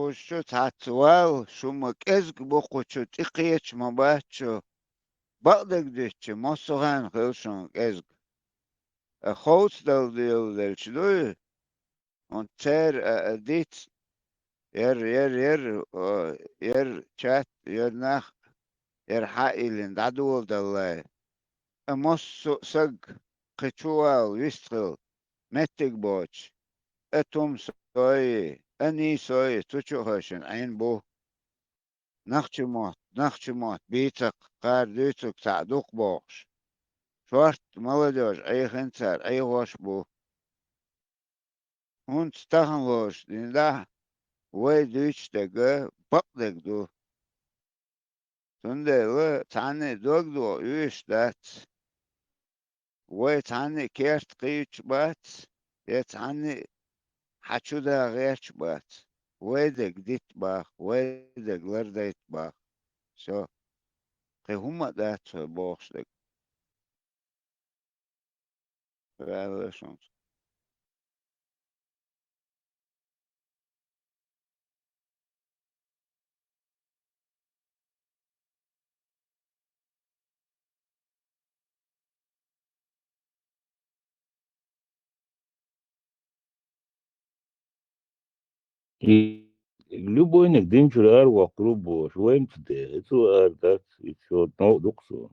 خشو تعتوال شو مكزك بخوشو تقيتش مباتشو بقدك ديتش مصغان خلشون كزك خوت دل شدوي انتر ديت ير شات ير نخ ير حائلين دعدول دل مص سق قشوال ويستغل متك بوش اتوم سوي اني سوي توچو هشن عين بو نخچموت بيتك قار ديتك تعدوق بوش شورت молодежь اي خنسر اي غوش بو هون تستخن غوش دين ده وي دوش دقه بقدك دو تنده و تعني دوك دو يوش دات وي تعني كيرت قيوش بات يتعني حچو ده غيرش بات ويدك ديت باخ ويدك لرديت باخ شو قي هما دات بوش دك relations И любой негдин чурар вакру бош, вем тде, это ардат, и все, но дуксу.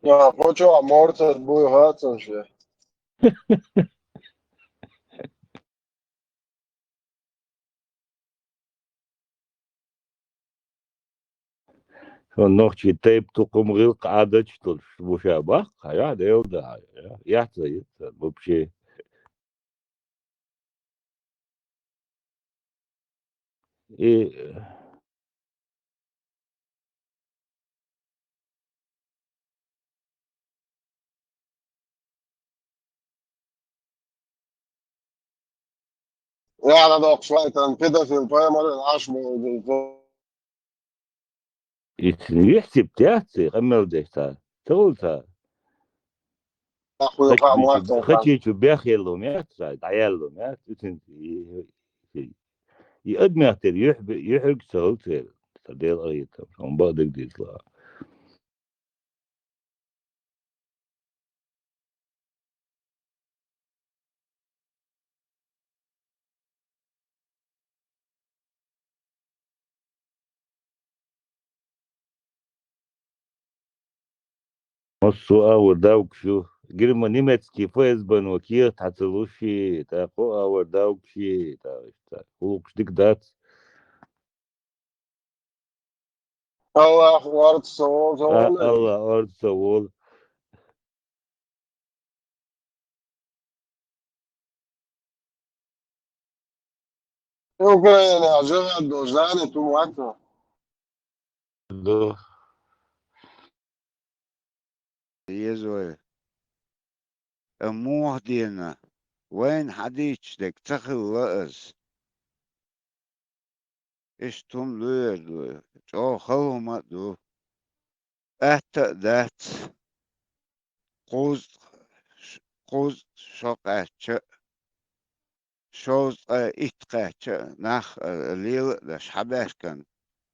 Ja, počo a morce buju hacam še. نوخشي تيب تقوم غير قعدة تشتغل مشابه يا ده يودا يا تزيد بمشي إيه Ja, dat ook flight en pedofiel poema den ashmo. يحسب تاعتي غمر ديتا تولتا Acho que mo acton kan. خشيش بياخيلو ميات عيالو ميات يقدم يحرق سهولتي تدير أيضا هم بعد جديد لا السؤال وداوك شو قرما نيمتسكي فايز بنوكير تعتلوشي تاقوها وداوك شي تاقوك ديك دات Allah wordt zo الله أرض سوول Eu creio, né? A gente dos anos, tu mata. دو يزوي اموه دينا وين حديش دك تخل رأس ايش توم لوير جو خلو ما دو اتا دات قوز قوز شوقاتش شوز اتقاتش ناخ ليل داش حباش كان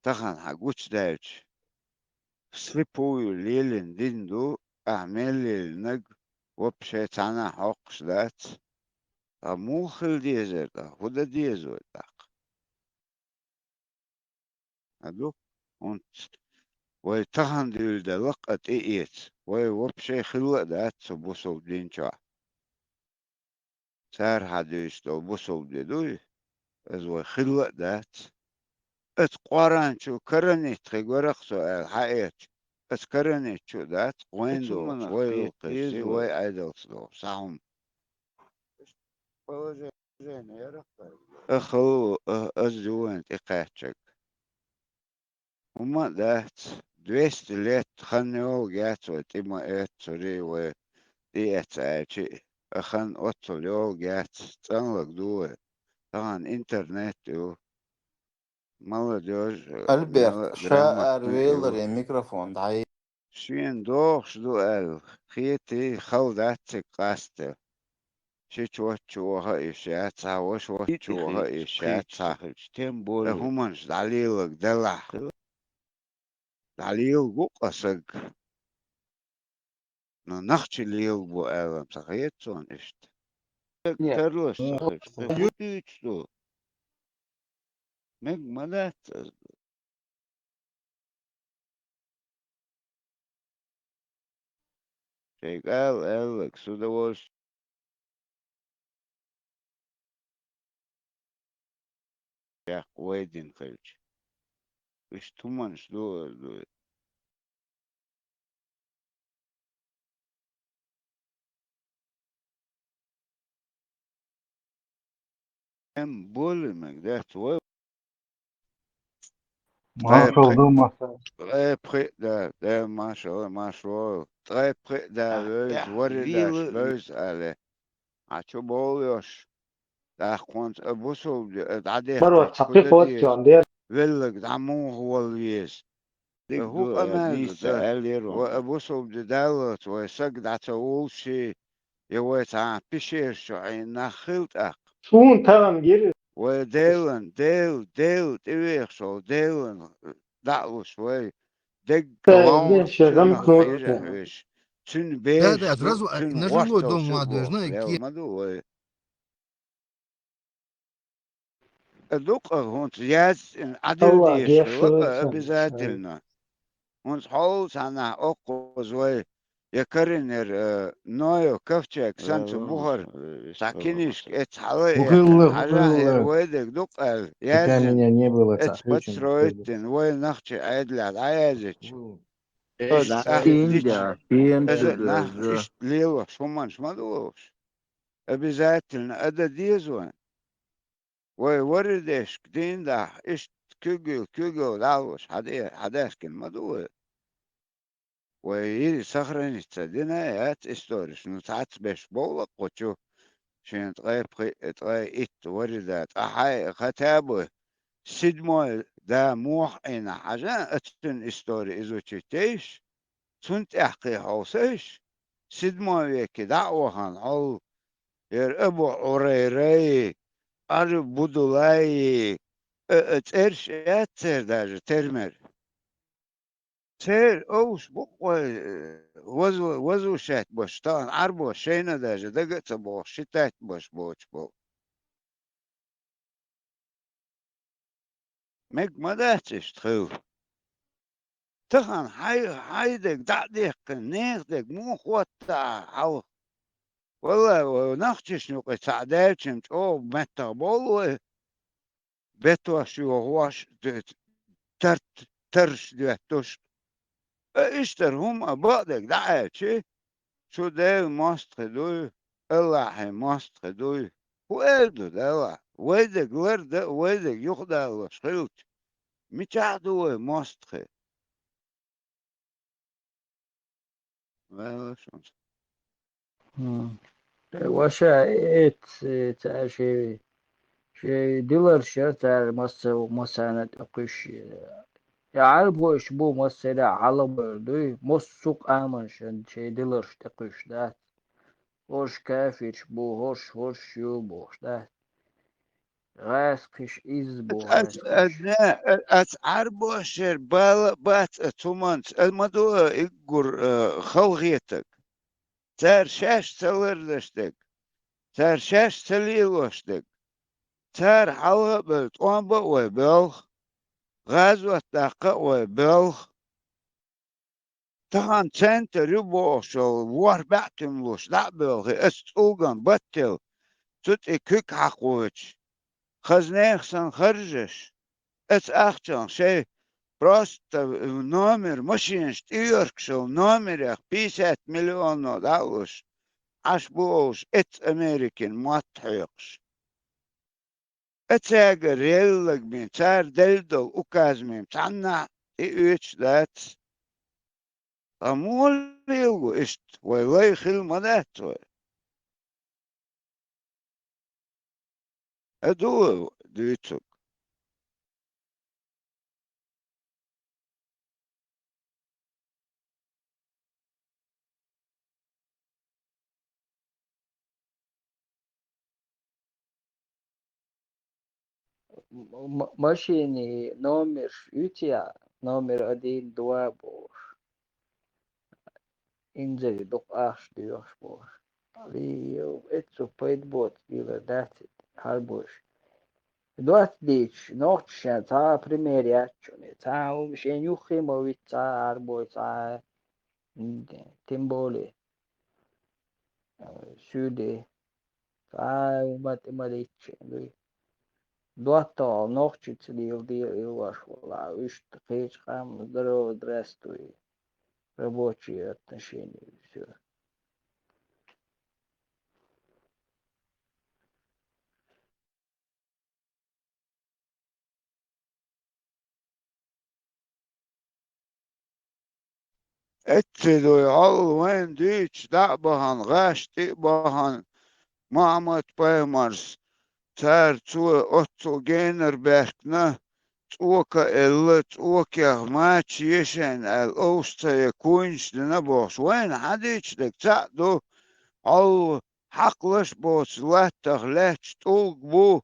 تخن حقوش دايتش سليبو ليلن ديندو اعمل النج وبشي تانا حقش دات مو خل ديزر ده وده ديزر ده هدو und ويتهن ديل ده لقت ايت وبشي خلوة دات سبوسو دينشا سار حديش دو بوسو ديدوي از خلوة دات ات قران شو كرنيت خيقورق سؤال حقيت ات كرنيت شو دات وين دو وي قيسي وي ايدلس دو صحهم اخو ازوين تقاتشك وما دات 200 ليت خنو جات وتيما ايت سوري و ديت عاشي اخن اوتو ليو جات تنلق دوه طبعا انترنت يو молодежь Альберт, ша грамотно арвейлер микрофон дай. شين دوخ شدو ال خيتي خلداتك قاسته شيش واتشوها إيشاتها وش واتشوها إيشاتها تم بول همانش دليلك دلع دليل قصق نخشي ليل بو ألم سخيتون إشت Nie. تروس سخيت هوتيتشتو مك مدات شيء قال ألك سودوش يا ويدين خلش إيش تمنش دو أم بولي مك دات و ما شاء الله ما très près de ماشوا très près de veus ورداش veus على عشو بوليوش دا كنت أبوسو مروة دعديختش كده حقيقة وقت ديش كان دير ولك دعمو هو الويس هو دو أمان أديس ده أليرون وأبوسو بدالت ويسق دعتول شي يويت عن بشير شو عين نخلت أق شون تمام جير وديلن ديل تبيخ شو ديلن دعوش وي دق ده لون شغال تون كنوت خيجح تون Ja, بيش det är دو så تون نجم واتو دون ما شبو درنا ليل كي مدو دوق هونت ياز عدل الله ديش بيخشوا خلق يتسن بزادلنا هونت حول سانا أقوز وي يكرنر نويو كفتشك سانت بوهر ساكينيش اتحلق حاجة بقول إرويدك دوق пока يازن меня не было ات تحريشن بتسرويتن وي نخشي عدلات عيازج إيش أخ ديش إندا فين أذا نخ تدرز إش ليلوش فمانش مدوش بزادلنا أدا ديزون وي وردش كدين دا إش كوجل داوش حداش كن مدوه ويري صخرين تدينا يات استورش نتعت بش بولا قوتشو شين تغي إت وردات أحاي ختابه سيدمو دا موح إنا حاجة أتن استوري إزو تشتيش سنت أحقي حوسيش سيدمو يكي دعوهان أو ير أبو عريري أري بدولاي ترش ياتر داج ترمر تر اوش بقوي وزو شات باش طان عربو شينا داج دقت بو شتات باش بوش بو مك ما داتش تخو تخن حيدك دعديك نيخدك مو خوتا حو والله ونختش نوقي سعداتشم او متا بولو بتوش يوهواش ترش دوتوش اشتر هم بعدك دعاتشي شو ده ماست خدوي الله هي ماست خدوي وإلدو ده ويدك ورد ويدك يخدع وشخيوت متعدو ماست خي واشا ات شي ديلر شرطة مسانة اقش يعرفوش بو مسألة على بردوي مس سوق آمنشن شي ديلر شتقش ده هوش كافيش بو هوش شو بوش ده غاس قش إز بو غاس قش عربو شير بات تومانت المدو يقر خلغيتك تار شاش تلردشتك تار شاش تليلوشتك تار حلقة بالطوانبا وبلخ غازوة طاقة وبلخ طبعا سنت ربوش وار بعتم لوش لا بلخ استوغن بطل تut كيك حقوش خزنيخ سن خرجش اس اخچان شي просто номер ماشينش تيوركشل номер يخ 50 مليون داوش عش بوش ات امريكان ما تحيقش اتاقر يلق بين تار دلدل وكازمين تعنا ايوش ذات امول يلقو اشت ويلي خل مدات ادو دويتو ماشيني نومر يوتيا نومر أدين دوابور إنزل دق آش ديوش بور علي إتسو بيت بوت ديلا داتت هالبوش دوات ديش نوتشان تا بريميرياتشوني تا ومشين يوخي مويت تا هالبوي تا تيمبولي سودي تا ومات إماليتشين دواتو نوخчиц илваш вала ишт хеч хам здорово здравствуй рабочие отношения все. اتفدوا يعل وين ديش دعبهن غاش تقبهن معمت بايمرس تار تو اتو جينر بيركنا توكا إلا توكا ماتش يشن الأوستا يكونش لنبوس وين حديش لك تعدو عل حقلش بوس لا تغلاتش طولق بو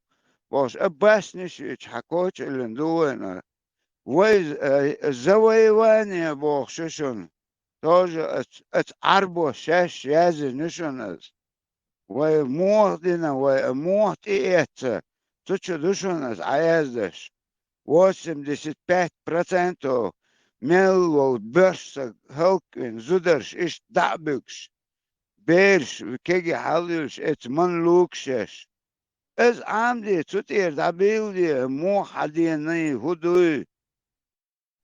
بوس أباس نشيش حكوش اللي ندونا ويز الزويواني بوخششن توج ات عربو شاش يازي نشنز وموردنا ومورد إيت تشو دشنز عيازدش 85% ملو برس هلكن زدرش إش دعبكش بيرش وكيجي حليش ات من لوكشش از عمدي تطير دعبيلي مو حديني هدوي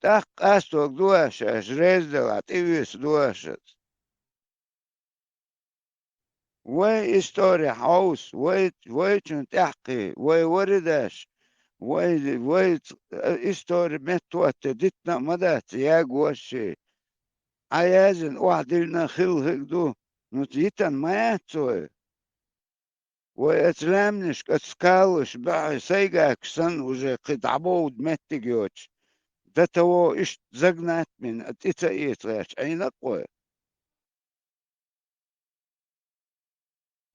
تاق أستوك دواشش ريزدلات إيويس دواشش وي استوري حوس وي چون تحقي وي وردش وي استوري متوت ديتنا مدات ياج وشي عيازن واحد لنا خل هكدو نتيتن ما يتسوي واتلامنش اتسكالش بقى سيجاك سن وجي قد عبود متجيوش ده تو ايش زقنات من اتيتا ايتلاش اين اقوى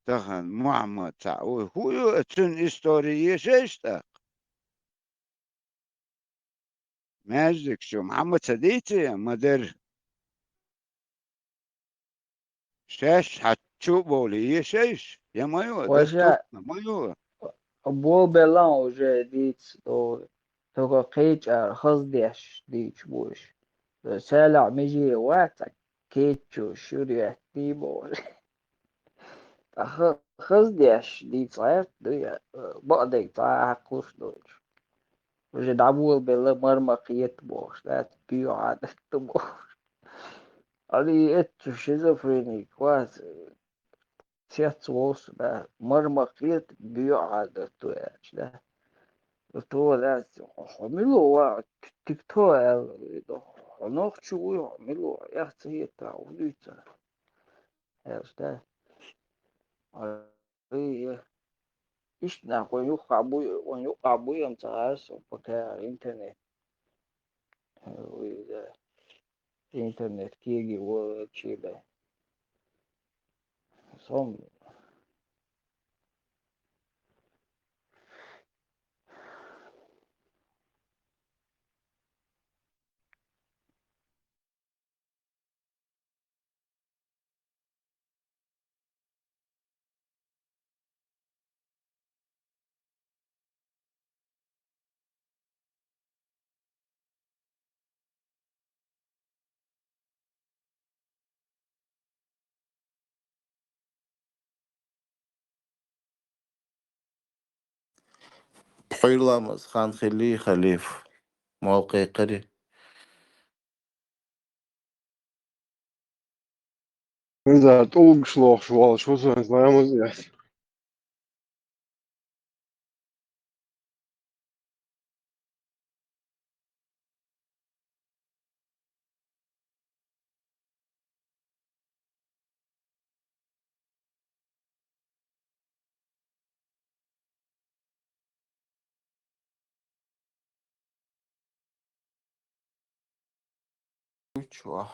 تخن معمد تعوي هو اتن استوري شيشتا ماجدك شو محمد سديتي مدر شاش حتشو بولي شيش يا مايو در توت وجا مايو أبو بلان وجا ديتس دو توقع قيج خصديش ديش بوش سالع مجي واتك كيتشو شوريا تيبو خصديش ديتس عيرت دويا بقدك تا حقوش دوش وجا دعبول بلا مرمقيت بوش لا تبيو عادة بوش علي اتو شيزوفرينيك واس سياتسوس ده مرمقيت بيو عادة دوش ده تو لا عملوا تيك توك هناك شو عملوا يا أخي تعوديتا يا أستاذ هي إيش نحن يقع بوي أنت عارف بتاع الإنترنت وإذا الإنترنت كيجي وكذا صم حيلامز خان خلي خليف موقع قري إذا طوق شلوخ شوال شو سوين لا مزيان شو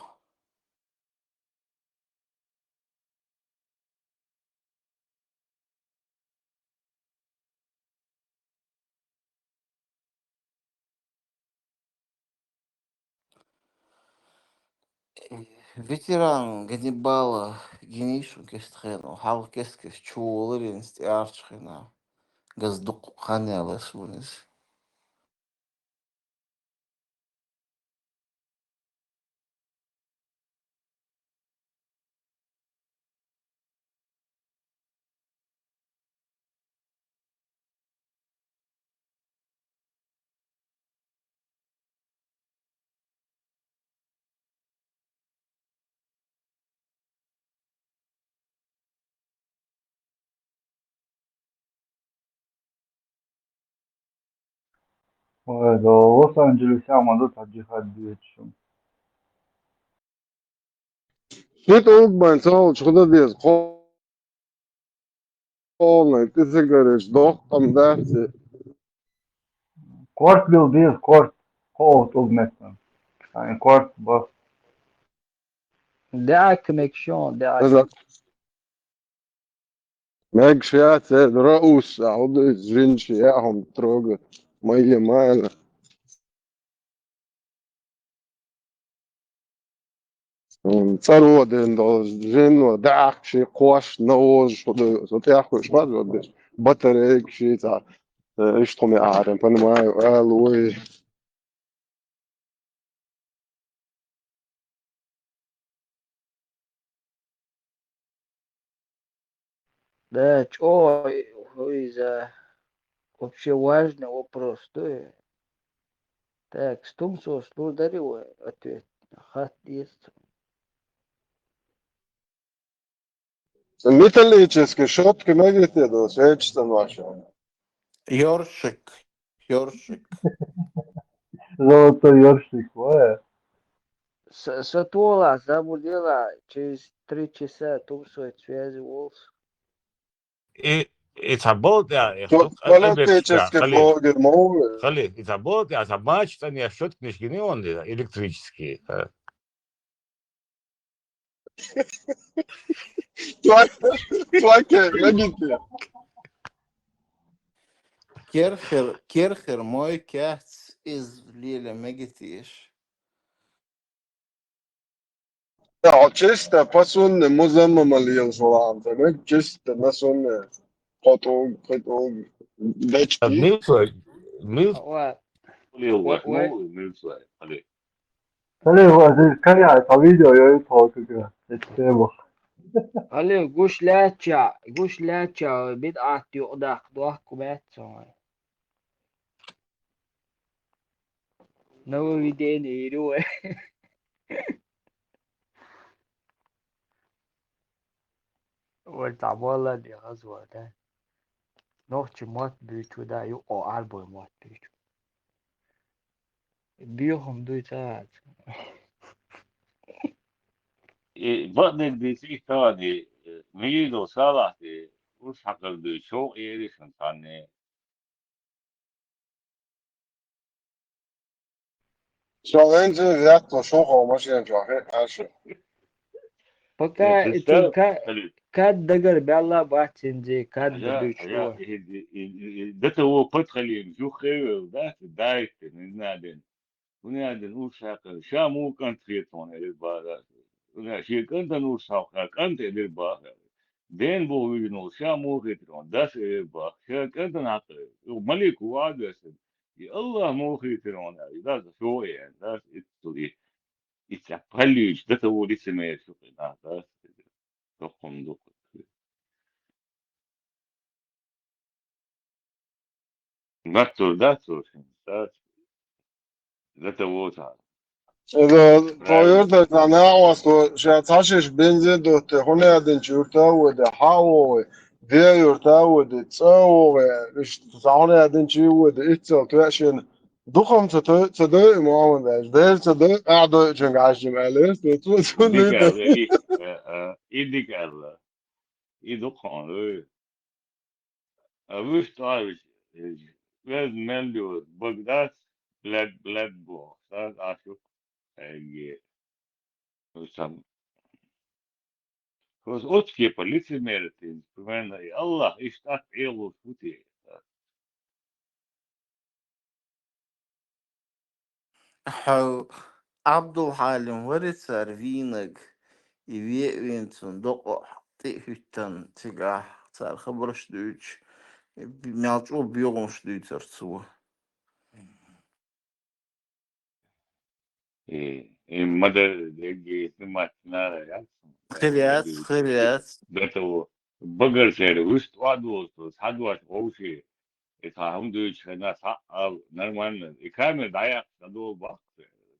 ветеран Ганнибала Генишу кестхен, хал кескес чуулырин стиарчхена, газдук ханялас вунис. Лос-Анджелес амаду таджихат диетшим. Shit ook mijn zoon, schudden die is gewoon, het is een gerust, doch, am dat. Kort bil dies, kort. Kort uzmekten. Yani kort bas. دعك مكشون دعك. Dat meg شيات رؤوس عود زين شياهم تروج مية مايل ثروة دين دو زين ودعك شي قواش نوج شو تاخوش ما زودش بطريق شي تا ايش تقومي اعرف فانا معي قال Да, ой, из-за вообще важный вопрос, да. Так, стумсо, благодарю ответ. Хат есть. металлический шотки нагрите до свечтан ваша. Ёршик, ёршик. Золотой ёршик, Сатула забудела через 3 часа тумсо связывался. يتعبوط يا شوك البكشكا Политический блогер мовы. خلي يتعبوط يا собач тани шот книжкини он электрический Тваке, нагите. Керхер мой кяц из Лиля Мегитиш. Ja, čiste, pa sunne, muzamma maliyal solan, demek čiste, ne sunne, katog, beçki. ميل و يلا و شنو ميل خلي خلي كان فيديو يو توك كده. تتابع. علي قوش لاتشا بدأت يقدح ضحك كومات نو يديني يروح والتعبالة دي غزوة ده نوتش مات بيتو ده يقع أربع مات بيتو بيهم دو ساعات بدك دي في ثاني ميلو صلاح دي وش حقل دي شو إيريش ثاني Zo eens zegt, was zo gewoon, maar ze zeggen, als je. بقى تشتغل خلي كاد دقر بالله باتنجي كاد يا بيشوه ده هو قد خلي شو خير ده دايت نادن وشاق شامو كانت خيطون البارات ونا شي كنت نور ساق كانت البارات دين بو ينو شامو خيطون داس البار شا كنت نعقل وملك وعدس يا الله مو خيطون ده شو يعني ده اتولي اتقليش ده هو لسه ما يشوف ده رقم دق داتو ده هو تعال Koyur da sana vasko, şey taşış benzi dotte, hone adın çürta ve de havo ve diye yurta ve de tsav ve işte sahne adın çi ve de itzel tuaşın. دخم تصدق معاون ده ده تصدق قاعدة شنق عشم عليه تقول لي يديك ده على ايه يديك على يدق على أبوش تعرف لازم مليو بغداد بلاد بو ساعات أشوف أي سام بس أوتكي полиция ميرتين بمعنى الله إشتاق إيلو فوتي حو Abdul Halim ورث فينج يبيع صندوق تيهتن تجاه صار خبرش دوتش بمعطو بيومش دوتر سوا مدى دي ما تنارا يا خريات ده تو بقر سير وست وادو تو سادوا اوشي يتهم دوش ناس نرمان يكمل ضيق صندوق بقى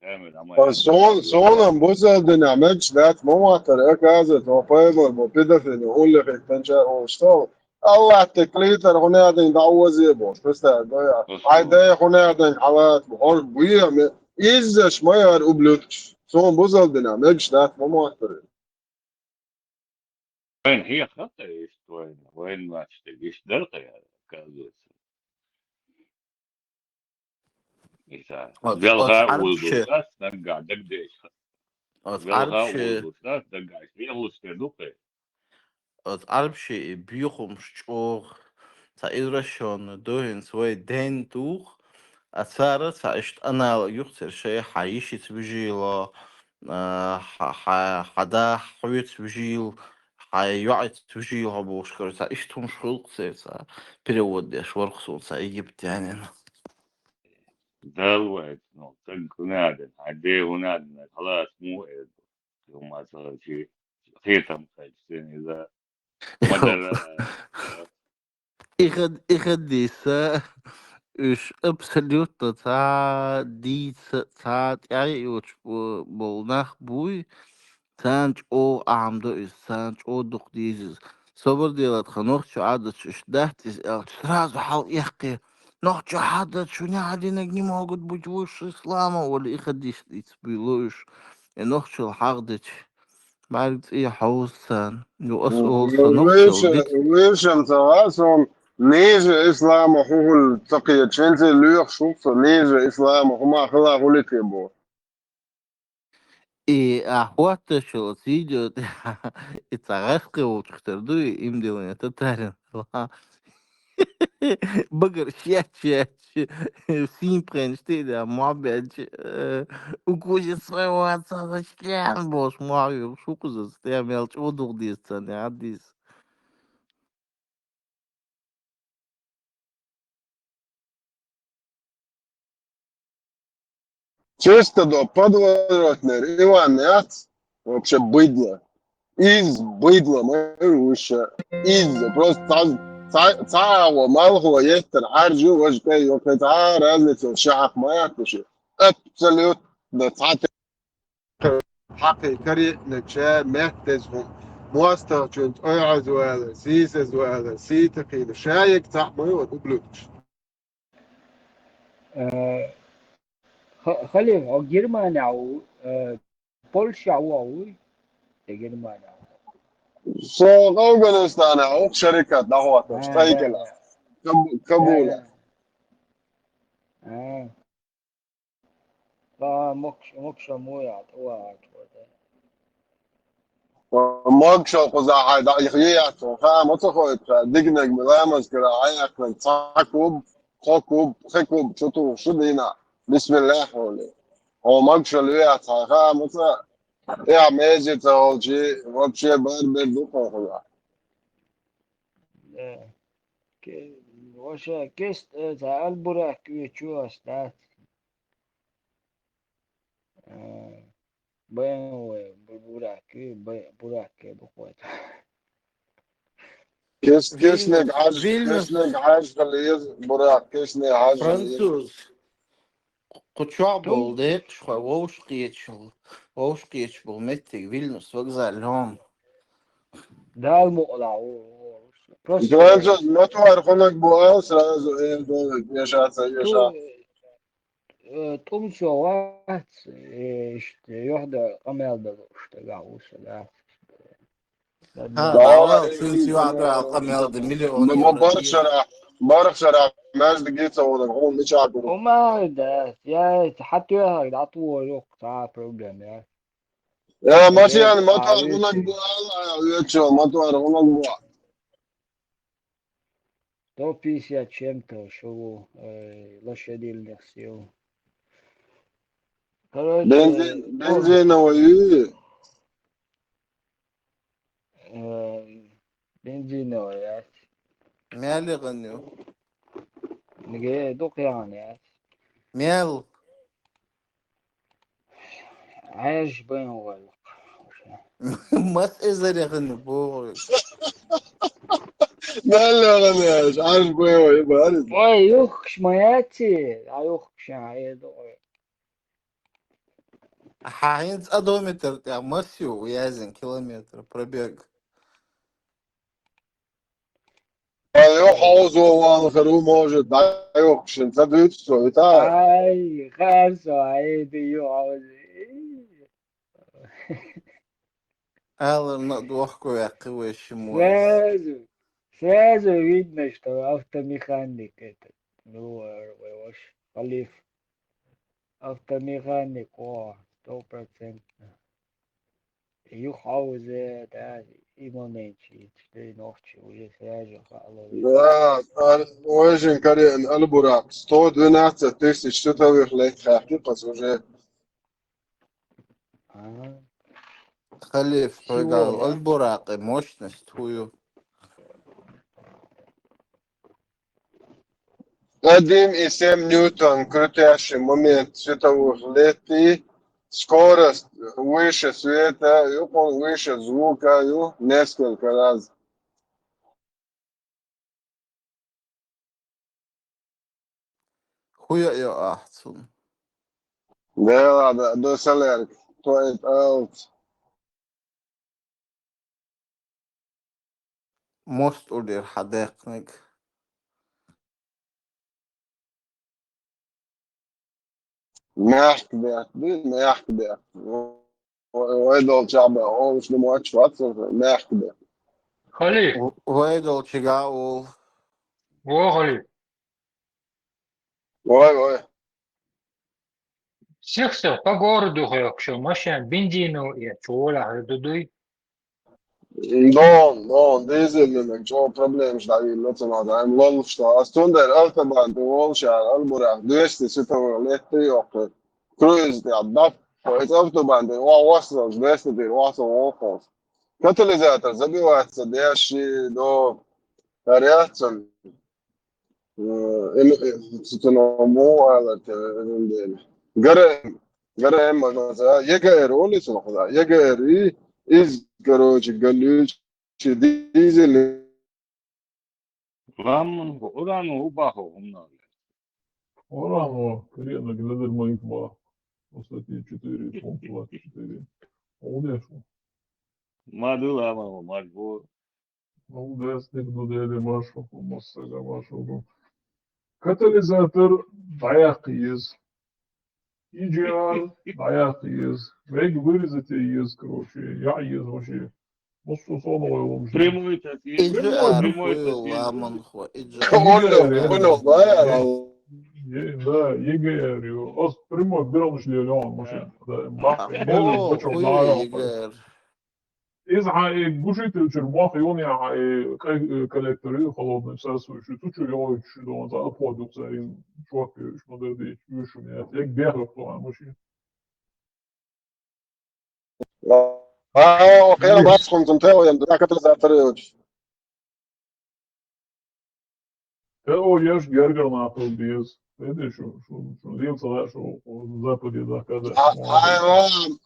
كامل اما فالصون يدو صون بوزا دي نعملش ذات مو طريقة كذا توفير مبتدأ في نقول لك التنشا واشتغل الله التكليت الغنية دي دعوة زيبوش بس ده هاي تصو ده غنية دي حالات بحول بويا إيزش ما يار أبلوتش صون بوزا دي نعملش ذات مو طريقة وين هي خطة ايش وين ما تشتريش دلقة يا كازوس إذا أت زلغة عربش والدوسات نرجع دقديش أت زلغة عربش والدوسات نرجع يغلس تدوقي أت عربش بيوخم شوخ تا إدرشون دوهن سوي دين توخ أثارت عشت أنا يختر شيء حيشي تبجيلا حدا حويت تبجيل حيوعد تبجيل هبوش كرتا إشتهم شخلق سيرتا بريود دي أشوار خصوصا إيجبت يعني أنا زلوة نو تنك نادن عدي ونادن خلاص مو إيد يوم صار شيء خيتم خيتين إذا مدر إخد ديسا إش أبسليوت تا ديس تا يعني يوش بولناخ بوي سانج او عمدو إز سانج او دق ديزيز صبر ديلات خنوخ شو عادت شو شدهت إز سرازو حال يحكي نوخ شو عادت شو نعدي نجني موجود بجوش إسلاما ولا إخديش ديس بيلوش نوخ شو حقدت بعد إيه حوسان يو أس أولسا نوخ ويش شو ديت ويش انتراسون نيجي إسلام هو التقية تشنتي ليخ شوف نيجي إسلام هما خلا غلط يبو إيه أحوات شو سيجو إتعرفك وتختردو إم ديوان تتارن بقر شات شات sempre انشتي معبد وكوش صوات صار شكان بوش معي شو كوز استعمل شو دور ديس تاني عديس Чисто до подворотни Іванець, вообще бидло. Із бидла мируша. Із просто цаwa малого єстер арджу вождей йокета разниця в шах маякуші. Абсолют да цати حقي كري نتشا مهتزهم مواسطة جنت أيعز وهذا سيسز وهذا سيتقي شايك تعمل ودبلوتش خلي جرمانيا أو بولشا أو جرمانيا سو أفغانستان أو شركات دعوات اشتايكلا لا كابولا لا آه مكش مويا توات وماكشا قزاحة دا يخيات وخا متخويت دقنق ملامس كلا عياك من تاكوب خاكوب خكوب شتو شدينا بسم الله حولي هو ماكشا لويات خا متا يا ميزي تاوجي وابشي بار دوكو خلا وش كيست تعال براك يشو استات بين براك بخوت كيسنق عاج فيلنس كيسنق عاج خليز براك كيسنق عاج خليز فرنسوس قتشعبل توم ديك شخوا ووش قيتشبل متك فيلنس وغزال لهم ده المقلع فرنسا بروسبر ما تعرف انك بواس رازو ايه دولك يشات تو يشات توم شوات يحضر قمل اشتغل وسلا ها لا دعوة سنتي انت واحدة رقم يلد مليون يورو ديل بارك شرع ماش دقيقة ولا هو مش عارف وما ده يا حتى يا عطوا وقت بروجرام يا يا ماشي ده يعني ما تعرف انك عرفتي بواس يتشو ما تعرف انك بواس تو بيسيا تشيمتو شو لا شديد نفسيو короче, بنزينوي بنزينة يا ميال يغنيو نجي دوق يعني ميال عايش بين وغير مات إذا يغني بوغي ما اللي غنيش عارف بيه بارد Ой, юхш мояти, а юхш еду. حاين одометр يا مسيو ويازن كيلومتر пробег ايوه حوزه واخر может ايوه شن تدويت سويتا Ай, хорошо, еду юаузи. هذا ندوخكو يا قوي شموز Сразу, сразу видно, что автомеханик этот. Ну, ваш Халиф. Автомеханик, 100%. Юхаузе, да, имоненчи, 4 ночи, уже сразу халовый. ويجن كاري البراق ستو دونات تيس شتوي خليت حقيقة уже А, خليف всего, قال да? البراقي мощность хую قديم اسم نيوتن крутящий момент شتوي خليتي скорость выше света, он выше звука, несколько раз. хуя يا أحسن Да, до солярки. Твоит аут. موست أولير حداقنك ما يحكي ده. ويدول شعبه هو مش نمواتش فاتسه ما يحكي ده. خليل ويدول شجاعو وخليل وي سيخسر по городу хорошо машин бензину и чула дудуй دون ديزل انك شو بروبليم شداي لوتنا ده ام لول شتا استوندر التبان تو شار البورا 200 لتر يوك كروز دي عضف ويت التبان دي وصل 200 دي وصل وقف كاتاليزاتور زبي واحد صدياشي دو رياكشن مو على Gara emma mesela yeger oli sonuçta yegeri iz короче галюч дизель Ламан урану убаху умнали. Рано, хрена, глядер моих два. Кстати, 4, пункт 4. Молодежку. Маду ламан мажбур. Молодец, не додели машу, массага машу. Катализатор даяқиз. EGR даяқиз. Вег вырезать из, короче, я из вообще. Носу соновой ломжи. Прямой такие. إجار Прямой хуя такие. لامن خو إجار onu bayağı Да, ЕГР. Аз прямо бирал шлелон машин. Да, мах, أخو бочок хуя даяқ. يجار إذا гушите чермах и он я коллекторы холодный всасывающий, тут что я чуть он за подук за им чувак что надо еще мне я бегал по мужчине. وقيل باسكم تنتهوا يا كاتاليزاتور О, я ж Гергер нахуй без. Это что делается, да, что в Западе, да, когда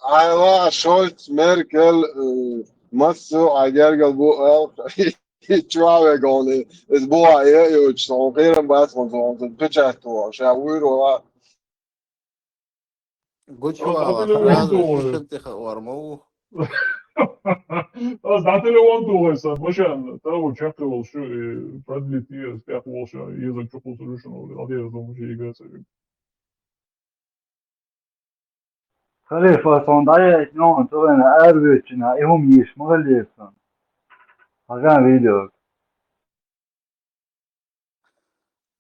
ايوه شولت ميركل مسوا على قلبو تشاوي قولي اسبوع يوش صغيرا بس من بتشاتو شاوير ولا قلت اللي خلاص وانتو شو شنتي ورمو Знаете ли он думается, машин, того чакал, что продлить ее, спят волша, язык чокол solution, надеюсь, что играется. خليفة صندايا شلون سوينا أربعة يوم يش مغليسون هكذا فيديو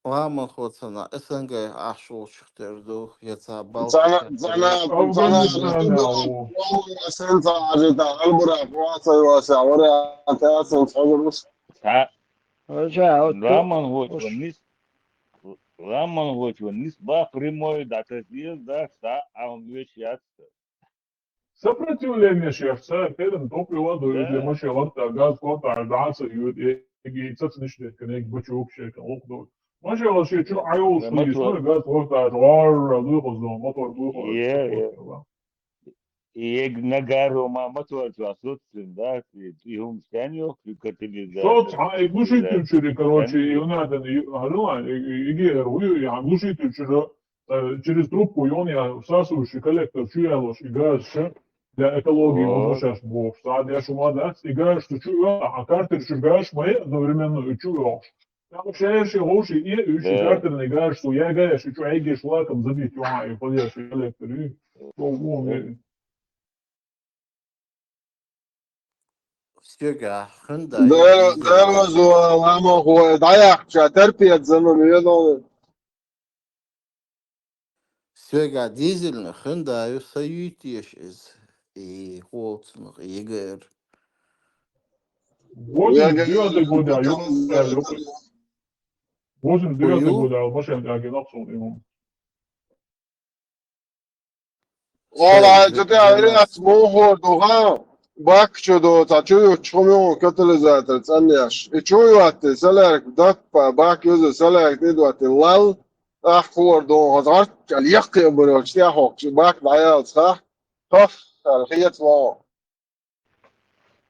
لامن خوتنا إسنجي عشو شختردو يتابل أفغانستان أو سنت عجتا البراق واسع ورا تاسن صغر Та Слушай, а вот ламан вот вниз. Ламан вот его низба прямой, да, то есть, да, а он вещь ясно. Сопротивление шефца, перед топливо дают, Да, лимоши лакта, газ, кота, даса, и цацничный, конек, бычок, шейка, локдо. Маши лаши, чу, айол, да, шли, мотор, газ, кота, жар, выхоздо, мотор, выход, е, такой, и нагару мотор, отсутствует, да, и он станет, и Соц, катализатор, глушитель, короче, и станет, он это, я глушитель через трубку, и он я всасывающий коллектор, чуялось, и газ, для экологии вот, возвращаешь бог, садя шумадец, и газ, что чуя, а картridж газ мои одновременно и чуешь. Там общаешь и лучше, и да. картерный газ, что я газ, и чуя, и лаком забить, и подъешь коллектор, и Сёга, Hyundai дизельный. Değerli ama dayak terbiye zanım yedo. Сёга, дизельный Hyundai союз из и Холцмах, Игорь. 89 года, Katalizatör. 89 Хую, года, машина агитацию ему. Valla Сэй, işte evet Женас. muhor ha. Bak çodo taçıyor çoğumu katalizatör sen yaş. Çoğu attı selerek dakpa bak yüzü selerek ne duatı lal. Ah kordo hazar yak bunu işte hok bak dayal sah. Kaf الخيط واو.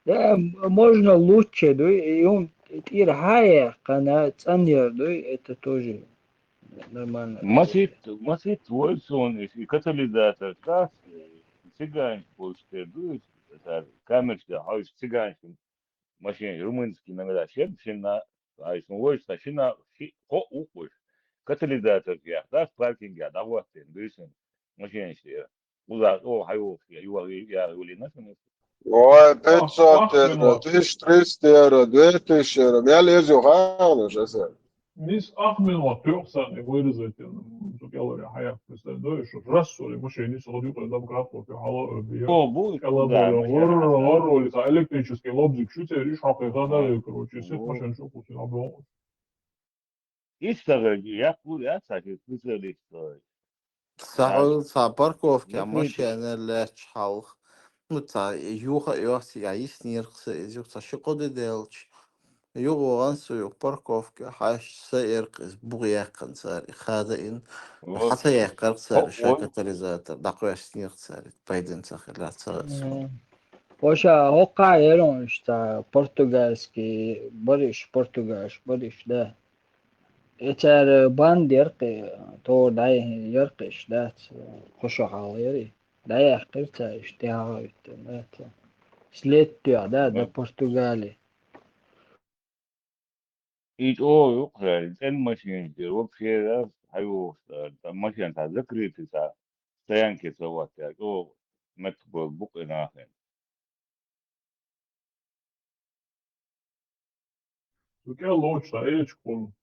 Да, можно лучше, да, и он тир хая, когда ценнер, да, это тоже нормально работает. Масит Вольсон, и катализатор, да, цыгане, больше, да, камерчик, а уж цыганский, машина, румынский иногда, щепчина, а если вольше, щина, по укуш, катализатор, я, да, в паркинге, да, вот, дышим, машина, уза, о, хайо, я, ули, нафиг, Ой, Ах, 500 euro, минут. 1300 euro, 2000 euro. Я лезу хана, сейчас. Mis minut työkseni вырезать, говоря, хаяк представляешь, что раз соли машине садю, когда в кратко пихала объект. о, будет, да, Коллаболя, машина, хаса, роли, электрический лобзик, что тебе решь, а, да, короче, сеть вот. машин, что купил, объем. История, я, кстати, специалист, да, Са парковки, а закрытый. машина лечхалх. Ну, та юха йоси, я исниркса, изюх, та шикоды делч. Юго ансу юх парковки, хаш саирк из бугьяқын сари, хада ин. Вот. حتى يحقق سعر Ой, كاتاليزاتор, دقيقة سنير سعر بايدن سخر لا تسخر. Поша, хока ерон, что португальский, бориш, португальш, бориш, да. Эчер банд яркий, то дай яркиш, да, хошо хаваери. Да я хкирца, иштяга, да, след да, Португалии. и о, украли, цен машин, вообще, да, хайо, там машин, та закрытый, та стоянки, та вот, о, метро, буквы нахрен. Tu kell lūdzu tā iečkun,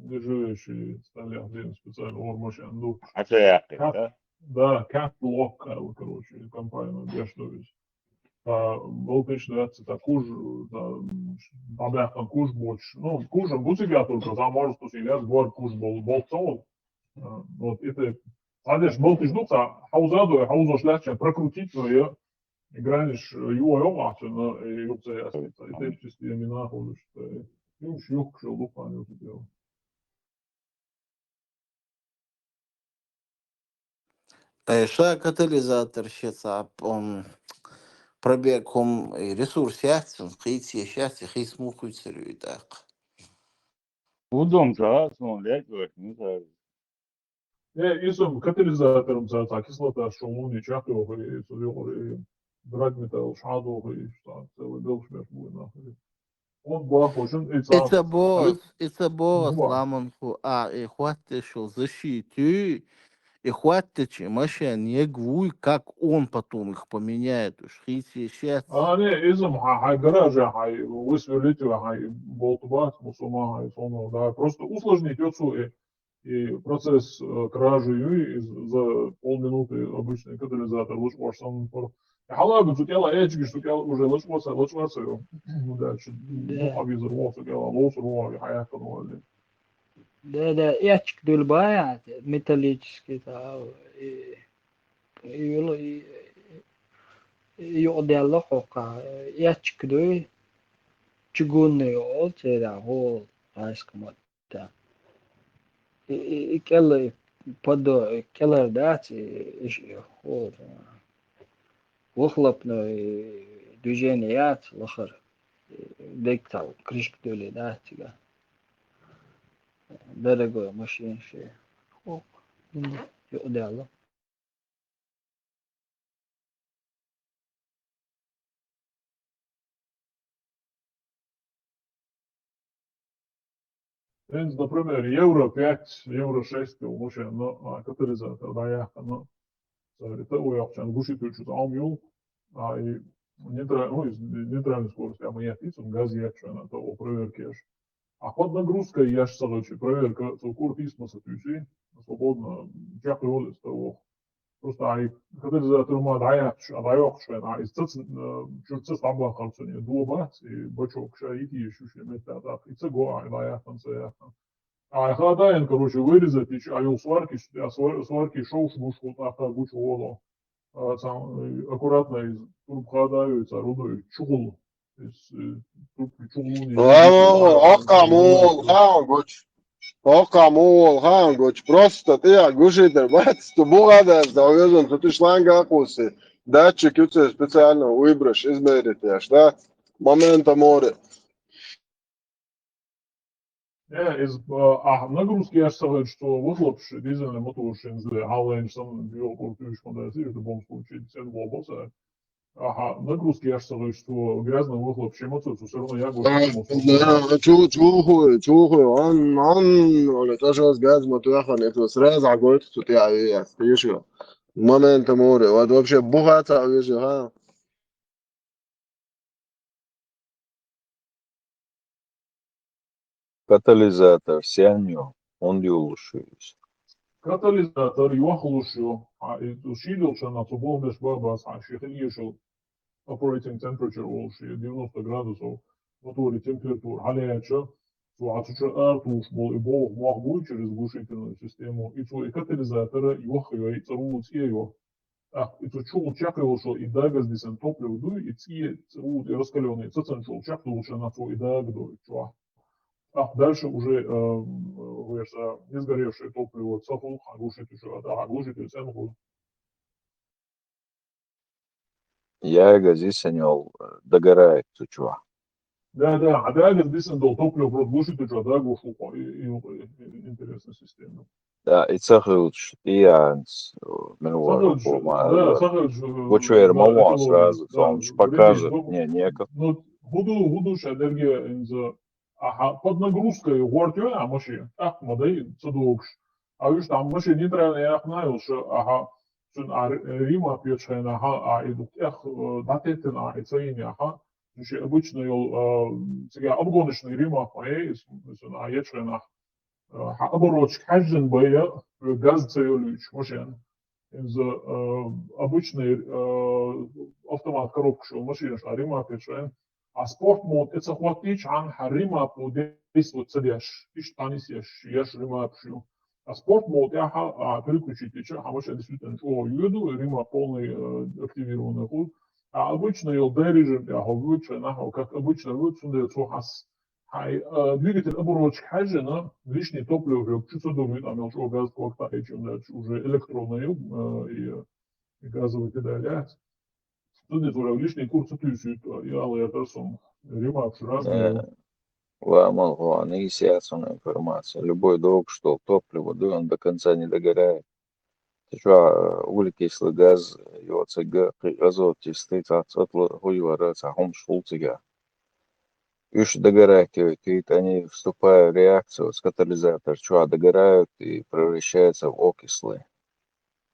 живущий стали один специально ормашен, ну, А це яки, кат, да? да, кат лок, короче, компания, бешновись. Был точно это такой же, да, там куш больше. Ну, кушем, бутыга только, там может усилять, гор куш был, болтон. Вот это, садишь, был ты ждут, а хаузаду, хаузу шляхча прокрутить, но я играешь его йомачно, и юбца ясно, это чистые имена ходишь, юм шюк, что лупаню это дело. Ша катализатор считается, он пробегом ресурс яхтен, хейти счастье, хей смухует сырью и так. Удом, да, смотреть, не знаю. Isam katalizatorım zaten кислота, шумун и чахлёх, и сулёх, и драгметал, шадох, и что, целый белшмеш будет нахуй. Он бах, очень, и цах. Это босс, Губа. ламан ху, и хватит шо защиту, и хватит, машин не гвуй, как он потом их поменяет, уж хейти счастье. Не, изам, хай гаража, хай высверлите, хай болтубат, мусума, хай сону, да, просто усложнить отцу и процесс кражи за полминуты обычный катализатор, лучше ваш сам Халага, что тела эчги, что тела уже лучше дальше, ну, Да. авизор, вот, тела лучше, вот, хаяка, ну, Да, ячк дульбая, металлический, يقضي حقها ячк чугунный ол теда ол айскаматта келы подо келер дать ол выхлопной движение лохар дектал крышка доли да тига дорогой машин ши о يقضي Например, евро 5, евро 6 može na katalizator da jaka na это уяпчан гушитуючу амюл, а и нейтральной скорости аммиатицу газ ячана то проверкеш. А под нагрузкой яш садочи проверка цукур тисмаса тюси свободно чак ролес того. Просто ай катализатор ма даях швен, а из цец абла хамсони дуба и бачок шаити еще мета так и цего ай даях танцеях. А хладаен, короче, вырезать, а его сварки шоу шмушку так гучу воло. Аккуратно из труб хладаються, рудою чугул. Из трубки чугулу не Окамол, хангоч, просто ты гушитер, бац, tu bugadās daudzos, tu tu šlanga akusi. Датчик юце специально выбраш, измерить, да? Моментом море. из нагрузки я сказал, что выхлопший дизельный мотор Hallen сам биокультуриш модернизирует в любом случае, это глобоса. Нагрузки я сказал, что грязный выхлопший мотор все равно я говорю, чухай, он тоже с газом отъехал, это сразу огонь, тут я еще. Моментом море, вот вообще бухаться, вижу, ха. Катализатор сяню, он улучшился. Катализатор юахлушил, усилил, что на субботу баба шехельешил operating temperature улучшил 90 градусов, моторе температура, халяеча, артуш был и бог мог будет через глушительную систему, и то и катализатора юахлюй царулут ее. И то чул чакал, что и дага здесь топливо дуй, и ці царулут и раскаленный цацан чул чакал лучше на то и дага дуй, чуа. Дальше уже не сгоревшее топливо цапул, оглушитель ценху. Я здесь анел догорает, чува. Да, а дага здесь топливо просто глушитель, да, глушу, интересная система. Да, и цахаруч, и анс, минуар, вот что я маму сразу, он же покажет, неков. Ну, будущая энергия, под нагрузкой гортю, а машин, модель цедокш. А уж там машин нейтрально я знаю, что Рима печена, идут датетена, и цеиня, обычно сега обгоночный Рима, а ечена, оборочек хажен боя, газ цеюлюч, машин. Из обычный автомат коробка шел машина, а Рима печена. А спорт мод это хватит, عن حريمة بوديس وتصديش إيش تاني يش ريما بشيو. А спорт мод я переключить еще, а может действительно что еду, Рима полный активированный ход. А обычно LD режим я выключаю, как обычно выключаю, что хас. Двигатель оборочек хажена, лишний топливо, чуть-чуть думаю, там еще газ как-то, уже электронные и газовые педали. Тут лишний курс тысячу, я персон ремарк разные. Ламал, не ясная информация. Любой долг, что топливо, да, он до конца не догорает. Ты что, углекислый газ, его цега, азот, стоит от хуева, хом шулцига. Еще догорают, они вступают в реакцию с катализатором, что догорают и превращаются в окислы.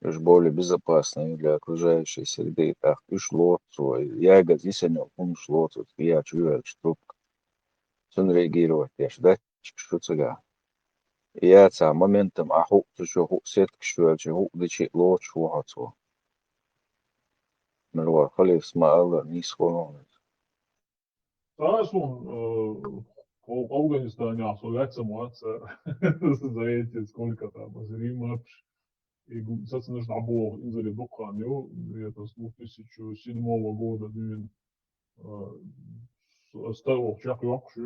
Уж более безопасные для окружающей среды. Так, ушло, я газисанил, ушло, я чую, что сон реагировать, я ждать, что цыга. Я ца моментом, хук, что хук сетк, что хук, дичи, ло, что хацо. Мэрвар, халиф, смаала, не схолонит. Зараз он в Афганистане особенно муаться за эти сколько там, из Рима, и, соответственно, было из-за Духанью, где-то с 2007 года, ставил чакру, что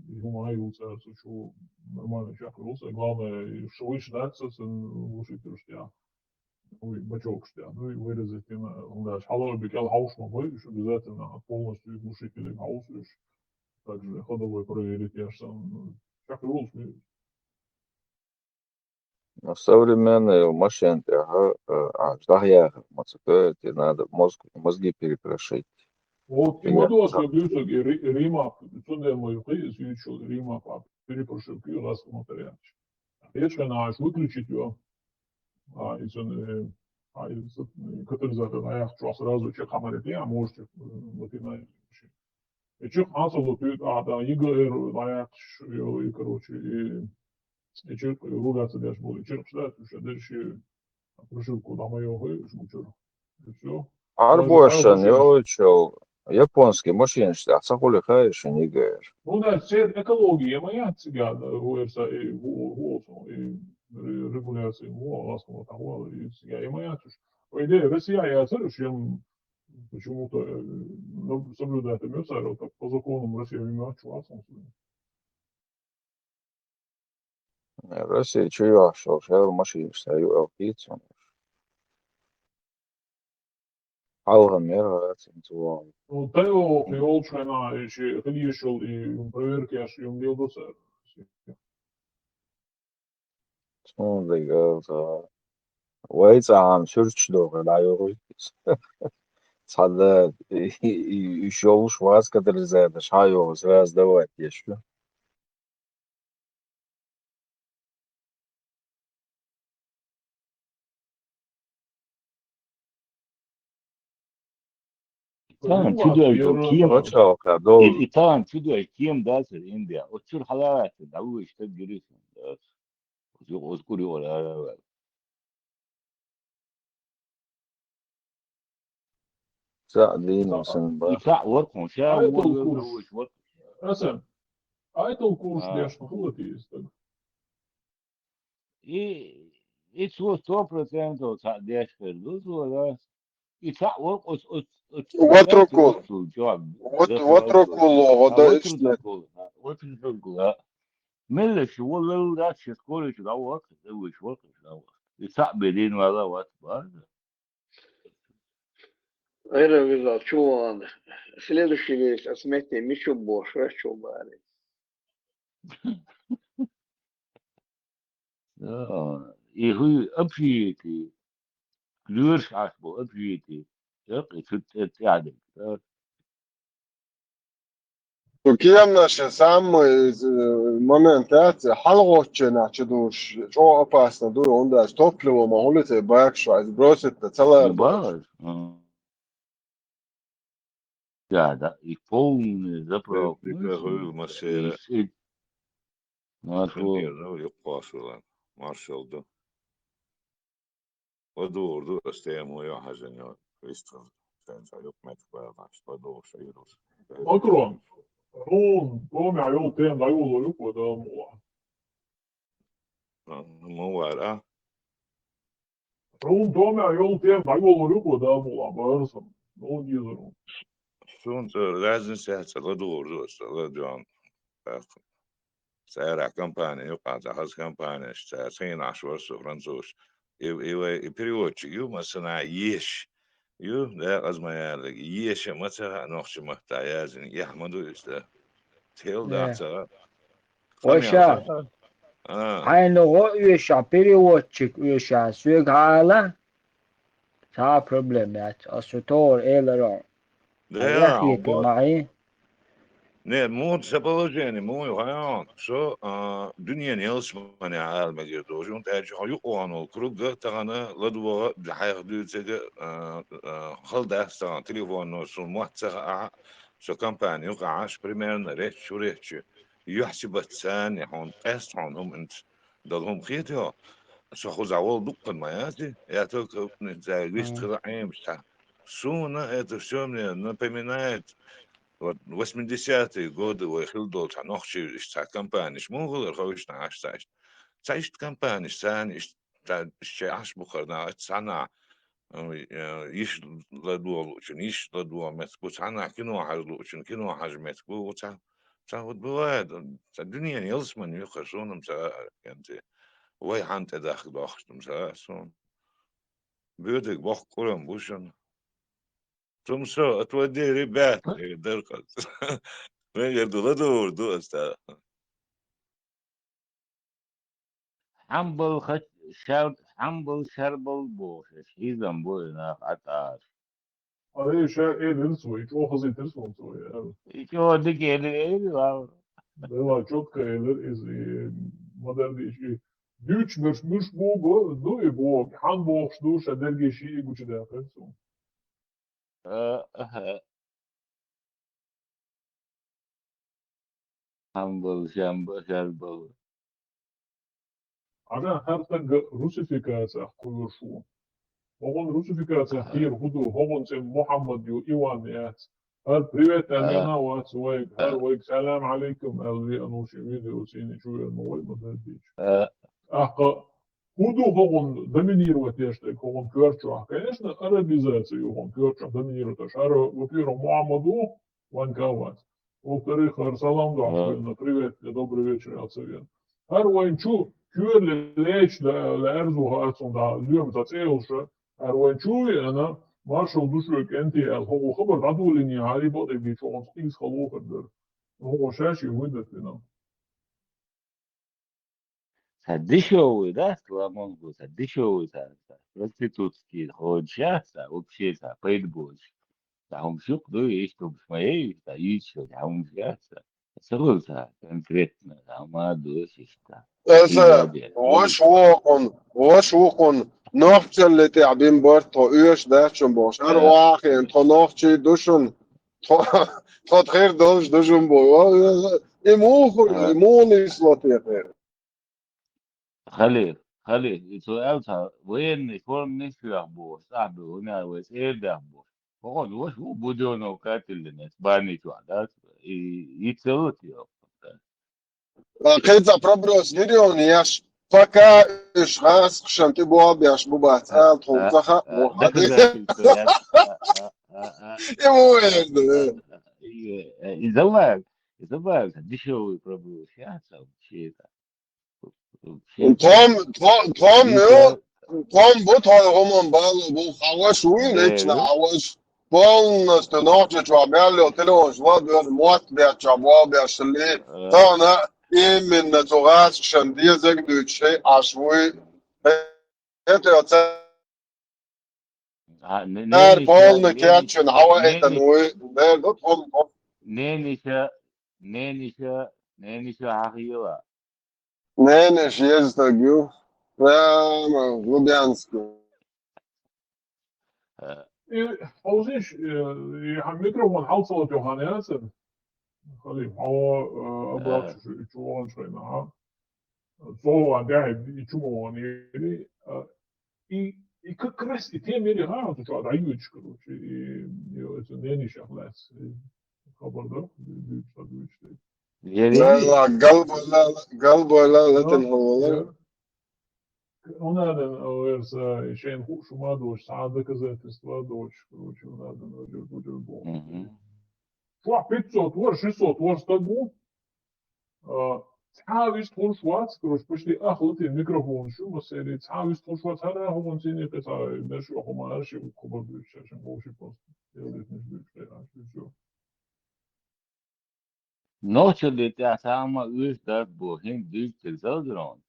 юмаються, что нормально чакру, главное, что вычитаться, слушайте, бачок, ну и вырезать, да, халой бекал хаушма выйдешь, обязательно полностью глушителем хаусишь, также ходовой проверить, я же сам, чакру, Но современные машины, ждахяхов, мотоциклеты, надо мозги перепрошить. вот Меня имадуас говорится, Рима, цунде мой хейс, еще Рима, перепрошил, раз смотрят. Если наш выключить его, катализатор, я хочу сразу чек хамарит, я можете, вот и на и чек асалу тут, да, игр, я и, короче, и чек ругаться даже будет, чек что дальше прошивку на мою жмучу, и все. Арбошан, я учил. Японский машин, что сахули хаешь, не гаешь. Ну да, все экология моя цыган, говорится, и голосом, и регуляции ласкового того, и цыган, и моя чушь. По идее, Россия, я оценю, чем почему-то соблюдает эмиссаров, так по законам России имеет чувством. Россия, чего, что машин, что я алпицу. Алга мера, центуал. Ну, Тео, Фиолчина, еще ходишел, и проверки аж им дел до сэр. Ну, да, это... ويتعام شرش دوغ لا يغويس صعد يشوش واز كدر زاد شايو زراز دوات يشو Tamam, çudur kim? وشاوكا دول Tamam çudur kim derse India. O tür halavet davu işte görüyorsun. O kuruyor halavet. سعدين سنبا İta var konuşa А это var курс. davu iş var. Расем, а это курс, А. где что есть. И 100% дешевле, да. İta var Ватрокол. cevap. Ватрокол, вода işte. Otrokol. Mille şu var da şeskole şu da var. Davu iş var. İta bedin var var. Говорил, чуван, следующий весь осмети Мишу Бош, Рачубари. И вы общаете, лишь ашбо общаете, так и тут это рядом. Киям наши самые моменты, халгочена, чедуш, что опасно, дуй, он да, топливо, могулите, бакшу, а сбросит, целая Баш. Да, и полный заправку. Говорил Масера, Фенерно, يقاسوا مارشال ده ودور استيمو يا حزنيا كريستوف سنسا يقمت باباش ودور شيروس Макрон, он, помню, я тем даю луку, да, мула. موارا Он, помню, я тем даю луку, да, мула, барсом. Ну, не знаю. شون لازم ساعة ودور دوس لجان سيرا كامباني يقع جهاز كامباني سين عشور فرنسوس إيوه بريوتش يو مثلا يش يو ده أزمة يالك يش مثلا نوخش محتاجين يحمدوا إستا تيل داتا وشا حينو يشا переводчик يشا سوغالا تا проблемات أسطور إيلرون أخيتي معي Ne, mod sapoloženi, moj hajan, so dünya ne olsman ya alma diyor doğru. Tercih hayu o an ol kurga tağına ladwa hayır düzede hal dersten telefonu son muhatsa so kampanya yuqaş primerna reç şu reç يحسب الثاني هون أسرعون هم أنت ضلهم خيتها سو خوز أول دقن ما ياتي يا توك نتزاي ويست خلعين بتاع سونا هذا شو من نبيمنات Вот 80-е годы ويخلدول تنوخشي اشتا كمبانيش مو غير خوشنا عشتاش تعيش كمبانيش ثاني الشيء عش بخرنا تصنع يش لدول وشن يش لدول متكو تصنع كنو حاجلو وشن كنو حاج متكو وتعود بواد الدنيا يلس من يخشون مسا انت وي حانت داخل باخت مسا سون بيودك بخ كلهم بوشن تمسو اتودي ريبات درقت Venga, du está. حنبل شربل بوشش هيزم بوينا قطار عليه شيء إيه نسوي شو خزي تسوي نسوي شو دك ايه واو ده çok kayılır modern işi güç mürş bu du bu han boğuş du şeder geçi güç de yapıyorsun. حنبل شربل Ana her tak Rusifikacija koju şu. Ogon Rusifikacija hir hudu hogon se Muhammed yu Ivan yat. Her privet elgana wat swag her wag salam alaikum elvi anushi video sini şu ya noy madadiç. Худу хогон доминирует еште хогон кёрчу. Конечно, арабизация хогон кёрчу доминирует. Шаро, во-первых, Мухаммаду ванкават. Во-вторых, Арсалам да, привет, добрый вечер, Ацевен. Har ванчу кёрле леч лерзу хатсон да, льем зацелша. Har ванчу она маршал душу кенти ал хого хабар радулини харибот эги чон стис халохер. Хого шаши выдат нам. дешевый, да, Соломон был, дешевый, проститутский, ходчаса, вообще, пейтбольш. Там шук, ну, есть там моей, еще, там взяться. Сразу конкретно, там, досишка. واش وقن نوختل اللي تعبين برتو ايش داشون باش هر واحد تو نوختي دوشون تو خير دوشون بو مو نسلوتي خير خليل سؤالها وين يكون نشوف بو صاحبي هنا وسير ده بو فقط وش هو بدون وقت اللي نسباني شو عادات يتسوت يا قيتا بروبروس فيديو نياش فكا ايش غاس خشمتي بو بياش بو باتال تخوتخا مو حديث مو يزواج دشوي بروبروس يا سو شيء Tom bu roman bu havaş uyun içine havaş полностью ночь чуабяли отело жвад мот бя чабо бя шли тона именно тогас шандия зэг дучей ашвуй это оце полный кячен хава это нуй да том ненися ахила ненеш есть такую прямо в Лубянске. Pauzes, mikrofon halsalat Johan Jansen. Халим, абрат чувон шайна. Зова дяй чувон и как раз и те мери ха, то что даюч, короче, и это не ничего лес. Хабарда, Галбола латен ховала. Onlardan olursa şeyin huşuma doğuş, sağda kazantısı doğuş, короче, onlardan öyle bu. Şu 500 var, 600 var stagу. Цавис тоншвац, короче, почти ахлати микрофон şu mesele. Цавис тоншвац hala homun seni kısa meşhur homun şey kubur büyük şey, bu şey post. Devletmiş büyük şey, şey. Nokta dete sama üst dört bu hem büyük tezadron.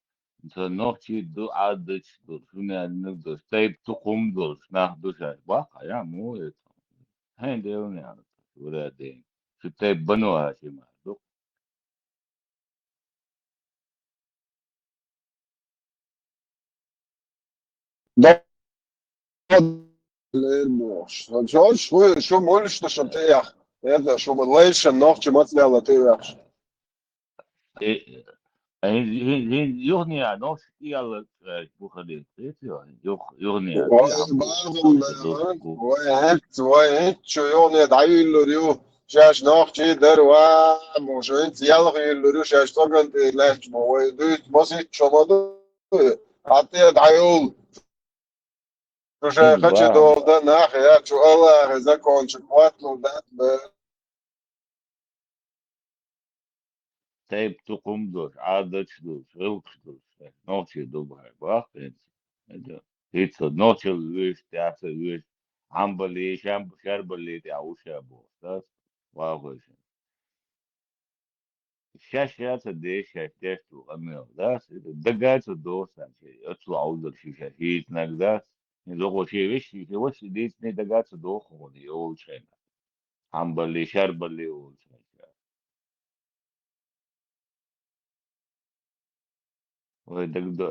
So nokta do adıç do şunlar do step tukum do nah do şey. Bak ya mu et. Hem de onu ya. Burada değil. Şu step bano ha şey ma. شو مولش تشتيح هذا شو بلاش النوخ ما تلاقي تياش Yok ne ya, nok iyalı bu kadar. Yok ne ya. وهيك شو يوني دعيلو ريو شاش نوخ شي دروا موشوين يلا يلورو شاش طاقن لاش مو دوت بسيط شمادو عطيت عيول شو شاخش Wow. دول ده ناخ يا شو الله إذا كون شكوات له ده Taip tukumdur, adaçdır, ılkıdır. Noçi dubay bak. Hiç noçi üç, tiyatro üç. Ambali, şerbali, tiyavuşa bu. Das var. Şaşyata değişik tu amıyor. Das dagaysa doğsan şey. Ötü avdur şişe. Hiç nagdas. Zogo şey veş, şey veş değil ne dagaysa doğu ne o şey. Ambali, şerbali o şey. O dagda.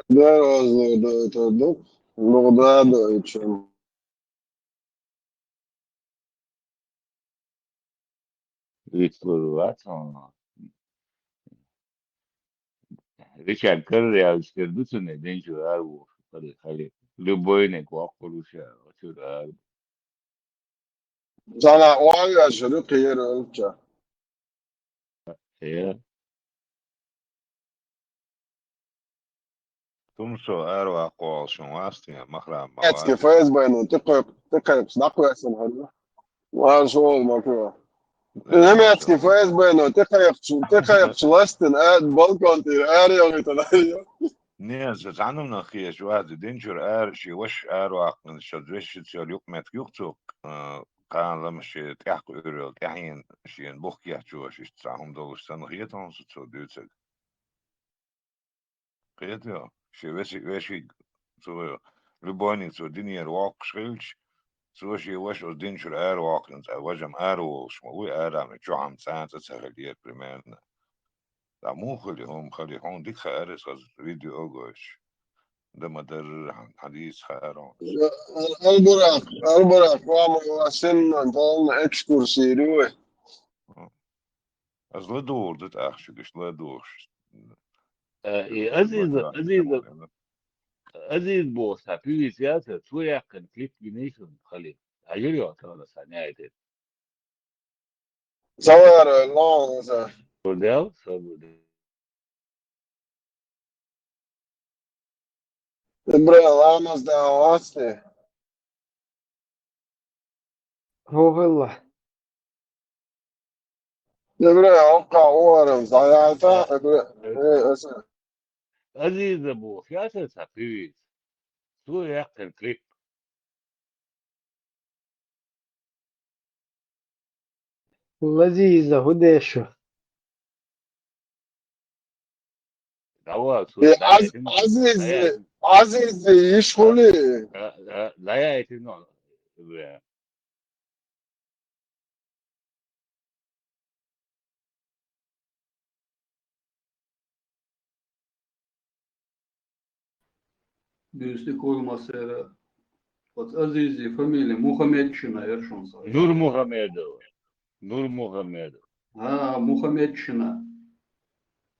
ده ده نقطة ده شو Victor sonra. Richard Curry avşkırdı neden jurar bu. Hadi. Любойник вакуруша. Jurar. أنا واقع شنو خير أنت Ya. Tumso erwa koalsjon vastinga magra أتكي malati. فايز بينو تقي بصدق ويسن هلا ما شو ما كوا نعم أتكي فايز بينو تقي بشلستن آد بالكون تير آريا ويتنايا Nee, ze zanen nog eens wat de danger er, she was er wat een soort wist je ook met juchtuk. Kan lama she tjak euro, tjahin, she een bochtje zo, she $200 dan nog het ons zo duurt ze. Geet ja, she wist zo, Luboning zo dinier walk schilch, zo she was als danger er walkend, was hem er was, maar hoe er aan het jam zijn, dat ze geleerd primair. Daar mogen die gewoon dik geëris als video ook is. ده مدر حديث خيرون البراق وما سن طالنا اكسكورسي روح از لدور dit eigenlijk لدور Aziz boss happy siyasa şu yakın klip binişin Halil. Hayır ya sana saniye et. صور الله Burada sabır. برا لامس دعواتي هو والله برا اوقع ورم ضيعتها Aziz boss siyasa happy. Şu yakın klip. لذيذة وديشو Dava şu عزيز يشغلي Laya etin o. Düzlük olmasa Aziz'i familya Muhammedçina Erşon Nur Muhammedov. Nur Muhammedov. Ha Muhammedçina.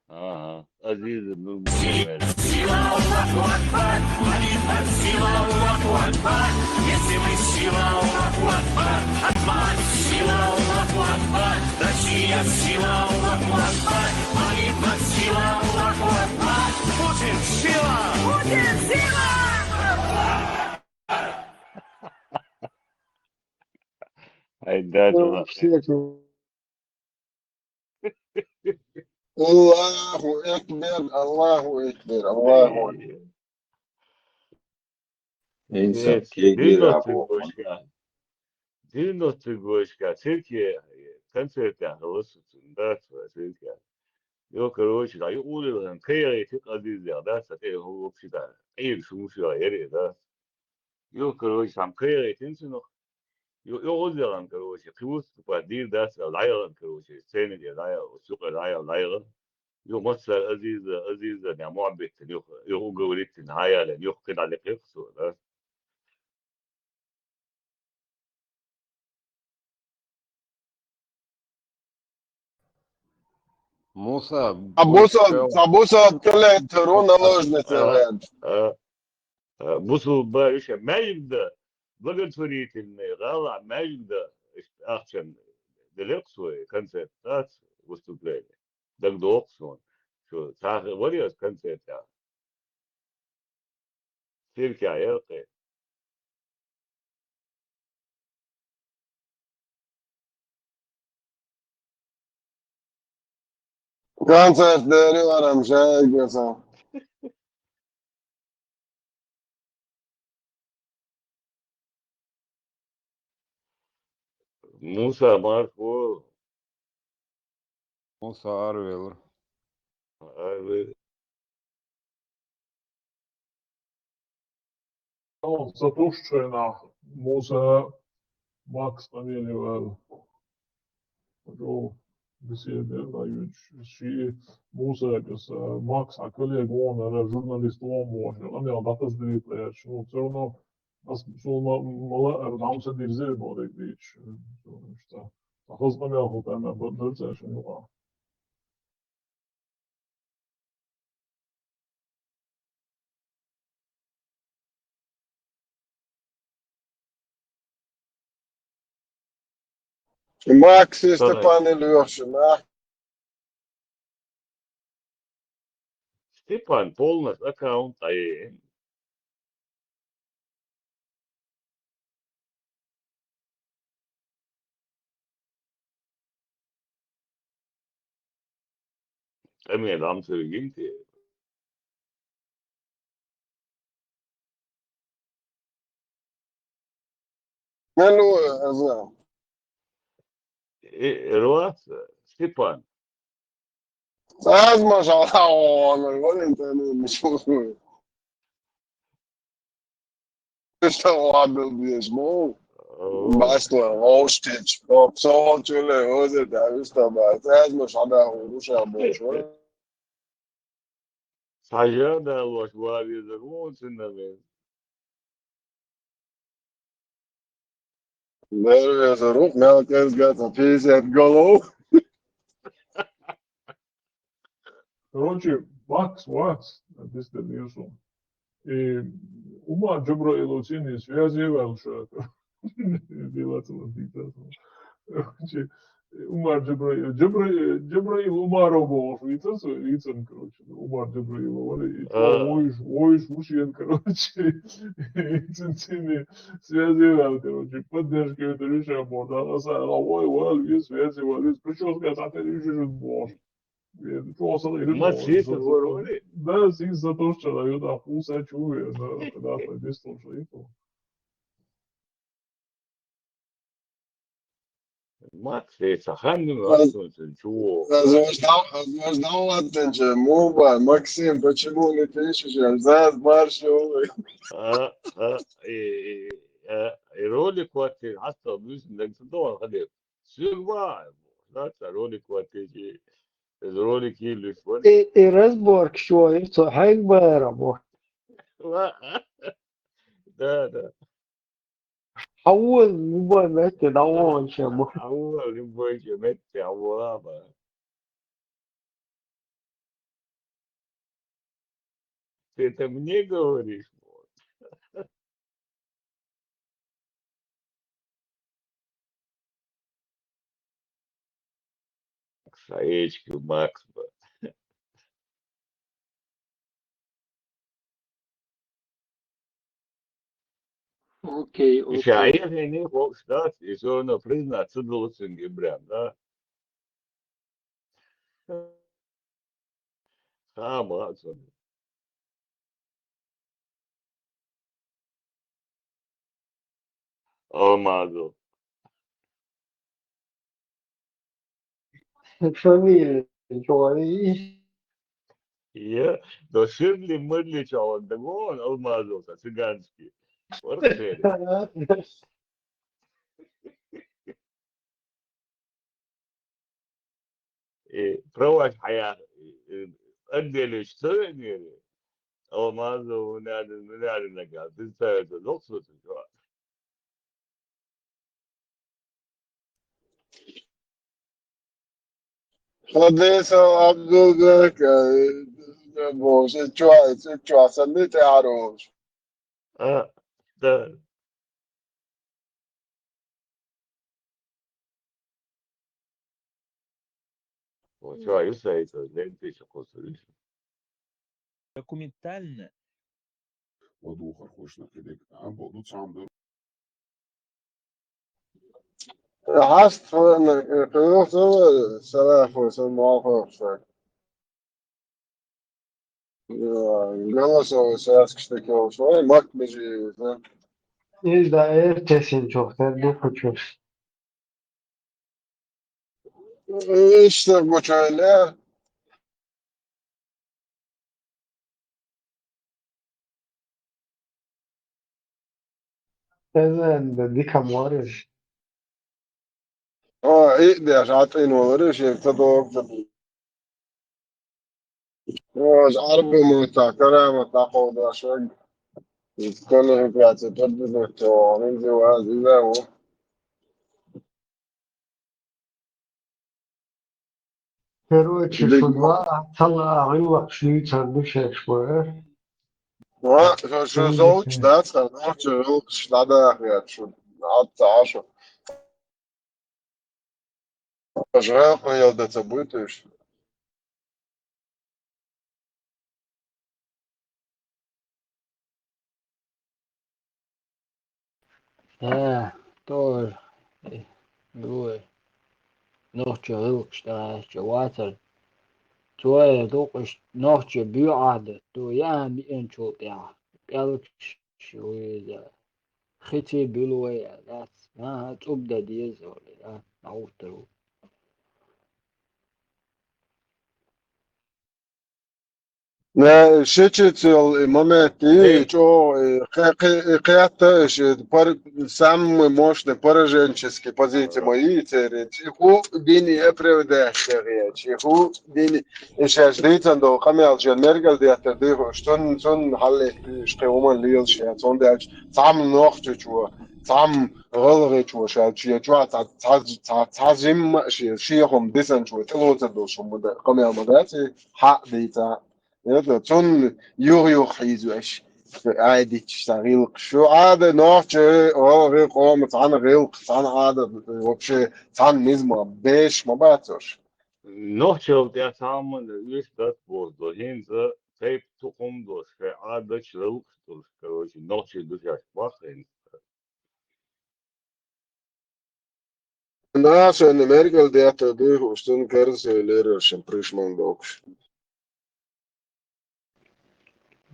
Aha. Aziz Nur Muhammedov. Hayda الله أكبر الله أكبر الله أكبر İnsan Evet, keyifli Дивно Türkiye konserler havasında Türkiye. Yok короче, da uğrayan kıyafet azizler da satıyor hopsida. İyi sumuşuyor yeri da. Yok короче, sam kıyafetin sunu. Yok uğrayan короче, kıvıs bu değil da layan короче, seni de layan, suka layan. Yok masal aziz ne muhabbet yok gavretin hayalen yok kınalı kıvısı da. Musa, Абуса طلعت ترون نожницы Bu su böyle şey. Meyvde بقت فريت غالع ماجدة أخشن دلقسوي كونسرتات وستوبليني دق دوقسون شو تاخ وليس كونسرت سيركي عيرقي كونسرت داري وانا مشايق يا صاحبي. موسى ماركو موسى أرويل Затушчена Musa Max namjenjival besiedelējuši šī mūsēkas Max kolēģona ar žurnālistu lomošanu. Un jau tas dītlējuši. Nu, cerno, tas mala ar namsa dirzēmo reikdīči. Tas man jau hutēmē, bet dārcēšanu jau. Max طلع Stepan Ilyoshina. Степан полностью аккаунт أي أمين عم سوينتي من هو أزام؟ رواس ستيبان Az ما شاء الله والله ولا انت مش مسؤول. Estão lá meu mesmo. Basta hostage. Só tu le hoje da vista mas az ما شاء الله وش ابو سجادة وشوار يزرون سنة There is a roof now has got a piece at Golo. Короче, Макс, написано Ньюсом. И Умар Джабраилу цены связи велша. Делателом диктатором. Короче, Умар Джабраил Умаров был лицом, короче. Умар Джабраил, ой, мужчин, короче. Цены связи вел, короче. Поддержка это решение можно. Ой, связи вел. Причем сказать, это решение можно. ما تسيت الورولي Да, sim, затушена, eu da pulsa чує, да, дійсно шаїту. ما تسيت خلني أصلا شو Знал оттенче, Муба, Максим, почему не пишешь? Заз, маршал. رولي كواتي حتى بيس انك تدور خليك سيرفايف لا رولي كواتي رولي كيلو شوي разборк شوي صحيح باربو ده أول مباراة أول شباب أول بوجه متى أولابا ты это мне говоришь Саечки Макс أوكي еще я не мог ждать еще на признаться 20 сентября да Макс Алмазов фамилия شوي я до Ширли Мырлича он догон Алмазов цыганский Порхери проводь حياة أدي الاشتراك Алмазов ونادي نقال تنسى الأقصى شو حديث عبد ذاك بوش تشوا سميت عروش. ده Вот, что, это, ленты, что косу. Документально. ودوخر خوش نکرده هم بودو چند دو Hast genoeg zo, zelf voor zo'n morgen. Ja, zo stukje of zo. Mak met je. Biz de ertesin çok terli kaçıyoruz. İşte bu şöyle. Ezen de dikam var ya. İyi de zaten olur. Şey, tadı عربي متكرر متقود عشان يتكلم في اعتقاد التواريخ وهذا هو Короче, что два целых рылок шли цердышек шпор. شو زوج ده صنعت شو ده يا شو قعدت 10 أشغال يلدة تبويتش Тоже. Ой, ночью рылкшта, чуватер. Твоя докаш ночью бюада, то я миенчул я. Пялкш шуида. Хити бюлуя, да. Тубда диезоли, да. Аутру. Ne şeçetel momenti Эй, ço kıyata par sam мощный пораженческий позиции мои церить ху бини эпревде шерич ху бини эшаш дейтан до камел жен мергел де атде штон хале штеуман лил шя цон де сам нох чуа сам голре чуа ша чуа цазим шихом десан чуа телота до шумда камел мадати ха дейта يلا تون يوغيو حيزو ايش عادي تشتغل شو عادة نوعش غير قوم تعال غير تعال عادة вообще تعال نزمة بيش ما بعتش ночью я сам весь этот воздух, за цепь тухом доска, а до человека, короче, ночью душа плохо. ناس ان امريكا دي اتدي وستون كارس لير شن بريشمان دوكش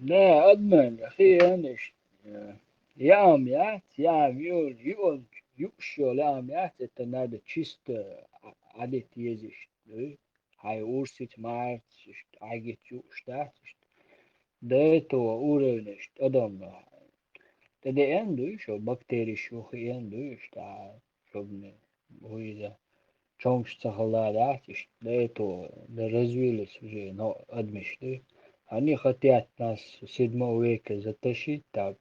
لا أدمن أخي أنش يام يات يام يول يوشو لام يات التنادى تشيست عدت يزش هاي أورسيت مارت عجت يوشتات ده تو أورنش أدم تدي أندو شو بكتيري شو خي أندو تا شوبني هو إذا чомш цахаладатиш, да это да развились уже, но адмишли. Они хотят нас в 7 веке затащить, так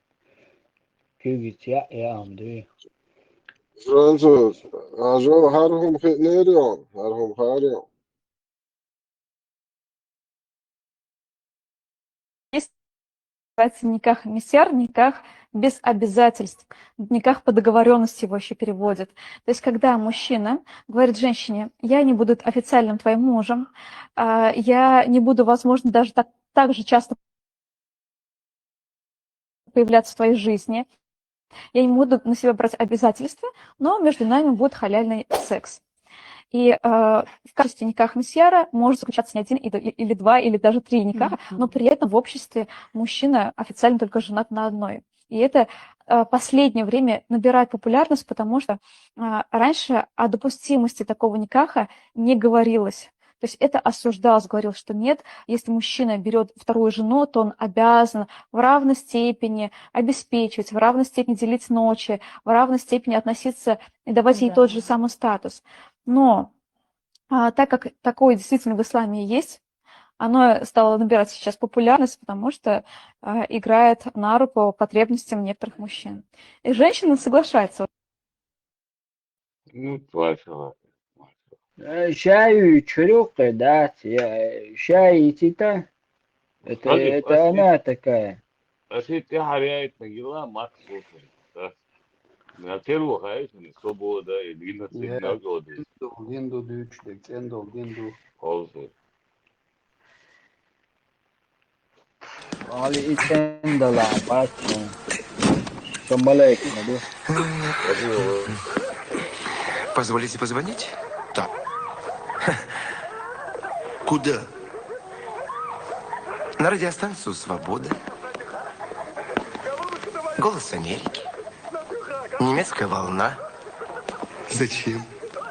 кюгить я амды. فرانسوس عجو هارهم خيريون هارهم خيريون Называется никах мисяр, никах без обязательств, никах по договоренности его еще переводят. То есть, когда мужчина говорит женщине, я не буду официальным твоим мужем, я не буду, возможно, даже так же часто появляться в твоей жизни, я не буду на себя брать обязательства, но между нами будет халяльный секс. И в качестве никах мисьяра может заключаться не один или два, или даже 3 никаха, но при этом в обществе мужчина официально только женат на одной. И это последнее время набирает популярность, потому что раньше о допустимости такого никаха не говорилось. То есть это осуждалось, говорилось, что нет, если мужчина берет вторую жену, то он обязан в равной степени обеспечивать, в равной степени делить ночи, в равной степени относиться и давать ей тот же самый статус. Но так как такое действительно в исламе есть, оно стало набирать сейчас популярность, потому что играет на руку потребностям некоторых мужчин. И женщина соглашается. Ну, твоя салата. Шаю чурюка, да, шай тита. Это она такая. Если ты харяет на гила, мат слушай. На первую хайфин свобода и единоцветный Ja, народ. Lindo Deutschland, Lindo. Also, Ali itendala bacho. Шамбалек, да? Позволите позвонить? Да. Куда? На радиостанцию «Свобода». «Голос Америки». Немецкая волна. Зачем?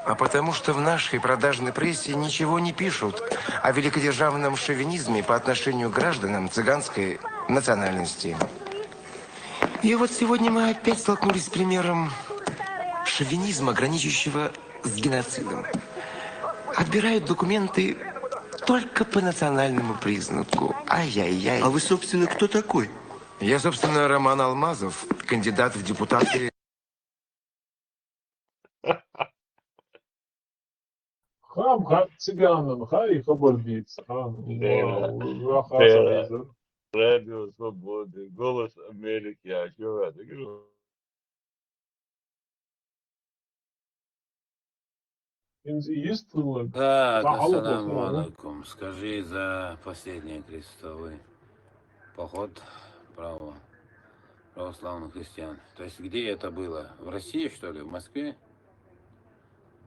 А потому что в нашей продажной прессе ничего не пишут о великодержавном шовинизме по отношению к гражданам цыганской национальности. И вот сегодня мы опять столкнулись с примером шовинизма, граничащего с геноцидом. Отбирают документы только по национальному признаку. Ай-яй-яй. А вы, собственно, кто такой? Я, собственно, Роман Алмазов, кандидат в депутаты. Хам цыганам, хай хабардиц. Вау, радио свободы, голос Америки, а что это? Так, ассаламу алейкум. Скажи за последний крестовый поход православных христиан. То есть где это было? В России, что ли? В Москве?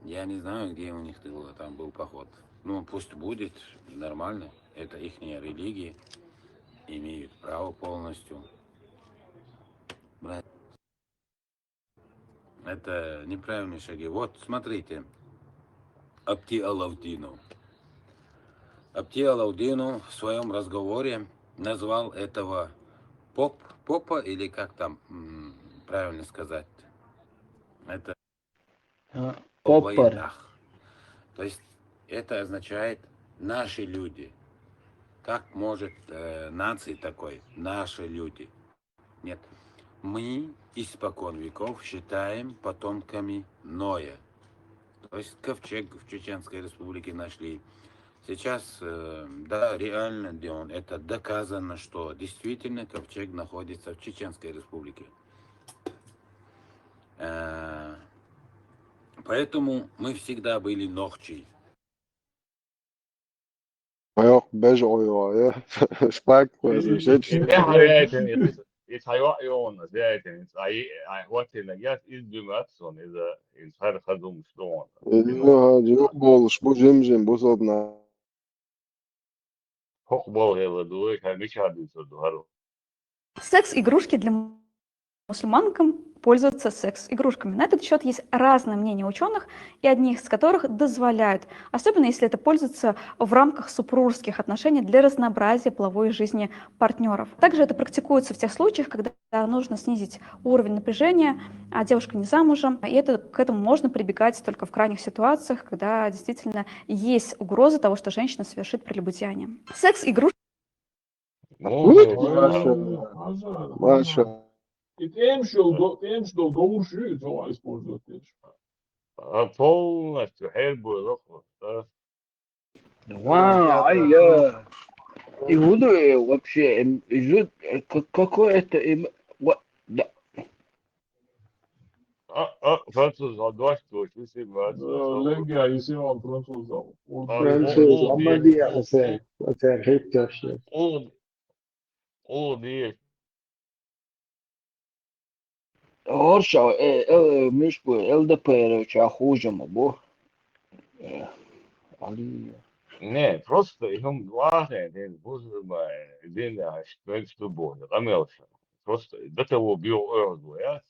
Я не знаю, где у них было. Там был поход. Ну, пусть будет. Нормально. Это их религия. Имеют право полностью. Это неправильные шаги. Вот, смотрите. Апти Алавдинов. Апти Алавдинов в своем разговоре назвал этого попа, или как там правильно сказать? Это Поппер. То есть это означает наши люди. Как может нации такой? Наши люди. Нет. Мы испокон веков считаем потомками Ноя. То есть ковчег в Чеченской Республике нашли. Сейчас, да, реально, это доказано, что действительно ковчег находится в Чеченской Республике. Поэтому мы всегда были ногчи. Ja, bežojo, ja. Spēkos, It's hayon, it's what in the gas is Dumatson is a Hadum Stone. Ja, bolš, božim, bozodna. Хохбол его дует, а мечадится дуару. Секс-игрушки для мусульманкам пользуются секс-игрушками. На этот счет есть разные мнения ученых, и одни из которых дозволяют, особенно если это пользуется в рамках супружеских отношений для разнообразия половой жизни партнеров. Также это практикуется в тех случаях, когда нужно снизить уровень напряжения, а девушка не замужем, и к этому можно прибегать только в крайних ситуациях, когда действительно есть угроза того, что женщина совершит прелюбодеяние. Секс-игрушки. Маша. И тем, что доуши, то используют. Полностью хербу. Вау, я. Иуды вообще идут, какое это да. Француз, дождь, спасибо. Легия, если он французов. Francês, Amadia, você é rico, Орша, мишку, ЛДПР, хуже могу. Не, просто им важно, день что будет, амелша. Просто до того бил я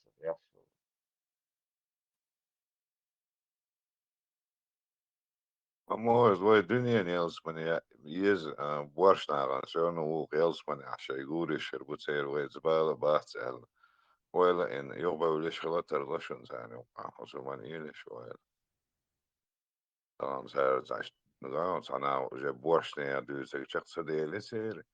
Amor, voi dünya Elsmani yes borsnagan so no Elsmani عشان يقول يشربوا سير ويزبالة باتسال ولا إن يغبوا ليش خلات الرشن ثاني وقع حسومان إيش ولا طبعا سير زعش نقول أنا جاب بورشنا دوس شخص ديالي سير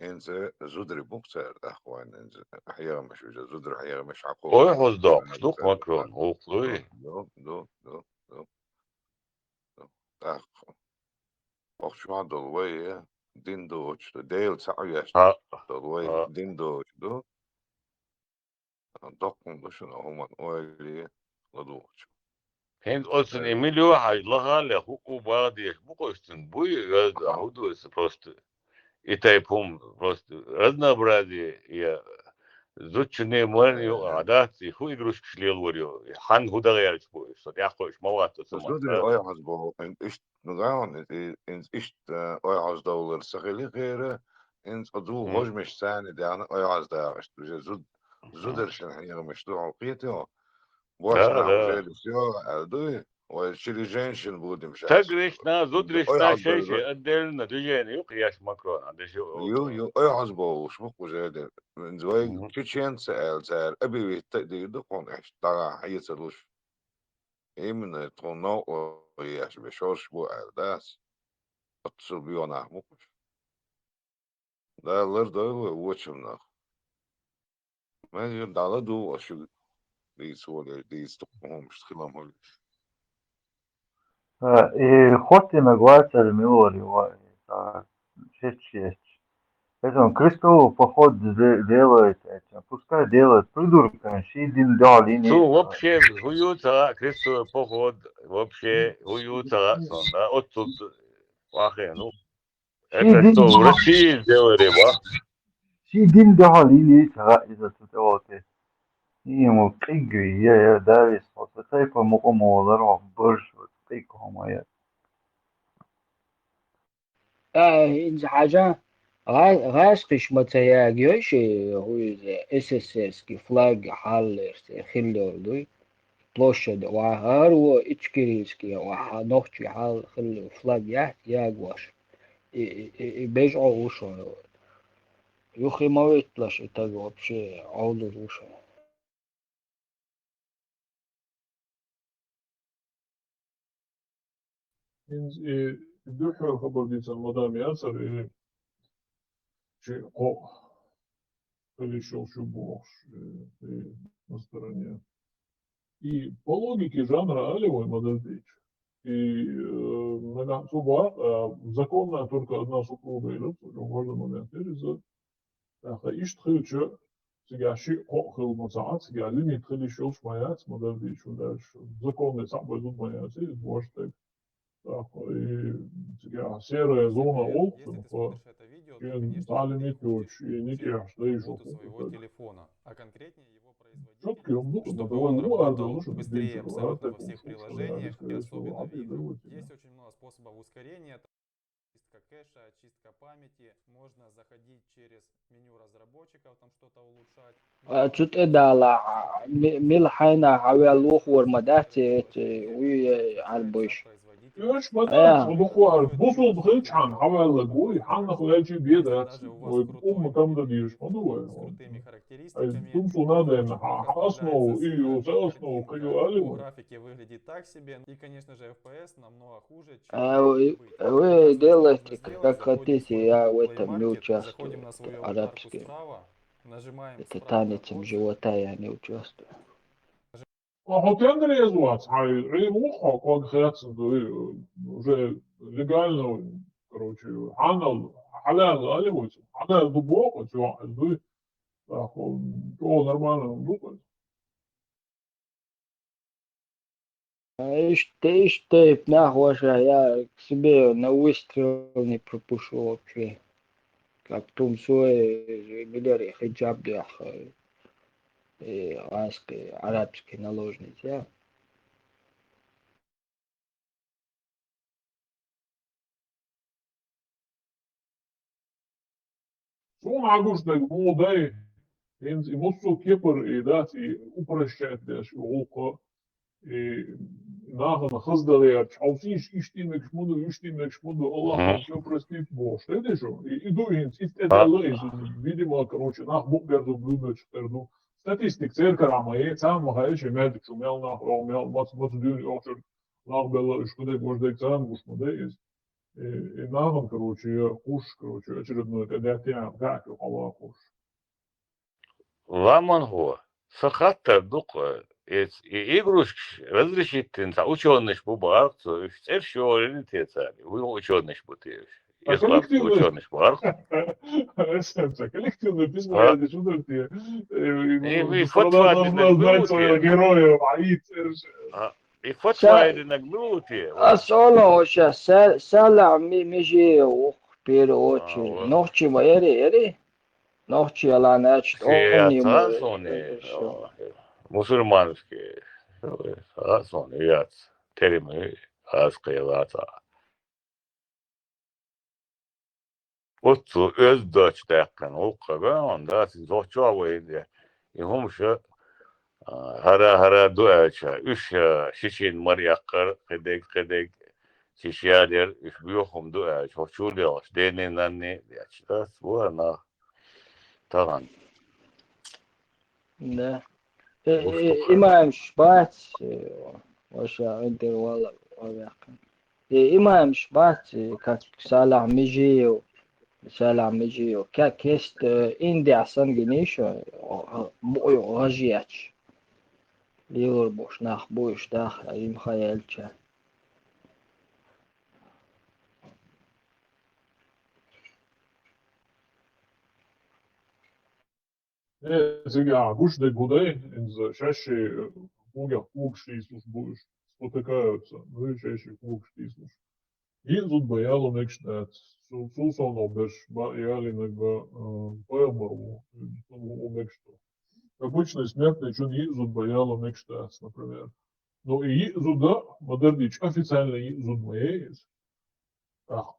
إنز زودري بوكسر أخوان إنز أحيانا مش زودري أحيانا مش عقول Ой, хоздок, что Макрон, уфлы. شو دلوي دين دوش ديل سعيش دلوي دين دوش دو دقم بشنا هم أولي لدوش هند أصلا إميليو هاي لغالي حقوق بعضيش بقولستن بوي غاز هودوس просто إتايبهم просто разнообразие я زوجني مرنيو عاداتي هو يقولش كشليل وريو حن هو دغيرش بوي صد ياخوش مواتو تسودي سمعت أي حسبه إن إشت نغاون إن إشت أي حس دولار سخيلي غيره إن أدو هوج مش ثاني ده أنا أي حس ده إشت زودرشن هني مش دو عقيتي واش لا نعم لا جاي سيو أدوي وشيلي جنشن بودي مش عارف تقريشنا أي زودريشنا حس شيء ده أدلنا دجاني يقياس ماكرون عند شو يو أي حسبه وشمك وجاي من زواج تشين سأل أبي تقدر دقون إيش ترى حيصلوش إيه من تونو وياش بشوش بو أرداس أتصل بيونا مقش ده لر ده وشمنا ما يرد على دو أشو دي سوالي دي استقهم مش تخلهم هولي Хоть иногда милори шесть. Поэтому Крестовый поход делает этим. Пускай делает придурками. Шидин Су Далини. вообще хуюца крестовый поход вообще хуюца сонда оттуд вахе ну это что в России сделали ба Шидин Далини. Из-за того, что ему прыгай, я давис. Вот это по моему удару больше вот такого моя. إنز حاجة غاز قشمة يا جيوش هو اس اس اس كي فلاج حال خلو دوي площадь وهارو اتشكريسكي وحنوختي حال خلو فلاج يحت ياغواش بيجعو وشو يخي ما يطلش اتاق вообще عودو وشو إنز دوحة خبر ديتا مدام ياسر شيء قو اللي شو بوش на стороне. И по логике жанра алевой модельдейч. И законная только одна супруга идет, в важный момент. Ишт хилча, сега ши хил мацаат, сега лимит хили шилш маяц модельдейч. Дальше законные сам пойдут маяц, и может так. И сега серая зона олксен, талимит и никак, что еще. Четкий он был, но того ну, а да, что быстрее абсолютно во всех приложениях, и особенно в играх. Есть очень много способов ускорения. Чистка кэша, очистка памяти. Можно заходить через меню разработчиков, там что-то улучшать. تشوت إدالا ملحينا حوالي الوخ ورمداتي وي عالبوش Još mada, odukvar, buslo bhilčan, havel goi, hanna khlechi biedat, tam da diš, maduje. Тумсу надо основу и основу каю алиму. Графике выглядит так себе. И, конечно же, FPS намного хуже, чем вы делаете как хотите, я в этом не участвую. Арабский. Это танецем живота я не участвую. Хотен резваться, а ремуха, как хотят, уже легально, короче, халял аливается, халял глубоко, чего, то нормально думает. Ишь, нахуй, я к себе на выстрел не пропущу вообще. Как тумсой, миллиард хиджаб, арабский наложницы. Son augustak молодой, и мусу кипр и дать и упрощать дешь волка и нахуй хаздалер, чаусиш иштимек шмуду, Аллах все простит Бог. Что это что? И дуинс, и это лейз, видимо, короче, нах букберду блюдоч перду. Статистик церкарама, и сам махаючи медик, шумел нахуй, мел мац дюни очер, нах бела, шкудек вождек сам гушмадеис. И нахуй, короче, хуш, короче, очередной, это я как Аллах хуш. ламан го сахатта дука и игрушки разрешит тенца ученый бубар, то есть все реалитет, вы ученый бутыш. Ихлас ученый бар. Коллективное письмо, А? я здесь удовольствие. И Страна фатва должна знать своих героев, Аид. И фатва иногда أسأله وش سالع ميجي وخبير وش نوحشي ما يري نوحشي على ناتش أوني مو мусульманские яц термины аскаялата. Вот öz дочтакан оқыга онда сіз зочуа ойды. Ихумша хара дуача үш шишин марияққар қедек шишиядер үш бүйоқым дуач хочулиош дененанне ячтас буана таган. Да. إمام شبات وش عندي والله إمام شبات كسالع ميجيو كيست إندي عصام جنيشو بويو غجياتش ليور بوش ناخ بوش داخ أيم خيالتش Сега, гушные гудай чаще пугштислус будешь, спотыкаются, ну и чаще пугштислус. И тут бояло нечто, сулсоно беш яли нега поэмору, нечто. Обычный смертный чун изуд бояло нечто, например. Но и изуда, модернич, официально изуд моеис.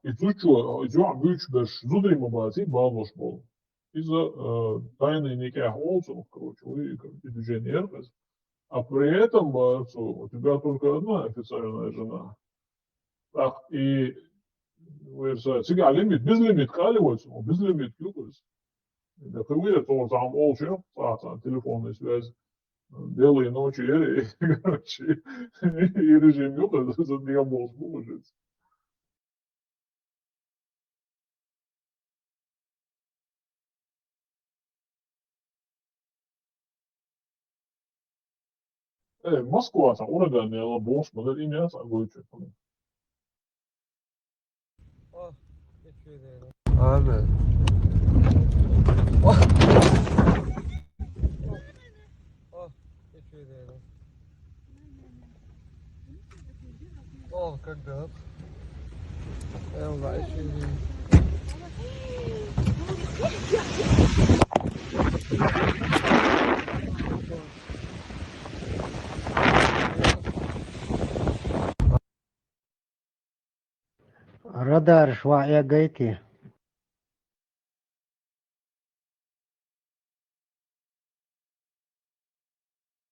И тут что, бюч беш зудрима бази, баблош бол. Из-за тайны никаких олцев, короче, вы как движение РПС. А при этом, у тебя только одна официальная жена. Так, и сега лимит, без лимит каливается, без лимит кюкается. Так вы то там олче, телефонная связь, белые ночи, короче, и режим юкается, за диабол служится. Москва, там, ураган, я лобос, модель имя, так будет. Abi. Oh, когда? Радар швая гайки.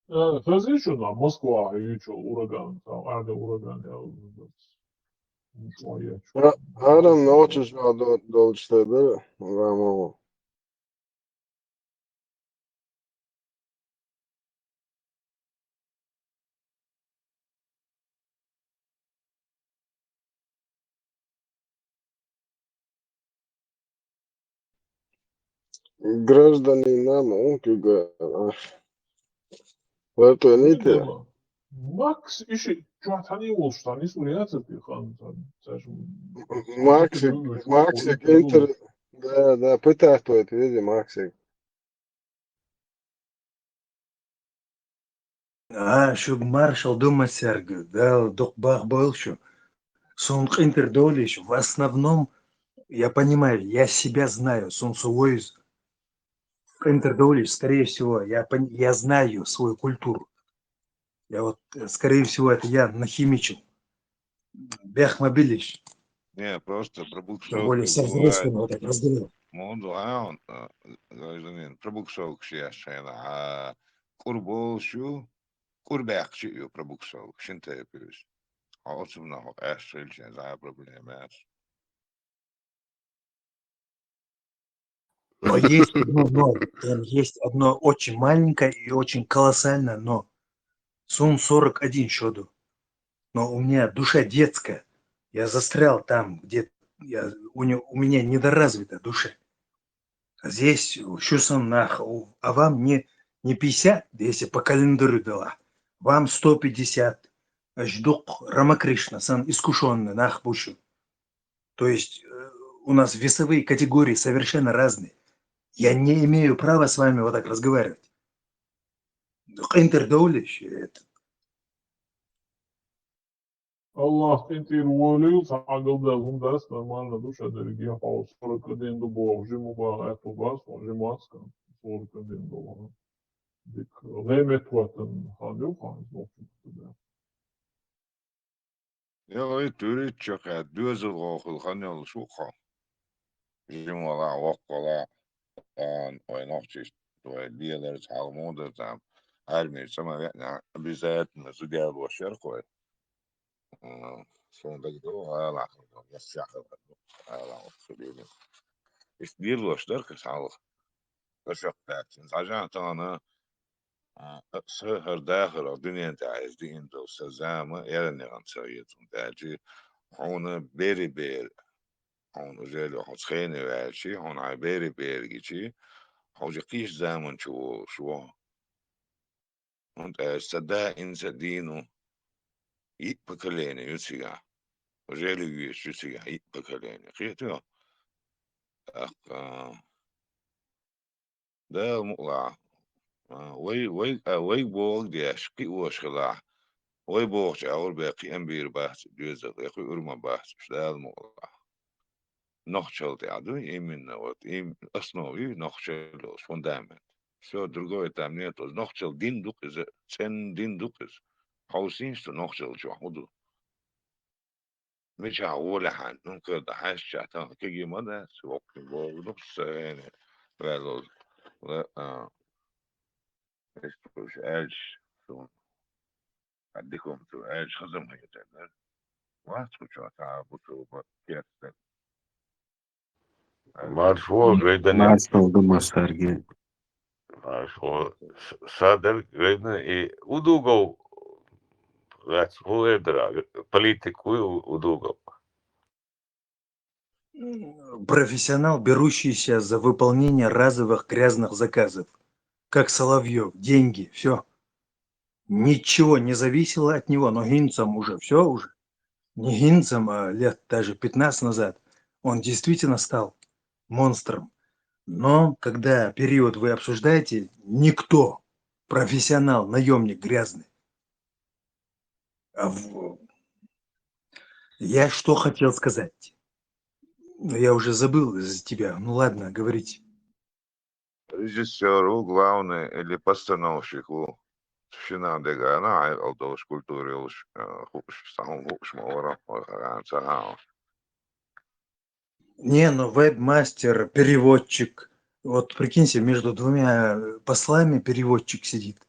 Разрешено, Москва, и что, ураган, там, ураган, я Adam noćas vēl dođe tada, vamo. Гражданин нам, он кюга. Var to nite? Макс, ищи, что они волшебство, они сурятся, Максик, интер... Да, пытаюсь то это, види, Максик. شو маршал дома Сергей, да, докбах был что. Сон интер долиш, в основном, я понимаю, я себя знаю, сон свой интер долиш, скорее всего, я знаю свою культуру. Я вот, скорее всего, это я нахимичил. Бехмобилиш. Не, просто Тем пробуксовка более со бывает. взрослыми вот так разговаривал. موضوع гражданин пробуксовка сейчас, а курбол шо, курбек шо пробуксовка, шинта yapıyoruz. Особенно эшельче за проблемы. Но есть одно но. Там есть одно очень маленькое и очень колоссальное но. Сум 41 щоду. Но у меня душа детская. Я застрял там, где у меня недоразвита душа. А здесь щусан нахуй. А вам не 50, если по календарю дала. Вам 150. Ждук Рамакришна, сан искушенный нахбушу. То есть у нас весовые категории совершенно разные. Я не имею права с вами вот так разговаривать. Интердоулищ, это. Allah интерволил, сагылда гундас нормально душа дорогие хаос 41 дубов, жимуба эту газ, жимаска 41 доллар. Дик лемет ватан хадю хан злофу. يا تريد شقة دوز الغاخل خاني الشوخة جمع وقلا آن وينوشش وديالر تعلمود تام هرمي سما يعني بزات مسوديا والشرق شون دقدو هلا يسيح هلا سبيل يستدير واشترك سالخ كشقات عشان تانا سهر داخل الدنيا انت عايز دي انت وسزامة يعني عن سويتهم تاجي هون بيري بير هون جالي هون سخيني وعشي هون عبيري بيرجي هون جقيش زامن شو هون صدق إنسى دينو يبكليني يسيا وجالي يسيا يبكليني خيتو أخ ده مقلع وي بوغ دي أشقي وشخلع وي بوغ أول باقي أمبير بحث جوزة يخي أرما بحث ده المقلع نخشل تعدو يمين وات يم أصنوي نخشل فوندامنت شو درجة تامنية توز نخشل دين دوكز سن دين دوكز حوسين شو نخشل شو حدو مش هقول حد ممكن ده حاجة شاطر كي ماذا سوق نص يعني ولا لا مش إيش شو عندكم شو إيش خزم هي تقدر واحد شو تعب وشو كيف Marshall Redane, Mas oldu sergi. Marshall Sadar Redane и удугал, that's who политику удугал. Профессионал, берущийся за выполнение разовых грязных заказов. Как Соловьев, деньги, все. Ничего не зависело от него, но Гинцем уже все уже. Не Гинцем, а лет даже 15 назад он действительно стал монстром. Но когда период вы обсуждаете, никто, профессионал, наемник грязный. Я что хотел сказать? Я уже забыл из-за тебя. Ну ладно, говорите. Режиссеру главное или постановщику شنا دقانا عاي الدوش كولتوري وش خوش سهم خوش مورا وخان سهاو Не, ну веб-мастер, переводчик. Вот прикиньте, между двумя послами переводчик сидит.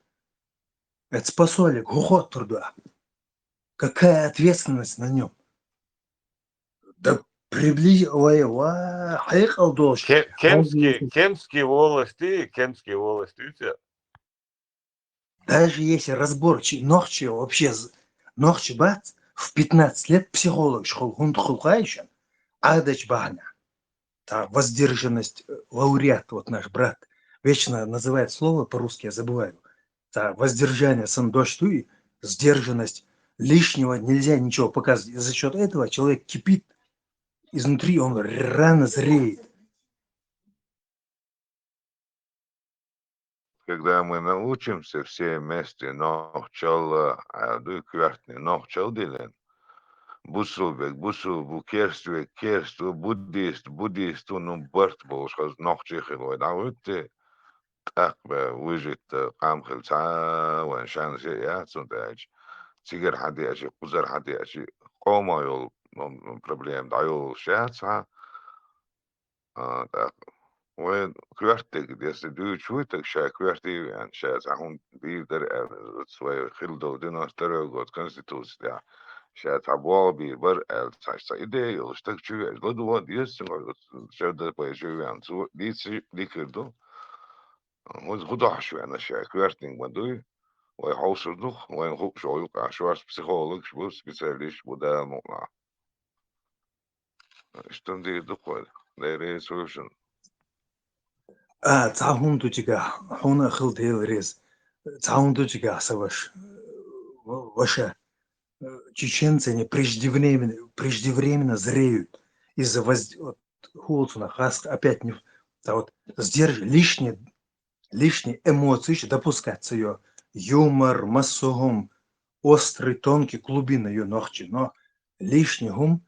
Это посолик, гухот труда. Какая ответственность на нем? Да приблизил, дождь. Кемские волости, Даже если разборчий ногчи вообще ногчи бац в 15 лет психолог школ хундхулхайшан адач бахна. Та воздержанность лауреат, вот наш брат, вечно называет слово по-русски, я забываю. Та воздержание сандоштуи, сдержанность, лишнего нельзя ничего показывать. И за счет этого человек кипит изнутри, он рано зреет. Когда мы научимся все вместе нохчал квартни нохчал дилен бусулбек бусул букерстве керство буддист ну барт болш хаз нохчихой давыт так выжит камхел та ван шанс я цундач тигер хади ачи кузар хади ачи кома yol проблем даю шаца так وين كوارتك ديس دو شويتك شا كوارتي يعني شا تعون بيقدر سوي خلدو دينا ستروغوت كونستيتوس دا شا تعبوا بيبر التاش ايدي وشتك شو لدو ديس شا ده باي شو يعني سو دي كردو وز غدح شو انا شا كوارتين بدوي ويحوصر دوخ وين هو شو يقع شو بسيكولوج شو سبيسياليش وده مقنع اشتم دي دوخ there is solution تعاون دوجيكا حونا خلط هيل ريز تعاون دوجيكا саваш ваша чеченцы они преждевременно зреют из-за Холцуна, Хаск, опять не... А вот лишние эмоции еще допускаться ее. Юмор, массогум, острый, тонкий, глубина ее ногти. Но лишний гум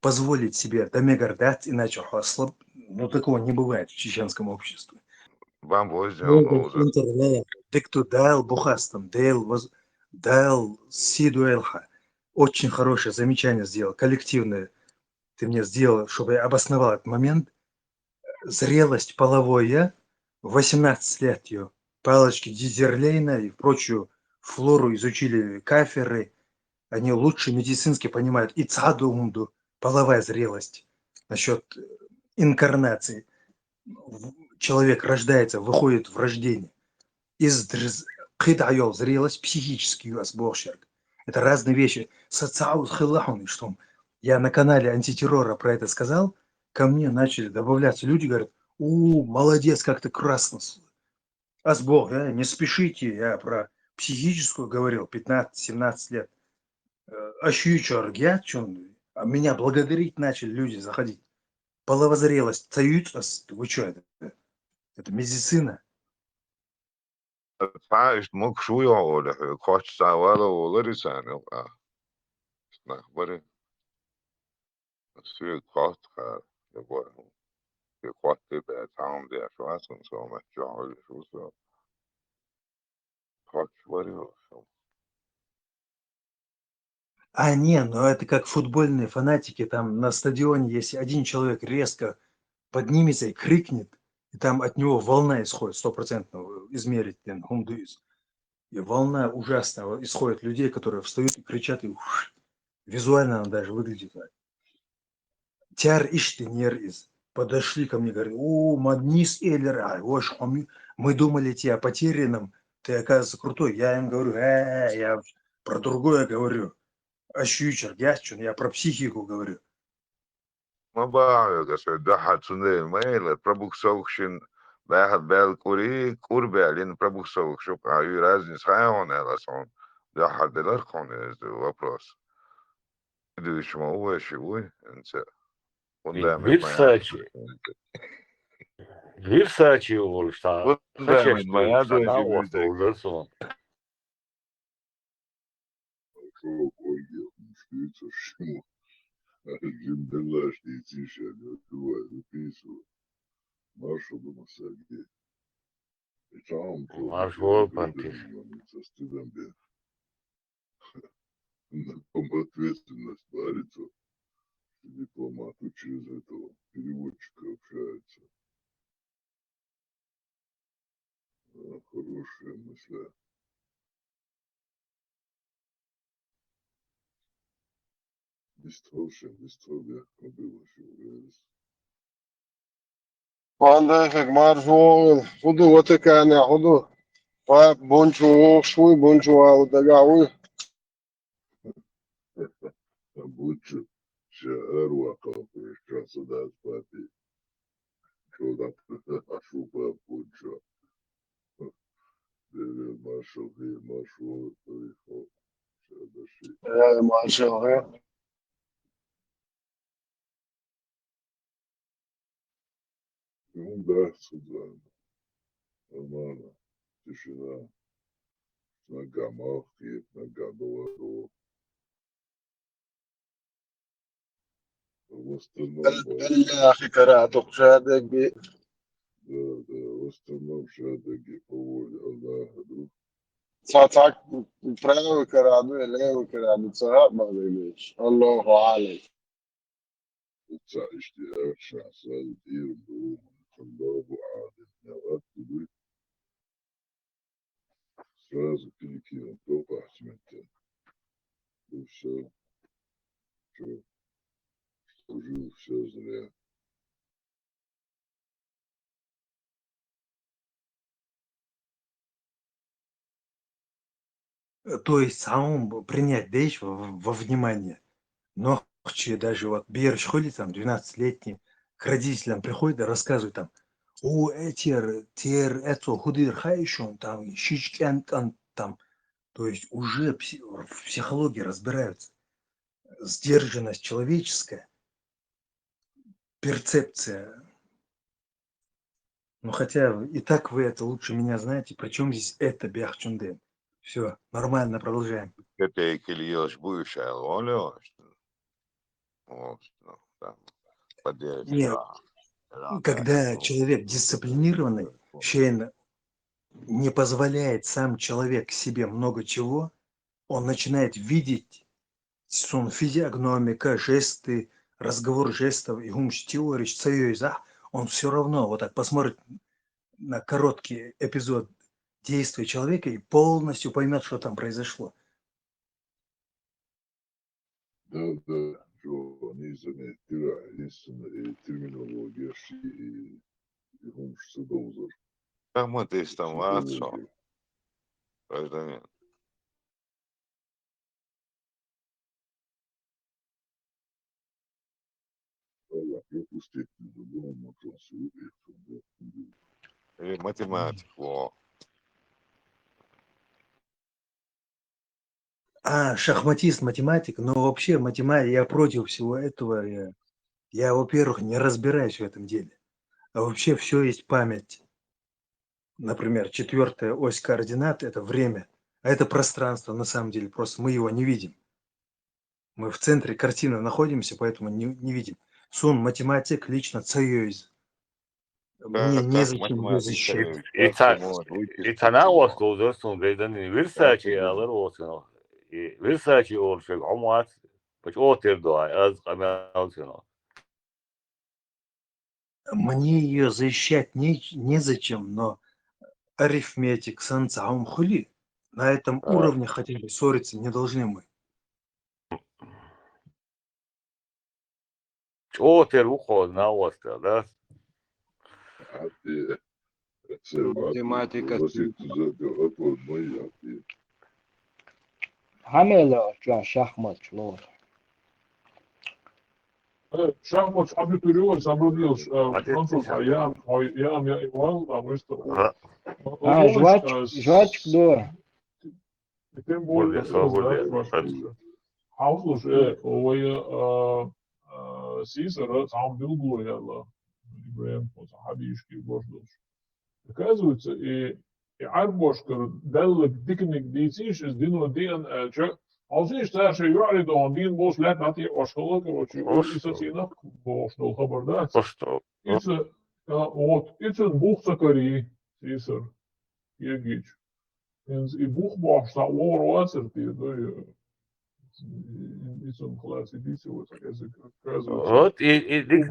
позволить себе домегардать, иначе ослаб. Ну, такого не бывает в чеченском обществе. Ben bu yüzden Голден o интерлея, декту дал бухастам, дал сидуэлха. Очень хорошее замечание сделал, коллективное. Ты мне сделал, чтобы я обосновал этот момент. Зрелость половая, 18 лет ее, палочки Дизерлейна и прочую флору изучили кафедры, они лучше медицински понимают и цадумду, половая зрелость, насчет инкарнации. Человек рождается, выходит в рождение. Кидайол, зрелость психический асборщик. Это разные вещи. Социаус хилахон, что я на канале антитеррора про это сказал, ко мне начали добавляться люди, говорят, молодец, как ты красно. Асбог, не спешите, я про психическую говорил, 15-17 лет. Ощущор, а меня благодарить начали люди заходить. Половозрелость, вы что это? Это медицина. Faktisk må sjuja ole kort savada ole risane ja. Snak bare. Syg kort her. Det var det kort det er town der så er sådan så man jo så kort var det så. Не, ну это как футбольные фанатики, там на стадионе, если один человек резко поднимется и крикнет, и там от него волна исходит, 100% измерить, и волна ужасная исходит людей, которые встают и кричат, и визуально она даже выглядит так. Тяр иштинер из. Подошли ко мне, говорят, Маднис Эллер, мы думали тебя потерянным, ты, оказывается, крутой. Я им говорю, я про другое говорю. Ощущер, я про психику говорю. Ma bağırıyor da daha tünel mail пробук соукшин бахат бел кури курбелин пробук соук шук аю разниц хайон эласон да хаделар коне вопрос. Идешь ма увеши уй энце фундамент моя. Versace oluşta. Фундамент моя Kaçeşti дойди sana müzik. olursun. Jimdela știți nu pisul. Marșul de masaghe. Deci am Marș vol pantis. să studăm de ответственная старица. Дипломату через этого переводчика общается. Хорошая мысля. Бестолковая было все. Quando é que mais vou outro cara, rodo, vai bonjour, shui bonjour, da gaú. Лучше шар вакалпы, сейчас да спати. Что да, шупа пучо. Деревья маршал, приехал. Marshal, Ну да, сюда. Нормально. Тишина. Нога махнет, нога была. В остальном... أخي قرأت شهادك Да, в остальном шадаги по воле Аллаха. صوتك براوي كرادو إليه كرادو صراحة ما بيبيش الله أعلم. تعيش شخصا دير بروم الله عادل نوات بي сразу перекинул до апартамента. И все. Служил все зря. То есть самому принять вещь во внимание. Ночи даже вот Берч ходит там 12-летний, к родителям приходит и рассказывает там, это худыр хайшон, там, щичкян там. То есть уже в психологии разбираются. Сдержанность человеческая перцепция. Ну, хотя и так вы это лучше меня знаете. Причем здесь это Бяхчунден? Все, нормально, продолжаем. Köteikki jos buisää on там поддержка. Нет, когда человек дисциплинированный, Шейн, не позволяет сам человек себе много чего, он начинает видеть физиогномика, жесты, разговор жестов, и он все равно вот так посмотрит на короткий эпизод действия человека и полностью поймет, что там произошло. Да, что они заметили, терминология и хумшцы доузер. Как мы ты там ватсо? Гражданин. Или математик, во. Шахматист, математик, но вообще математика, я против всего этого. Я, во-первых, не разбираюсь в этом деле. А вообще все есть память. Например, 4-я ось координат – это время, а это пространство на самом деле, просто мы его не видим. Мы в центре картины находимся, поэтому не видим. Сун математик лично цаюз. Мне незачем ее защищать. İtana olsun dostum gaydan virsaçı alır olsun. Virsaçı olacak ama baş otur doğa az kamyalsın. Мне ее защищать незачем, но арифметик, санцаум хули. На этом уровне хотя бы ссориться не должны мы. Otur уход на остров, да? Математика. Hamela şahmat lor. Šahmats abiturios abradījis Francūzā, jā, Iván, Žvačk do. Тем более, Хауслуш, Сисера, сам Билгу, яла, Ибраим, Хабишки, Бождуш. Оказывается, и Арбошкар, Деллик, Дикник, Дициш, из Дино Диан, als eerste zei je dan die bos let dat hij waarschijnlijk wat je is dat hij nog bos nog gebeurd. Iets een boekzakkerie is er. Je giet. En die boekbos staat waar wat er die iets een glas editie wat ik zeg. Вот и dik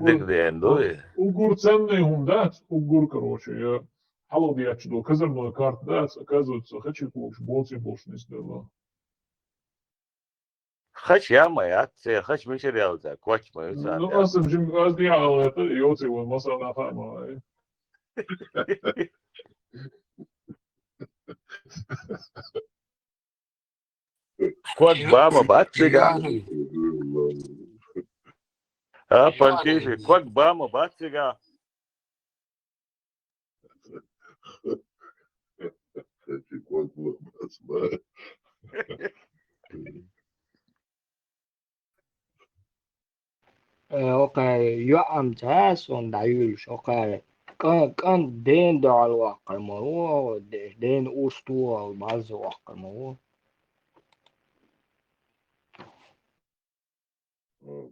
doe. Угур ценный хумдат, угур короче. Я халал я чудо, казарной карт дат, оказывается, хочу больше не сделал. Хач ямая, хач материал за, квач мою за. Ну, аз съм жим, аз дявал это, и оце го маса на фама. Квак бама бацега. А, пантифи, квак бама бацега. Okay, yo am jas on dayulş. Okay. Kan den dal wakar mo, den ustu bazı wakar mo.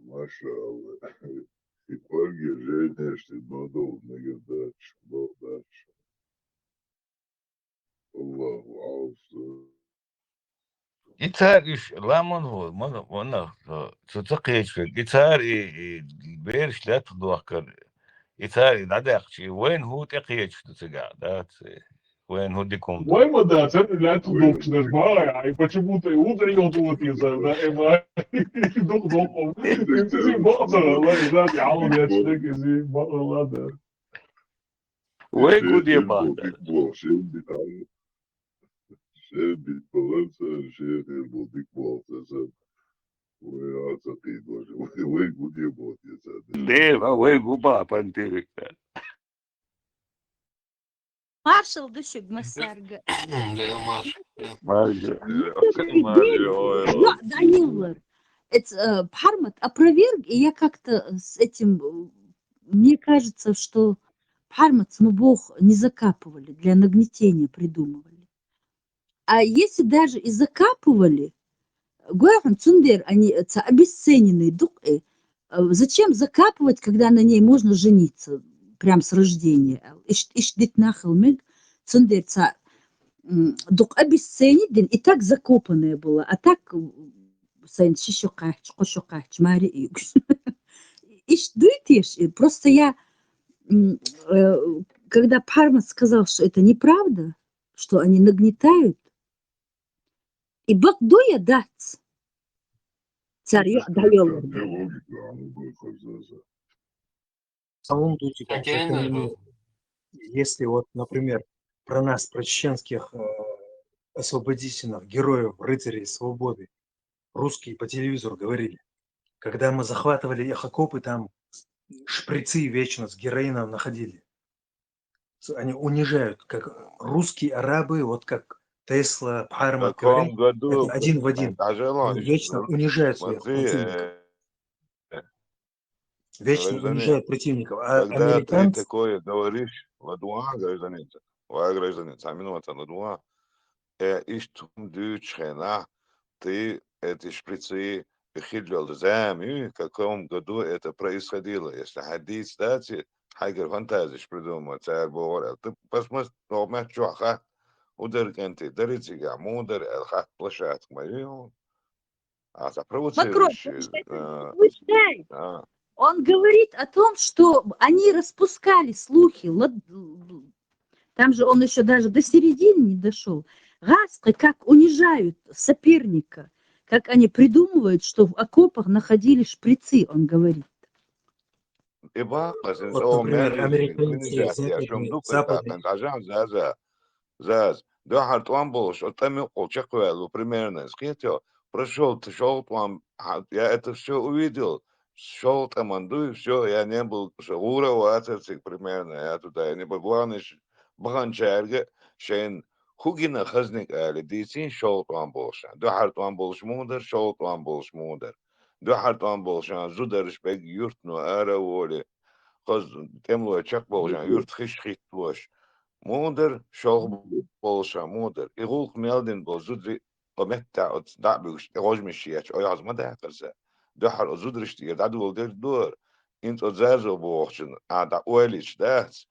Машалла. И польги женя, что надол, нагадач, балдач. Аллаху ауфса. Gitar iş lamon ho, mana تتقيش gitar بيرش لا تدوخر gitar نادقش وين هو تقيش تسقع وين هو ديكم Ой, да, це для тудок нажмая, и почему-то утренний тут из дух-духом. Ты базара, ладно, я вот человек из ладно. وين قد يبقى شيء بالبلانسة شيء غير بوديك بوالتزم ويعتقد وين قد يبوت يا سادة ليه وين قبا بانتيرك Marshall düşük masarga. Данилов, Пармат, опроверг, и я как-то с этим мне кажется, что Пармац мы Бог не закапывали, для нагнетения придумывали. А если даже и закапывали, Гуахун Цундер, они обесцененные дух. Зачем закапывать, когда на ней можно жениться прям с рождения? Ишдит нахал миг Цундер дух обесценить, и так закопанная была, а так сайн шишукач, кошукач, мари и иш дуйтеш. Просто я, когда Пармац сказал, что это неправда, что они нагнетают, и Багдоя дать. Царь отдает. Самом Дутиком, это Отдельно не... был. Если вот, например, про нас, про чеченских освободительных героев, рыцарей свободы, русские по телевизору говорили, когда мы захватывали их окопы, там шприцы вечно с героином находили. Они унижают, как русские арабы, вот как Тесла, В Пармат говорят, каком году, это один в один. Ажелон, Они вечно унижают своих смотри, противников. Вечно гражданин, унижают противников. А когда ты американцы, такое говоришь, ладуа, гражданин, саминуата, ладуа, иштум дючхена, ты эти шприцы хидлил зами, в каком году это происходило. Если хадис, кстати, хайгер фантазиш придумал, царь говорил, ты посмотри, чуаха, удар кенти, даритига, мудар, элхат, площадь мою, а Макрон, провоцирующие, он говорит о том, что они распускали слухи. Там же он еще даже до середины не дошел. Гаски, как унижают соперника, как они придумывают, что в окопах находились шприцы, он говорит. вот, например, американцы западные, Заз, да, хартуан был, что там и колчаку, примерно, скажите, шел там, я это все увидел, шел там, анду, и все, я не был, шагура, ватерцик, примерно, я туда, я не был, главный, баганчарга, шейн, хугина хазник, али, дисин, шел там был, да, хартуан был шмудер, шел там был шмудер, да, хартуан был, зудар, шпег, юрт, ну, ара, воли, хаз, темло, чак был, юрт, хиш, хит, مودر شغل بولشا مودر يقول ميلدن بوزودري ومتع دعبوش يغوج مشياتش أو يعز ما ده قرزة دحر أزودرش تيجي دعدو ولدر دور إنت أزازو بوخشن عدا أوليش دهس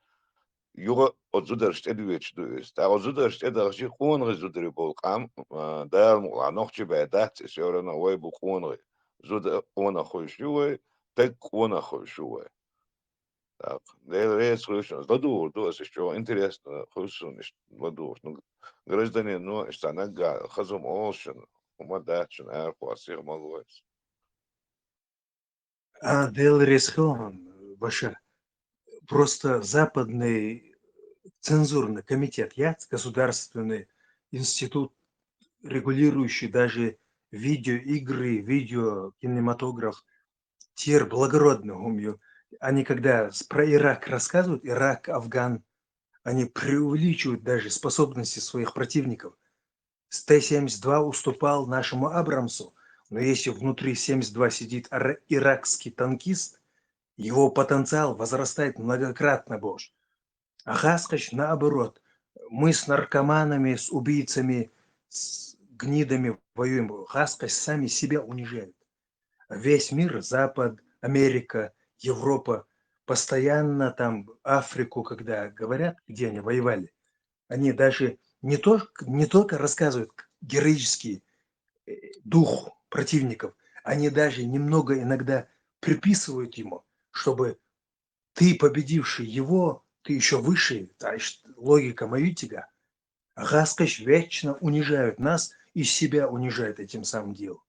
يوغا أزودرش تدويتش دويس تا أزودرش تدرش خون غزودري بولقام دار مقلا نوخشي بعدات سيورنا وي بخون غي زود قونا خوشوي تك قونا خوشوي Так, я слышал, ладу, да, еще интересно, хорошо, ладу, ну, граждане, ну, что нага, хазум олшин, умадачин, арпасир малойс. Дел Ресхон, Башар, просто западный цензурный комитет, государственный институт, регулирующий даже видеоигры, видеокинематограф, тир благородный умью. Они когда про Ирак рассказывают, Ирак, Афган, они преувеличивают даже способности своих противников. Т-72 уступал нашему Абрамсу, но если внутри 72 сидит иракский танкист, его потенциал возрастает многократно больше. А Хаскач наоборот. Мы с наркоманами, с убийцами, с гнидами воюем. Хаскач сами себя унижают. Весь мир, Запад, Америка, Европа, постоянно там Африку, когда говорят, где они воевали, они даже не только рассказывают героический дух противников, они даже немного иногда приписывают ему, чтобы ты, победивший его, ты еще выше, логика Мавитига. Гаскач вечно унижают нас и себя унижают этим самым делом.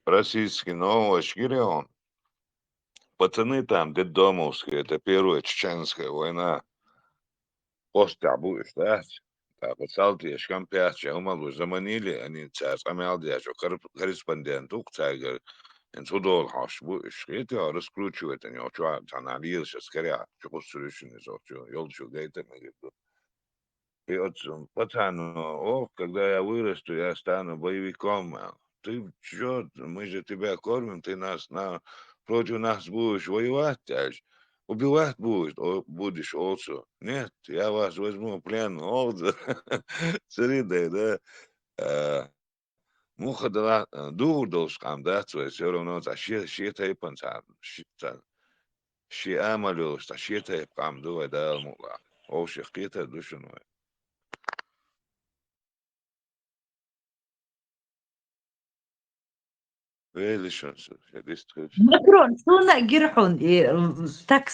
Российский новости, он. Пацаны там, детдомовские, это первая чеченская война. После будешь, да? Так, вот Салтиш, Кампиач, умалу заманили, они царь, амялдяч, корреспондент, уктайгер, инсудол хаш, будешь, это раскручивает, они, что, анализ, скорее, что срочно, что, елчу, гейта, и вот, пацан, когда я вырасту, я стану боевиком, ты чё, мы же тебя кормим, ты против нас будешь воевать дальше. Убивать будешь also. Нет, я вас возьму в плен, олдер. Царидай, да. Муха дала дурдолс камдат, все равно за щита и панца. Ши амалюс, за щита и камду, да, мула. Оши хита душиной. Велишенсу, я дистрибс. Макрон, Суна Герхон, так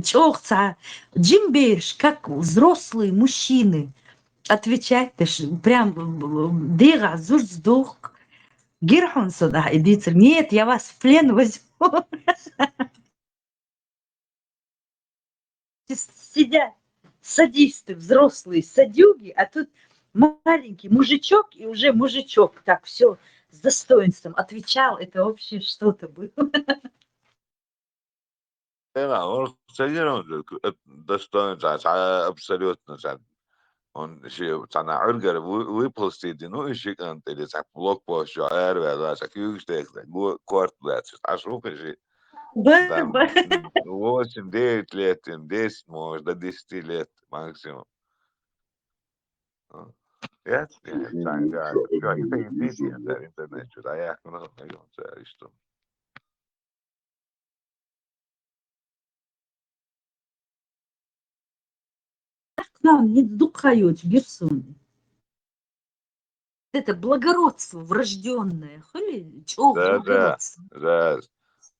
чохца, Джимбейш, как взрослые мужчины отвечать, прям дега, сдох. Герхон сюда, идите, нет, я вас в плен возьму. Сидят садисты, взрослые садюги, а тут маленький мужичок, и уже мужичок так все с достоинством отвечал, это вообще что-то было. Да, он садится, достоинство, абсолютно. Он еще цена ургер выползти, ну еще как-то или так блокпост, что эрве, так югштех, корт, а шука же там 8-9 лет, 10, может, до 10 лет максимум. Я знаю, да, все, это инфекция, да, интернет, да, я много что. К нам не духают Герсон. Это благородство врожденное. Хули, чё Да, благородство? да.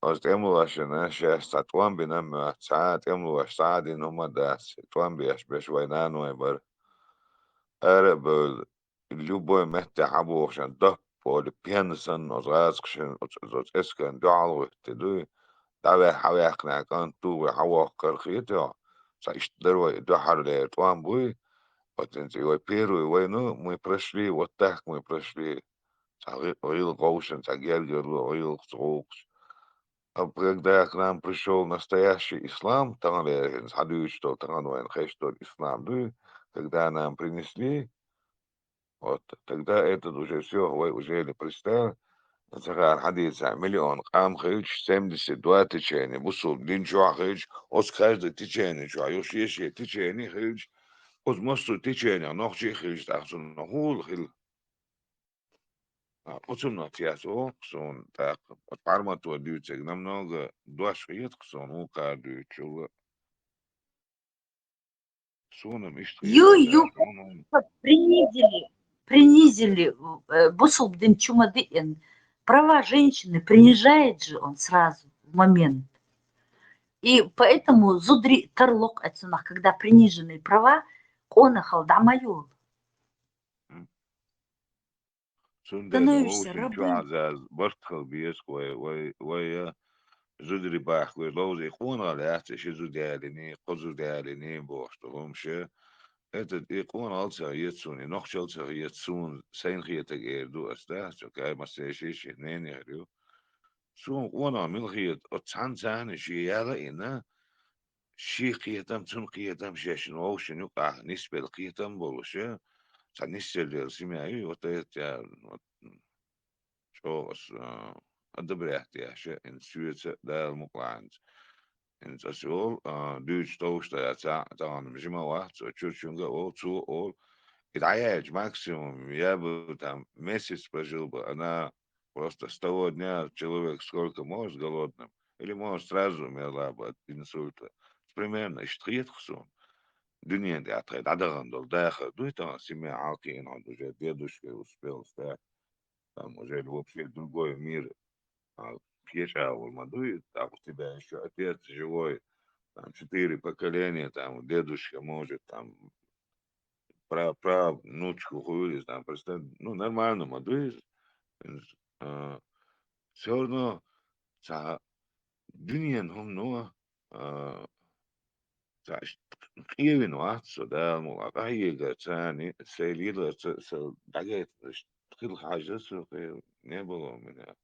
Os emulașina și statuam bine mă saat emulașa din numai da statuam bine și война bar араб любой мете хабу шан да пол пьянсан озаскшин оз эскан дал ты давай хавяхна кан ту хава кархито саиш дервай да харле туам буй потенций ой первую войну мы прошли вот так мы прошли Оил Гоушен, Тагергер, Оил Цоукс. А когда к нам пришел настоящий ислам, там я садуюсь, что там что ислам, да, когда нам принесли, вот, тогда этот уже все, уже не представил, это хадис, миллион, кам хыч, 72 течения, бусул, дин чуа хыч, от каждой течения, чуа, еще течение хыч, от мосту течения, ног чи хыч, так что нахул хил, Почему сон так пармату дючек намного дуашиет сон ука дючула соном Ю-ю, иштриет да принизили Бусулбдин Чумадыин. Права женщины принижает же он сразу в момент. И поэтому зудри тарлок отсюда, когда приниженные права, он халдамаю. сунда да Становишься очень чуа рабыней. за бартхал биес кой زودري باخ لوزي خون على أحد شيء زوداليني قزوداليني بوشتهم شيء это يكون also يتسوني نخش also يتسون سين خيتك إيردو أستا شو كاي ما سيشيش هنين يهريو سون وانا من خيت أتسان سان شيء يلا إنا شيء خيتم تون خيتم شيشن أو شنو قا نسبة الخيتم بولشة سان نسبة السماعي وتيت يا شو أس أدبريحت يا شيء إن سويت ده المقلانج إن تسول دوش توش تا مش ما واحد تشوشونجا أو تو أو العياج максимум я бы там месяц прожил бы, она просто с того дня человек сколько может голодным, или может сразу умерла бы от инсульта. Примерно штрит хсун. Дунья де атрет адаран дол даха, дуйта семья алкин, он уже дедушка успел стать, там уже вообще другой мир. Пьешал мадует, там у тебя еще отец живой, там 4 поколения, там дедушка может, там внучку хуили, там просто, ну, нормально мадует. Все равно, за дуньян хом, ну, за Киевин ватсо, да, ну, а кайга, цани, сейлила, дагет, тхил хаджа, не было у меня.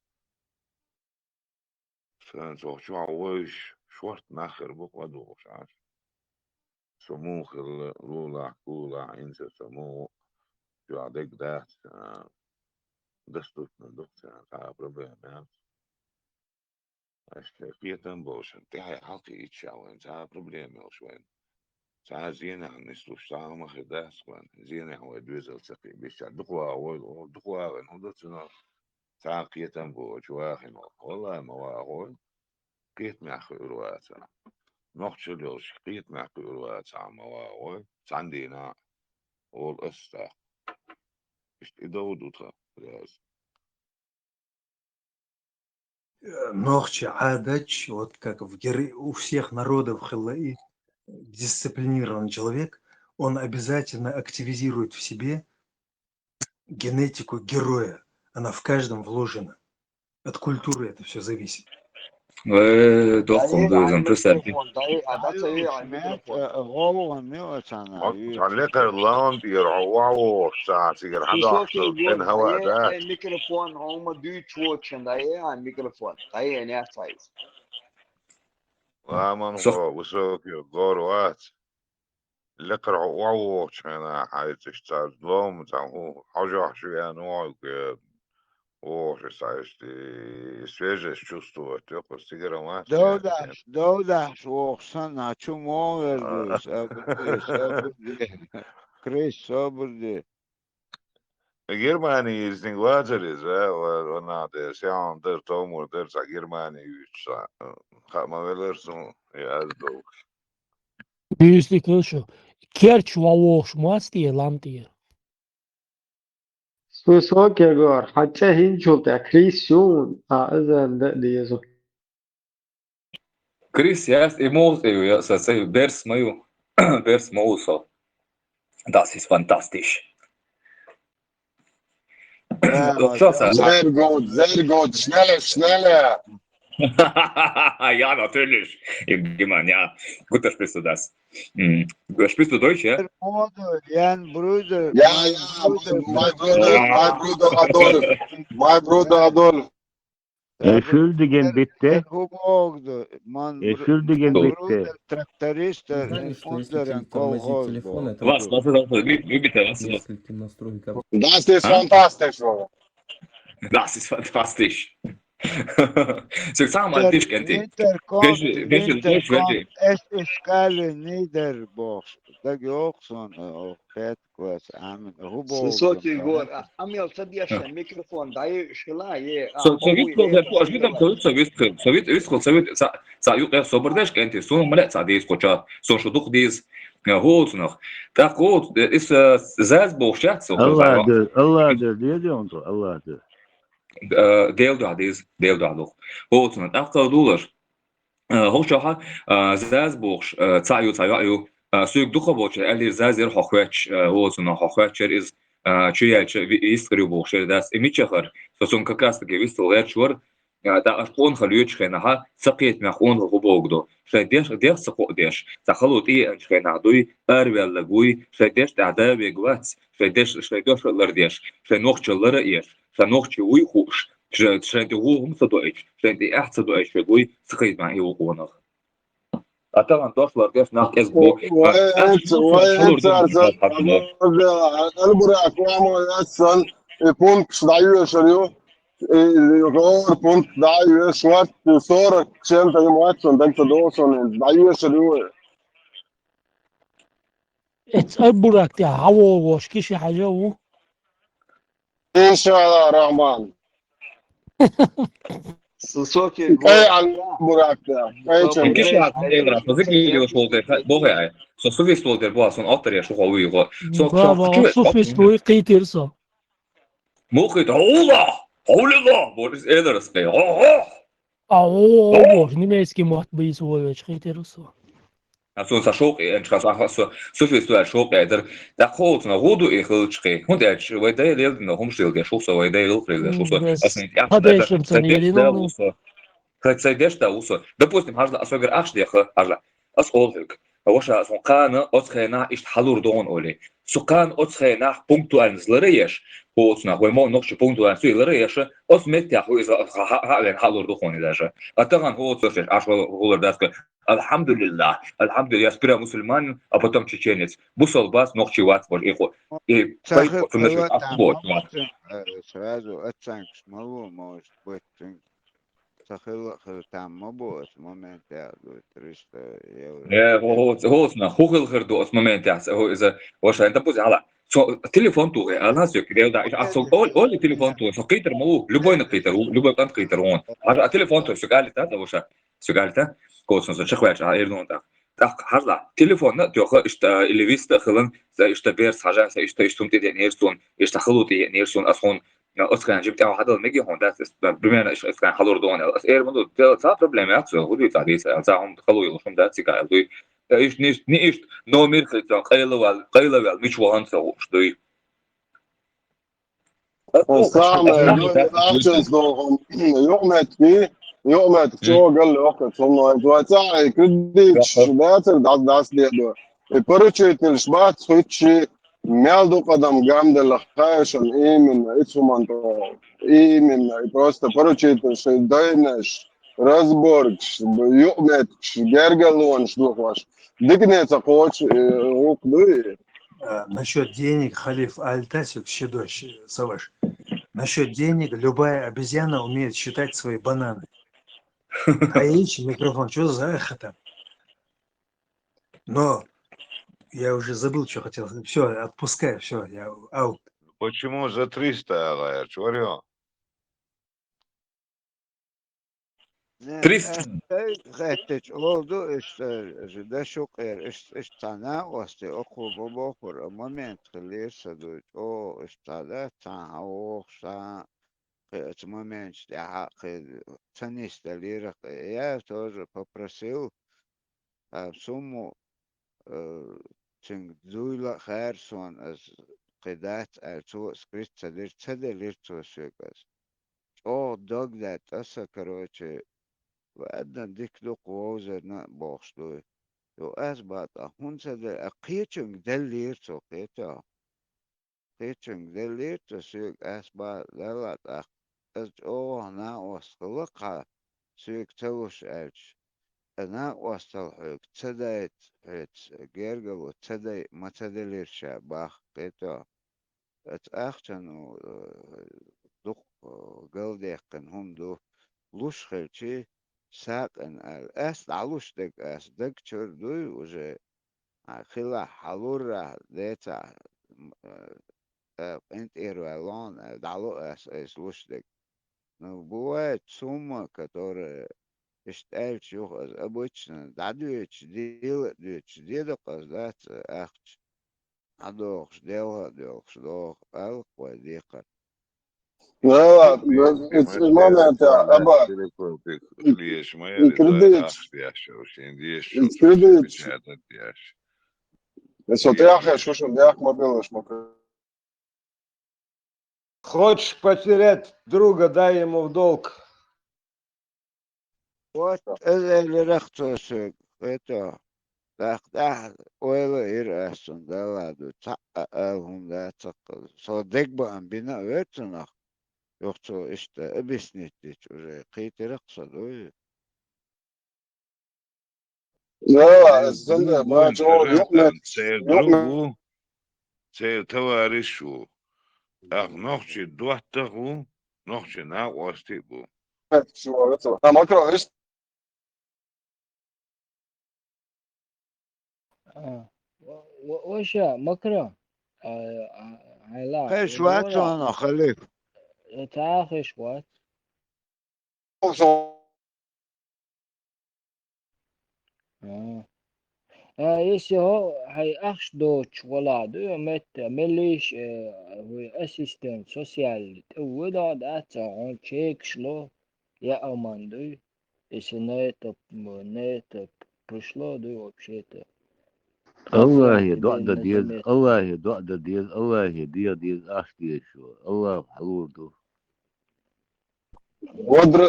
شو عواش شورت ناخر بقعدو مش عارف سموخ الرولا كولا انسى سموه شو عدك ده доступно, доктор, проблема. اشتكيتن بوشن تحي حقي يتشاوين تا проблемي وشوين تا زين عن نسلوش تا ما خداس وين زين عن ودوزل سقي بيش دقوا ودقوا وين هدتنا تا قيتن بوش واخن والله ما واخون قيت معخ الواتنا نقش اليوش قيت معخ الواتنا ما واخون عندنا والأستا يدودوتها Ногче адач, вот как у всех народов Хиллаи, дисциплинированный человек, он обязательно активизирует в себе генетику героя. Она в каждом вложена. От культуры это все зависит. دقيق على الميكروفون دقيق عدت ايه على الميكروفون غوغ تعلق اللون يرعوا ساعة يقر حدا سوسوكي أحسن يقول من هواء دقيق ده الميكروفون هم دوتش واتشن دقيق على الميكروفون دقيق ناس سايز ومن هو وسوكي غوروات لقر عواو أنا حيث اشتاز لوم تعو حاجة شوية نوع وش سايستي свежее чувство تقول سيجارة ما دودش وخصن هاتشو مو وردوس أبردي كريس أبردي Germany is the water is or not the sound der tomor there's a Germany which gaat maar wel eens zo ja zo Büyüklük şu. Kerç vavuş muasti lantier. سوسوكي غور حتى هنشوف تاع كريسيون إذا ديزو Chris, erst Emotion, ja, Bers Mayo, Bers Mauso. Das ist fantastisch. Sehr gut, schneller. Ja, natürlich. Mann, ja. Gut, da sprichst du das. Sprichst du Deutsch, ja? Jan Bruder. Ja, my brother Adolf. Entschuldigen bitte. Entschuldigen bitte. Тракториста, ундерен колхоз. Was ist das? Wie bitte? Was ist das? Das ist fantastisch. Das ist fantastisch. Sag mal, dich kennt ihr. Welche Deutsch, welche? Es ist keine Niederbosch. Da geoxon, fett was am Hubo. سوسوكي يقول أمي الصديق الميكروفون داي شلاي Soviet освобождаешь, kennt сон млец, а здесь хоча, сон что дух здесь год noch. Так вот, ist selbst bochschat so. Allah der diyor onu. Allah der. Deel doch. Вот он, $10. Hochschaha, selbst цаю. Сүйік дұқы болчы, әлі зәзір хоқвәч, олсына хоқвәчер из чуячы искрю болчы, дәс емичахар, сосын как раз таки вистыл әрчуар, да ашқон халюч хенаха, сақиет мәқон ғубогду, шайдеш сақо деш, сақалут и әншхенадуй, әрвеллagуй, шайдеш дәді бегвац, шайдеш лардеш, шайноқчылары еш, шайноқчы уй хуш, шайды ғуғым садуайч, шайды әхт садуайч вегуй, сақиет мәғи оқуынық. أتمنى توصل كيف ناخذ اسبوع البراق وعمل أصلا بونت ضعيف شريو غور بونت ضعيف شوات صورة شنطة يموتون دكتور دوسون ضعيف شريو البراق تاع هوا واش كيش حاجة هو إن شاء الله الرحمن سوسوكي أي على البراق تاع كيش هذا فزيك اللي شغل بوغي سو سوفيس بولدر بوا سون أكتر يا شو هو يغو سو سوفيس بوي قيتيرسو موقت الله بورس إدرس بي واش نمسكي موت بيس واش قيتيرسو أصلا ساشوق إن شاء الله سوفيس تو أشوق إدر دخلت نغودو إخلشقي هون أش ويدا ليل نهم شيل شو سو ويدا ليل قريب شو سو أصلا هذا يشم سنيرين Кстати, да, допустим, ажла асогер аш дехо ажла ас олгик. وشا سقان أتخينا إشت حلور دون أولي سقان أتخينا بونتو أنزلريش هو تنا هو ما نقش بونتو أنزلريش أسمت يا هو إذا هذا حلور دخوني داش أتغن هو تصير عشرة هو داسك الحمد لله سبرا مسلمان أبطم تشينيس بوصل باس نقشي وات بول إخو إيه تاخذ في المشي قوة أبوت سرادو أتسانكس مو موش بوتين تاخذ تام مبوت مومنت دو 300 يورو هو اسمه هو الخردو اسمه مين تاعس هو إذا وش أنت بوز على تليفون تو أنا سيك ده ده أصل أول تليفون تو سقيتر مو لبوين قيتر لبوين كان قيتر هون هذا تليفون تو سقال تا وش سقال تا كوسن شخوات على إيرنون تا هذا تليفون تو إشت اللي بيست خلنا إشت بيرس حاجة إشت تمتد يعني إيرسون إشت خلوتي يعني إيرسون أصلا أسكان جبت أو هذا الميجي هون ده بمعنى إيش أسكان حضور دون إير منو تا بروبلم سو هو تعدي ساهم خلوا يلشون ده سكال دوي إيش نيش نو ميركل تان قيلة مش وهان سو شدوي السلام أحسن يومت شو قال لي وقت صنع تواتع كرديتش باتر داس ديدو البروتشيت الشبات خوتشي ميالدو قدم جام دل خايشن من إتسومانتو من بروست بروتشيت داينش راسبورغ يومت جرجلون شدوخواش دقنيت قوتش وقدوي Насчет денег, Халиф Аль-Тасик, щедощ, Саваш. Насчет денег, любая обезьяна умеет считать свои бананы. Аич, микрофон, что за эхо там? Но я уже забыл, что хотел. Все, отпускай, все, я аут. Почему за 300, Алая? Чего? 300 غتش oldu işte da çok işte sana vasti okul bokur moment خليص دو او استاده تا اوخسا это момент я ценность лирик я тоже попросил сумму تنجزولا خيرسون از قدات تو سكريت تدلير تو سيكاس او دوغ دات اسا كروتشي وأدنى ديك دو قوزة بوخشلو يو أثبت أهون سدى أقيتشنج دليرتو قيتشنج دليرتو سيك أثبت دلت أز أوه نا وصلقها سيك توش ألش أنا وصلحك تدايت هيت جيرجلو تداي ما تدليرشا باخ قيتو أتأخشنو دوق قلديقن هم دو لوش خلشي ساقن الأس علوش دك أس دك شردوي وجه خلا حلورة ديتا انت إيروالون دعلو أس لوش دك نبوات سوما كتور اشتقال شوخ أز أبوتشنا دعدويتش ديل قصدات أختش عدوخش دوخش دوخ ألق وديقة لا it's moment أبا ليش ما يريد كرديتش أخذ وشين ديش كرديتش ديش صوت يا أخي شو دياك ما بيلش ممكن Хочешь потерять друга, дай ему в долг. Вот اللي رختو سوق это ده ويلا يرأسون ده لا دو تقلهم ده تقل صدق بقى بنا ويتنا يختو إشتا أبسنتيش وزي قيت رقصة لا الزنة ما جو يؤمن سير يؤمن دروغو سير تواريشو أخ نوخشي دوحتغو نوخشي ناق واستيبو شو أنا ما أكره إيش وشا مكرم هلا خيش واتو أنا خليك تعاخش وات يسي هو هاي أخش دوتش ولا دو مت مليش هو أسيستنت سوسيال ولا داتا عن تشيك شلو يا أمان دو يسي نيت пришло دو вообще-то الله يدعد ديز الله يدعد ديز الله يدير ديز أشتي شو الله حلول دو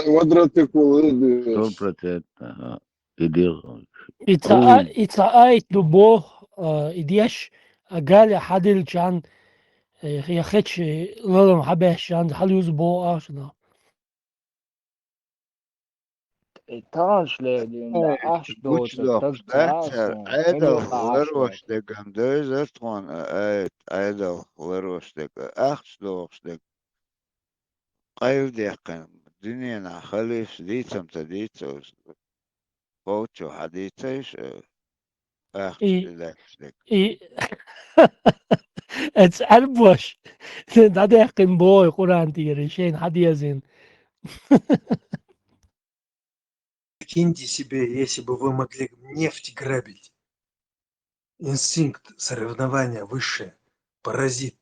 ودرتك ولدي سوبرتت Ицa'ait dubbo idiesh agal hadil chan yakhetch lolom habesh chan haluz bo ashna. Taşledin de aş Guç doğdu lok tık dat çağırsın. Edel Kılık aş Leroş doğdu. de Gamdözer ton Edel Leroş de Achsloş de Qayv de Dünyana Halif ditam taditos Pocho haditeş Achs de It's albosh. Da deqin boy Quran tiri shein hadiyazin. Прикиньте себе, если бы вы могли нефть грабить. Инстинкт соревнования высшее, паразит.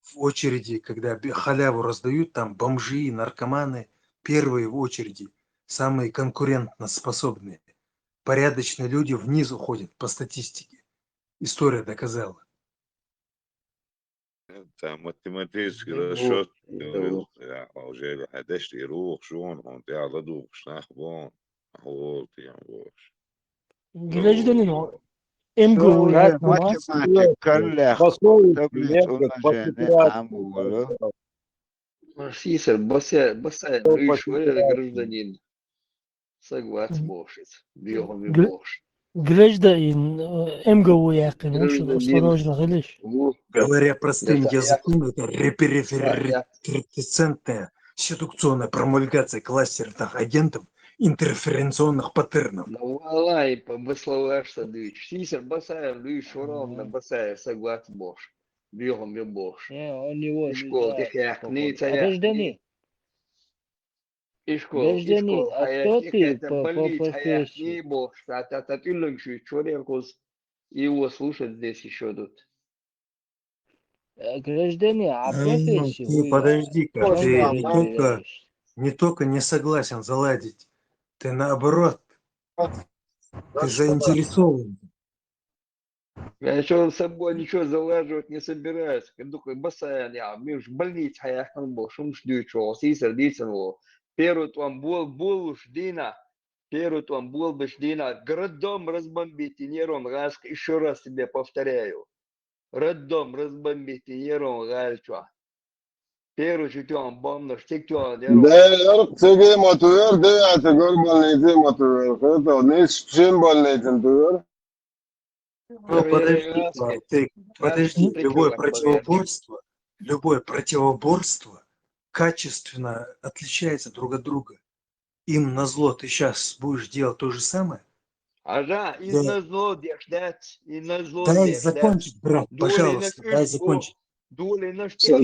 В очереди, когда халяву раздают, там бомжи, наркоманы, первые в очереди, самые конкурентно способные. Порядочные люди вниз уходят по статистике. История доказала. انت ماتيماتيسكي رشوت وجاي حداش يروح شون هون على دوق شناخ بون هولت يا بوش Gilejdenin o emgu Şöyle namaz. matematik kallak Басович, tablet Лепков, unajene amulu Сисер, баса, ну и что гражданин? Согласен, бошит. Бьем и бош. Gilejdein emgu yaqin ush Гражданин, ostorojna gilish. Говоря простым я языком, это я репериферентная седукционная промульгация кластерных агентов интерференционных паттернов. ну, валай, побысловашься, дыч. Сисер, баса, ну и что ровно, баса, согласен, бош. Бьем и бош. У него И не школ, знаю, ты хяхни, а гражданин, и школ, гражданин, а кто ты это по больница, профессии? хяхни, бош. Ты лучше, человек, его слушать здесь еще тут. Гражданин, а профессию Ты вы подожди-ка, чем ты вы являетесь? не только не согласен заладить, ты наоборот, ты заинтересован. Я еще с собой ничего залаживать не собираюсь. Я такой басая, мы уж в больнице, а я был, шум ждет, что сисер, дицену. Первый там был уж дина, первый там был бы дина. Городом разбомбить и нервом, еще раз тебе повторяю. Роддом разбомбить и нервом, гальчва. Первый же там бомб, штик там, Değer tege motor de ategor balnezi motor. Это не чем балнезен тур. Ну, подожди, любое противоборство качественно отличается друг от друга. Им назло ты сейчас будешь делать то же самое? Ага, и назло дешдать, и назло Дай закончить, брат, пожалуйста, дай закончить. Дули на штык,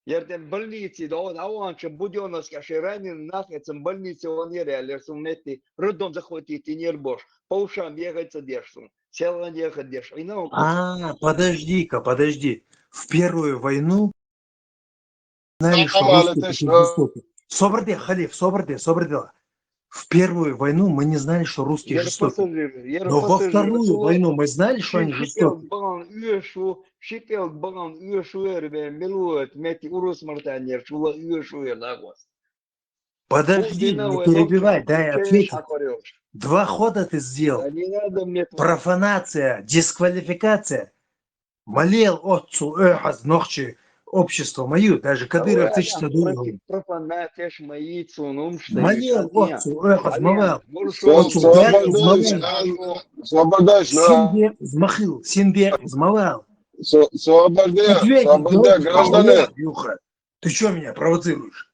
Ярдем больницы, да он аванче будённовский, аж ранен нахецем больницы он нереально, суммети, роддом захватить и нербош, по ушам ехать задержу, села ехать держу. Подожди-ка, подожди. В первую войну знали, что русские жестоки. Собрде, халиф, собрде. В первую войну мы не знали, что русские жестоки. Но во вторую войну мы знали, что они жестоки. Шикел баган уешуэр милует мети урус мартанер чула уешуэр нагос. Подожди, не перебивай, дай ответить. 2 хода ты сделал. Профанация, дисквалификация. Молел отцу эхаз нохчи общество мою, даже Кадыров тысяча думал. Профанация ж мои цунум что. Молел отцу эхаз мавал. Синбер взмахил, Синбер взмавал. Свободе, граждане. Ты что меня провоцируешь?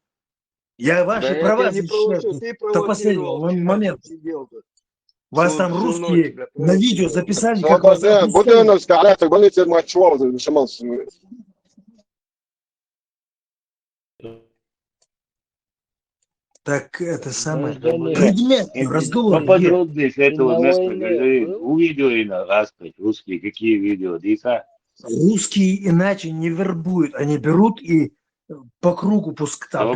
Я ваши права защищаю до последнего момента. Вас там русские на видео записали, как вас Так это самое предмет разговора. Поподробнее с этого места увидели на распять русские, какие видео, диса. Русские иначе не вербуют, они берут и по кругу пускают.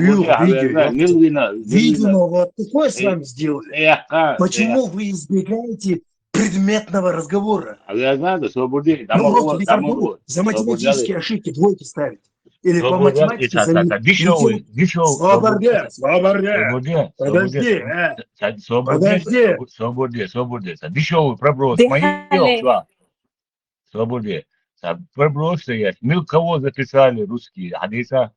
Видимо, вот такое с вами сделали. Почему вы избегаете предметного разговора? Я знаю, свободе. За математические ошибки двойки ставить. или по математике Дешевый. Свободе. Свободе. Дешевый проброс. Мои Дыхали. чувак. Свободе. Проброс есть. Мы кого записали русские? Хадиса?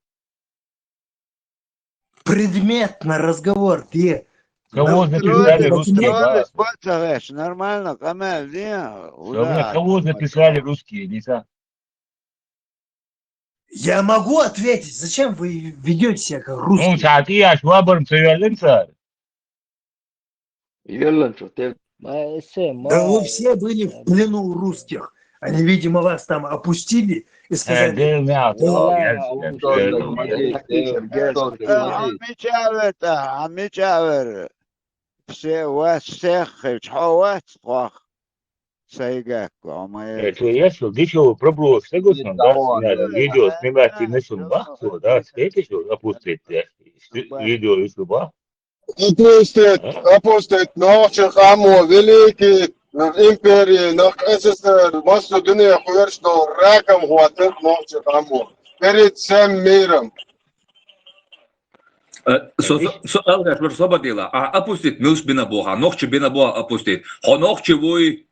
Предметно разговор, ты. Кого записали русские? Устроились, бацаешь, нормально, Камель, Кого записали русские, Лиса? Я могу ответить. Зачем вы ведете себя как русские? Ну, саки, я швабром цивилинца. Да вы все были в плену у русских. Они, видимо, вас там опустили и сказали... عم все всех حوات صخ سيجاك وما Это ясно, дешевый проброс, согласен, да, видео снимать и начал бахту, да, встретишь, опустить, видео и сюда. Опустить ночи хамо, великий империи, на СССР, массу дуния хуер, что раком хватит ночи хамо. Перед всем миром. Сؤال مش صبديلا أبوستيت مش بنابوها نوخش بنابوها أبوستيت هنوخش وي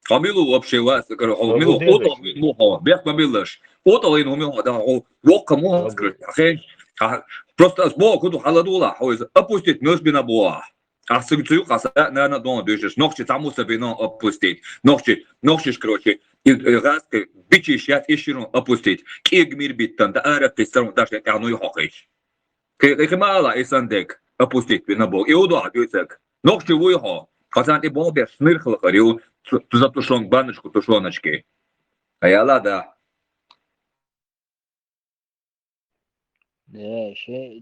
Камилу вообще вас, Камилу ото муха, бег мобилаш, ото лин умел, да, лока муха скрыть, просто с бога куду халадула, опустить мёж бина боа. А сыгцую хаса, наверное, дома дышишь, ногти тому себе опустить, ногти короче, и раз бичи щат ищеру опустить, киг мир биттан, да ара писарун, даже я ну и хохиш. Кемала и сандек опустить бина бог, и удо дюцек, ногти вуйхо, хасан и бобер шнырхла харил, за тушен баночку тушеночки. А я лада. Вообще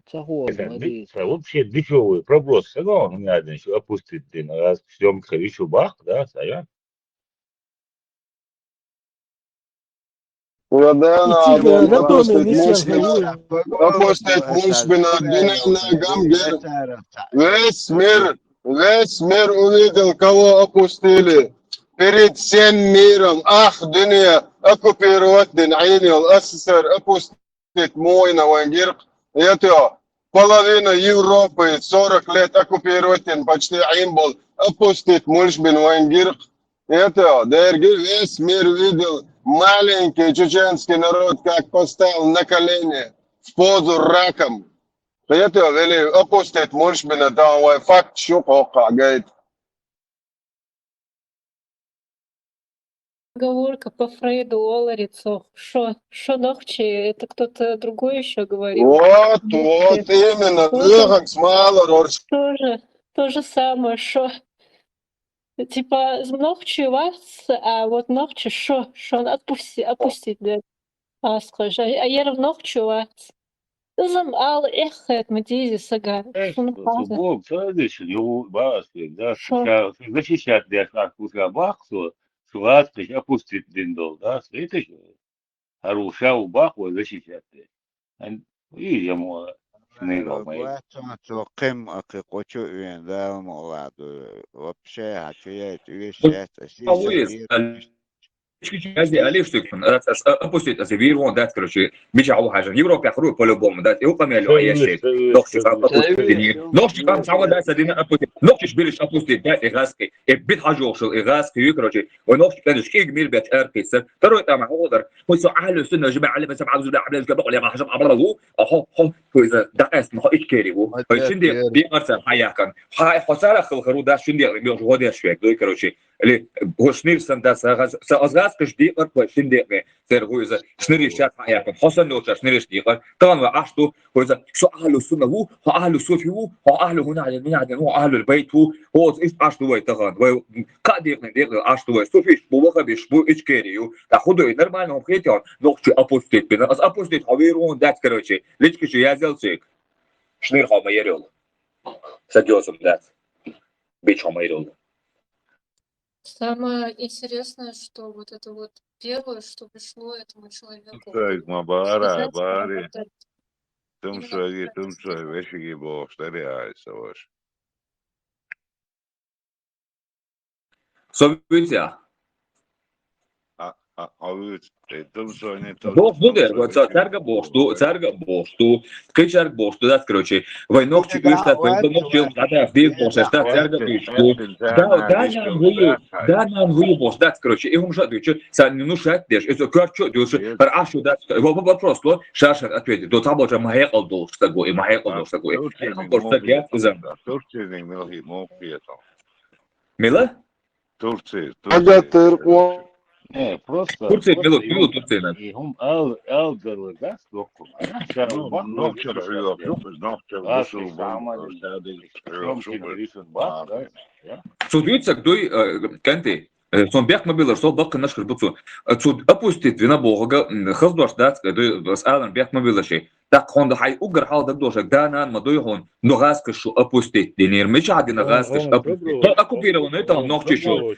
дешевый проброс, согласен, не надо еще опустить, раз всем еще бах, да, стоят. Опустить муж бина дуния гамгер. Весь мир увидел, кого опустили. Перед всем миром, дуния, оккупировать дин Айнил, СССР, опустить мой на Венгер. Это половина Европы, 40 лет оккупировать дин почти Айнбол, опустить муж бин Венгер. Это, дорогие, весь мир видел маленький чеченский народ, как поставил на колени в позу раком. Это вели опустить муж бин это факт, что говорит. Оговорка по Фрейду Оларицу. Шо ногчи? Это кто-то другой еще говорил. Вот именно. Двигак смало. То же самое, шо. Типа ногчи вас, а вот ногчи шо отпустить, да. Скажи, а я в ногчи вас. Зам ал эхет мадизи сага. Бог, следующий, его баски, да, защищать для шахтука бахсу, шуаски опустить диндол, да, следующий, харуша у баху защищать. И ему снегом. قم قوتشو وين ذا مولاد вообще حكاية ويش Каждый оливштук, опустить, вирвон, дать, короче, бича алухажа. Европе охру по-любому, дать, и упомяли, а я щит. Ногчик опустить, ногчик сама дать, один опустить, ногчик билиш опустить, дать, играски, и бит хажошил, играски, короче, и ногчик, это шкиг мир бит эркисер, второй там ходер, هو سؤال سنة جماعة على بس عاوز لا عبد الجبار اللي ما حجب عبره هو هو إذا دقس ما هو إيش كاري هو شندي بيمارس حياكن هاي خسارة خلخرو ده شندي بيوش غادي شوية دوي كروشي اللي هو شنير سندس أزغاز كشدي قرب شندي سير هو إذا شنير شات حياكن حسن لو شنير شدي قر طبعا وعشتو هو إذا سؤال سنة هو أهل صوفي هو أهل هنا على مين عدن هو أهل البيت هو إيش عشتو وين تغان هو قادر عشتو وين صوفيش بوقا بيش بو إيش كاري هو تأخذه نرمال هم خيتيان نقطة أبوستيت بنا أز أبوستيت هاويرون دات كروشي ليش يازلسيك شنير هما يريول سجوزم دات بيش هما يريول. Самое интересное, что вот это вот первое, что пришло этому человеку. Так, Бари. Тумшаги, вещи бог, старяется ваш. События. Царга бошtu, кричарг бошtu, да, короче, войнок чугуштат, войнок чил, да, вдих бошта, царга бошtu, да, нам вую бош, да, короче, и он жадует, что, сами ну шать дешь, это как что, дешь, пар ашу, да, вопрос, то, шашар ответит, до того же маекал долж такой, маекал долж такой, долж такой, Мила? Турция. Не, просто... Турция, Милу Турция. И он алгалы, да, столько. Судится, кто канты. Сон бяк мобилер, сол бак наш хрбуцу. Суд опустит вина бога, хаздош, да, с алан бяк мобилер. Так он да хай угар хал да дошак, да нан мадой он, но гаска шу опустит, денер меч ади на гаска шу опустит. Оккупирован это ногти шу.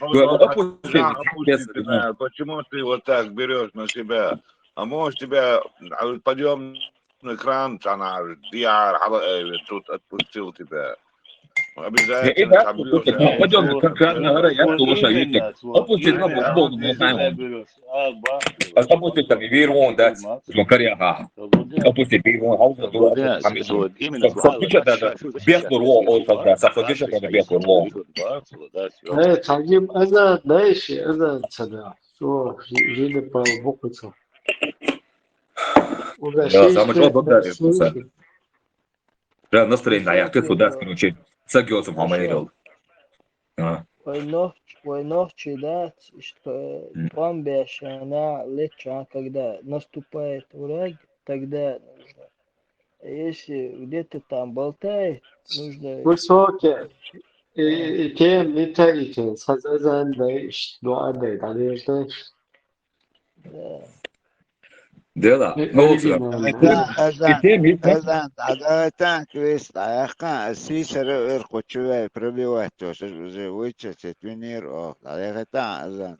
Почему ты вот так берешь на себя? А может тебя подъемный кран, она диар, тут отпустил тебя. Обязательно собьешь. Пойдем как кран на гора, я тоже видит. Опустит на бог, не знаю. Опустит там вирон, да, макаряга. Опустит вирон, хауза, да, без ло, он тогда, сафодиша, когда без ло. Тагим, это дальше, это сюда. Что, жили по буквицу. Да, самое главное, да, настроение, я ты сюда, короче, сагёцем хамайрил. Войнох чедат, что бомбящая леча, когда наступает враг, тогда нужно. Если где-то там болтает, нужно... Высокие. И тем летаете, сазан дальше, дуа дальше. Да, Азан, адаватан, квест, аяхкан, асисар эркочувай, пробивать тоже, уже вычислить, винир, аяхатан, азан.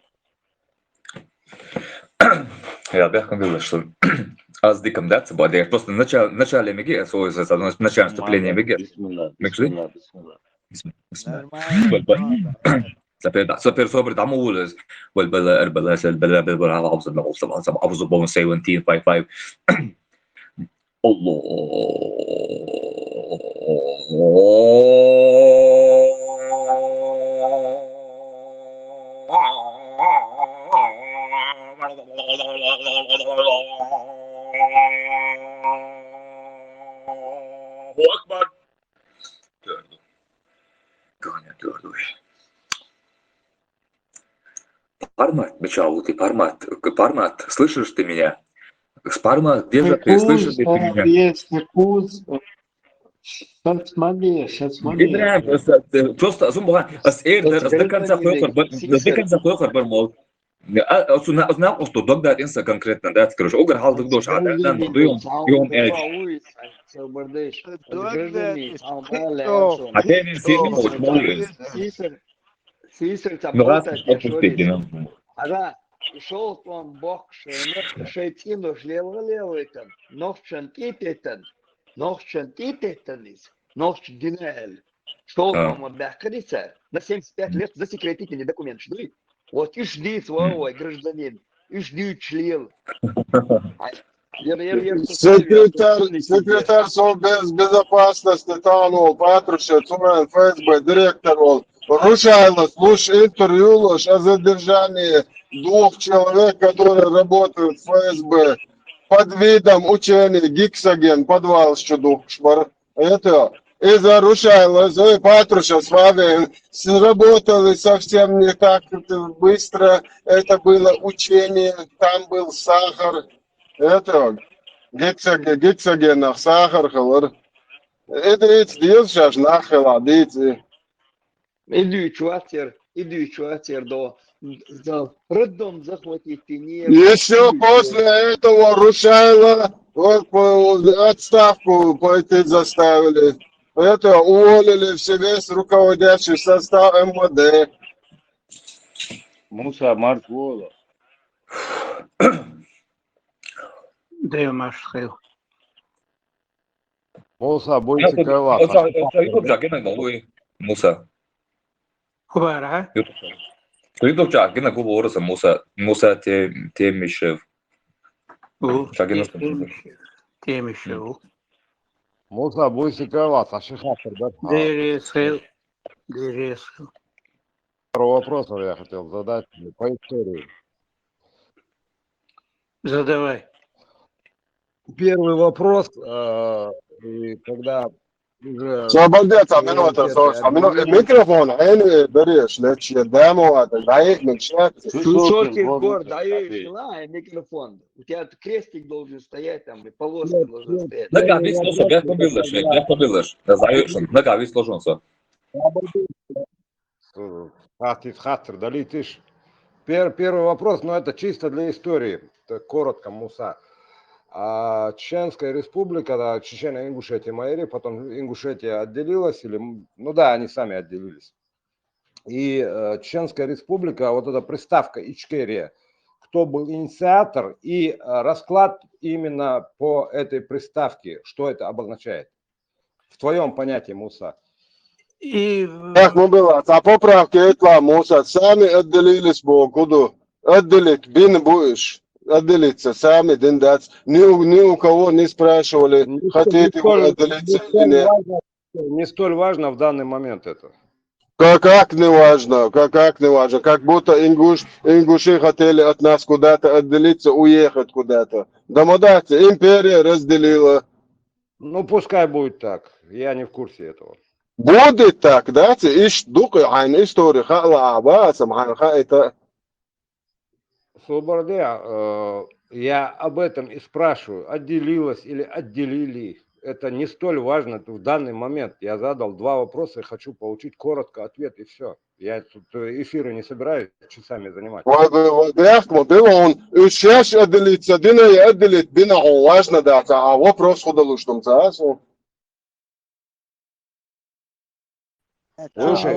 Я бяхом видел, что аз диком даться будет. Я просто в начале миги, в начале вступления миги. Super sober damu ules. Well, bella, I was born 1755. Akbar. Gördüm. Пармат, мечал, ты Пармат, слышишь ты меня? Пармат, где же ты, слышишь ты меня? Есть вкус. Сейчас смотри. Просто зумба, до конца хохор бармол. Знал, что тогда инса конкретно, да, скажешь, огр хал до душа, да, дуем эдж. А ты не сильно хочешь молиться. Ну раз опустите, ну. Ага, шел к вам бог, шейтину шлевалевайтан, нохчан титетан, нохчан динель. Шел к вам обяхкарица, на 75 лет засекретительный документ, жди. Вот и жди своего гражданин, и жди член. Секретарь безопасности Тану Патрушев, ФСБ, директор Рушайло, слушай интервью о задержании 2 человек, которые работают в ФСБ под видом учения Гексоген, подвал Щудухшмар. Это из-за Рушайло, Зои Патрушев с вами сработали совсем не так быстро. Это было учение, там был сахар. Это Гексоген, сахар, это ведь сейчас нахрен, видите. Иду чуатер до роддом захватить не. Еще после этого Рушайло отставку пойти заставили. Это уволили весь руководящий состав МВД. Муса Маркола. Да, Машхил. Болса бойся кава. Муса. Кубара. Придок Чагина говорится Муса Темишев. Чагина Темишев. Musa Буйсикова, Саши Хатер, да? Дересхел. Пару вопросов я хотел задать по истории. Задавай. Первый вопрос, и когда уже صعبت عملوا تصوص عملوا الميكروفون عيني بريش ليش قدامه ضايق من شات Высокий гор, даешь, микрофон. У тебя крестик должен стоять там, и полоска должна стоять. Neka vi složon, gdje pobilaš? Neka vi složon se. Хатер, дали тыш. Первый вопрос, но это чисто для истории, так коротко, Муса. Чеченская республика, да, Чечена, Ингушетия, Майри, потом Ингушетия отделилась, или, ну да, они сами отделились. И Чеченская республика, вот эта приставка Ичкерия, кто был инициатор и расклад именно по этой приставке, что это обозначает? В твоем понятии, Муса. как мы было, а поправки это Муса сами отделились Богу, отделить бин будешь. Отделиться сами, дендать. Ни у кого не спрашивали, хотите вы отделиться или нет. Не столь важно в данный момент это. Как не важно, как не важно. Как будто ингуши хотели от нас куда-то отделиться, уехать куда-то. Домодаться, империя разделила. Ну, пускай будет так. Я не в курсе этого. Будет так, да? Иш дукы, айн история, хала абасам, это... Слободе, я об этом и спрашиваю, отделилась или отделили. Это не столь важно в данный момент. Я задал 2 вопроса и хочу получить коротко ответ, и все. Я тут эфиры не собираюсь часами занимать. он сейчас отделиться, дина и отделить, бина важно, да, а вопрос ходил, что там, Слушай,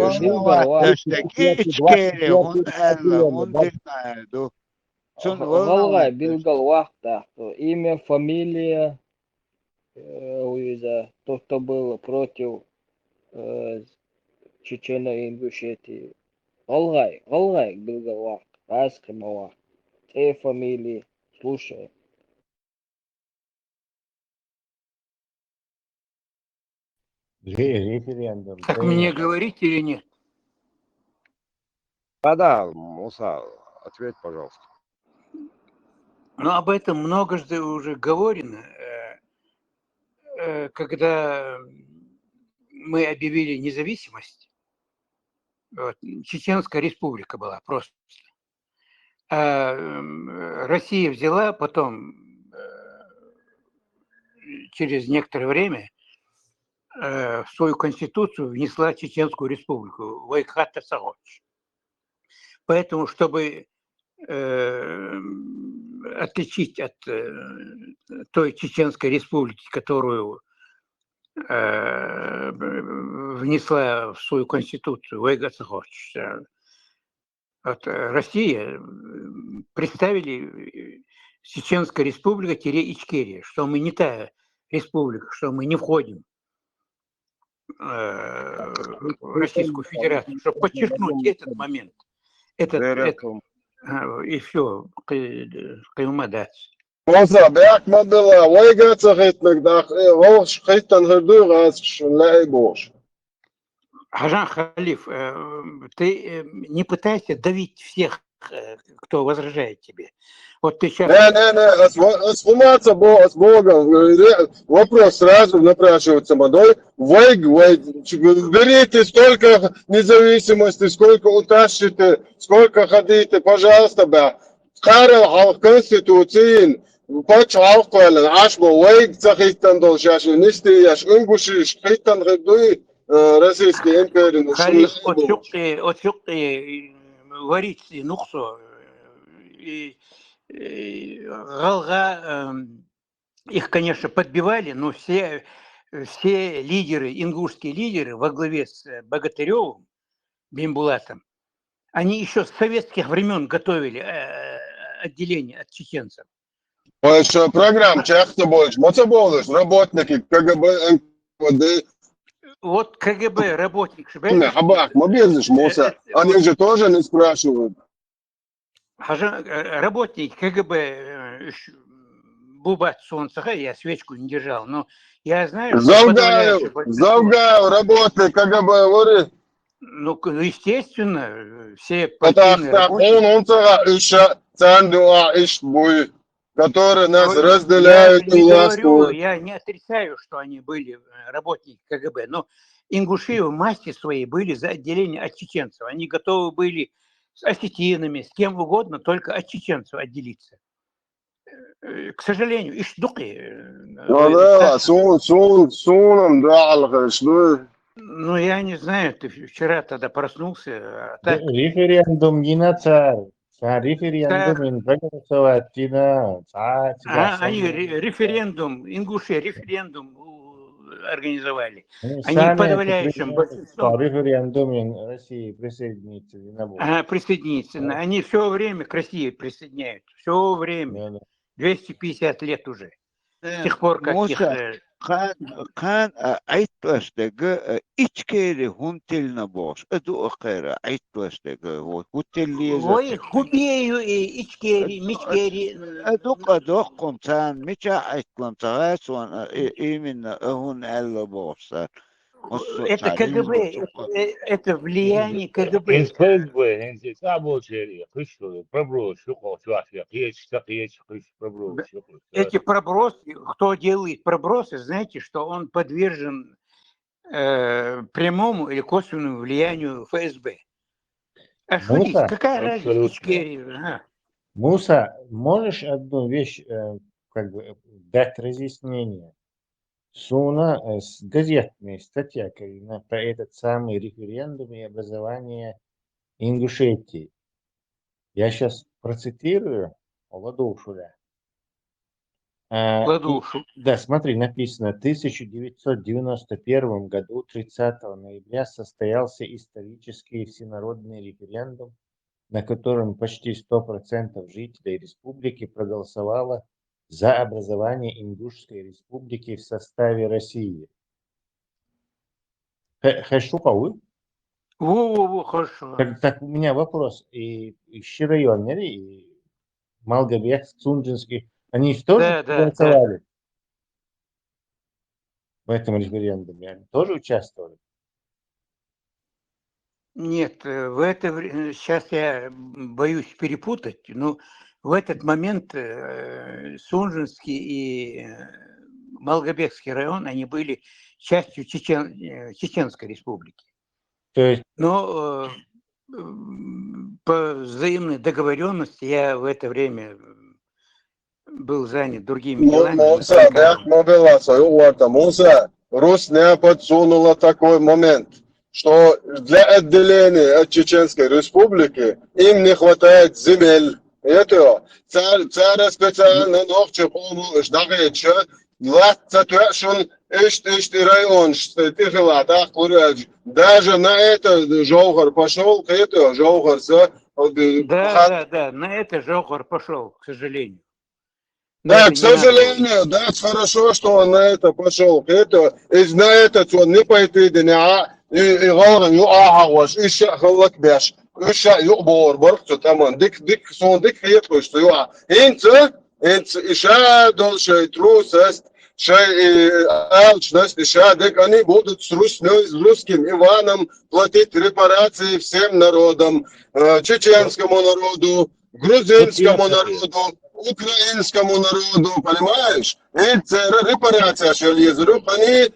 Голгай, Билгал имя, фамилия, тот, кто был против Чечена Ингушетии. Голгай, Билгал Раскимова, те фамилии, слушай. Так мне говорить или нет? Да, Муса, ответь, пожалуйста. Ну, об этом многожды уже говорено, когда мы объявили независимость. Вот, Чеченская республика была просто. Россия взяла, потом через некоторое время в свою конституцию внесла Чеченскую республику, Вайкхата Сагоч. Поэтому, чтобы отличить от той Чеченской республики, которую внесла в свою конституцию Вайкхата Сагоч, Россия представили Чеченская республика-Ичкерия, что мы не та республика, что мы не входим в Российскую Федерацию, чтобы подчеркнуть этот момент. И все, дать. Моза, бяк мабила, вайгаться хитнак, да, волш хитан херду, раз шунлай бош. Хажан Халиф, ты не пытайся давить всех, кто возражает тебе. Вот ты сейчас... Не, сфуматься с Богом. Вопрос сразу напрашивается модой. Берите столько независимости, сколько утащите, сколько хотите, пожалуйста, да. Карел Конституции, почалквален, аж бы вайг захитан должаш, нести яш ингуши, шхитан редуи, Российской империи. Халиф, отсюк ты варить нухсо, и Галга, их, конечно, подбивали, но все лидеры, ингушские лидеры во главе с Богатыревым, Бимбулатом, они еще с советских времен готовили отделение от чеченцев. Программ часто больше, работники КГБ, НКВД. Вот КГБ работник, Хабак, мобилзиш, Муса. Они же тоже не спрашивают. Работник КГБ Бубат Солнцеха, я свечку не держал, но я знаю, что подавляющее большинство... Завгаю, работы КГБ, говорит. Ну, естественно, все партийные работники... которые нас Я разделяют же и не говорю, властвуют. я не отрицаю, что они были работники КГБ, но ингуши в массе своей были за отделение от чеченцев. Они готовы были с осетинами, с кем угодно, только от чеченцев отделиться. К сожалению, ну, я не знаю, ты вчера тогда проснулся, а так... Референдум не на царь. Референдум проголосовать не на царь. Они референдум, ингуши референдум организовали. Они Сами подавляющим большинством... Референдум России присоединиться не на присоединиться. Они все время к России присоединяются. Все время. 250 лет уже. С тех пор, как их... كان عيد واشتاق إيشكيري هونتل نبوش أدو أخيرا عيد واشتاق هو هونتل Ой, хубею и ичкери, мичкери. أدوق قمتان ميشا عيد قمتان وان إيمن هون ألا بوشتان Это КГБ, это влияние КГБ. Из ФСБ, из Абочери, проброс, Эти пробросы, кто делает пробросы, знаете, что он подвержен прямому или косвенному влиянию ФСБ. Ошибись, какая разница? Муса, можешь одну вещь как бы дать разъяснение? Суна, газетная статья про этот самый референдум и образование Ингушетии. Я сейчас процитирую Ладушуля. Да, смотри, написано: в 1991 году, 30 ноября, состоялся исторический всенародный референдум, на котором почти 100% жителей республики проголосовало за образование Ингушской республики в составе России. Хорошо, Павел? Хорошо. Так у меня вопрос. И Щирайон, и Малгобек, Цунджинский, они тоже голосовали в этом референдуме? Они тоже участвовали? Нет, в это сейчас я боюсь перепутать, но в этот момент Сунжинский и Малгобекский район, они были частью Чеченской республики. То есть... Но по взаимной договоренности я в это время был занят другими делами. Муса, Рус не подсунула такой момент, что для отделения от Чеченской республики им не хватает земель. Это царь специально ночью помощь дагече, 20 район, даже на это Жохар пошел, это Жохар. Да, на это Жохар пошел, к сожалению. Да, к сожалению, да, хорошо, что он на это пошел. Это, и на это он не пойти, и غالبا يقع ايش خلك باش ايش يقبر برقته تمام ديك صون ديك يطلش يقع انت ايش دول شيء تروس شيء алч дик они будут с русским Иваном платить репарации всем народам, чеченскому народу, грузинскому народу, украинскому народу, понимаешь? Это репарация, они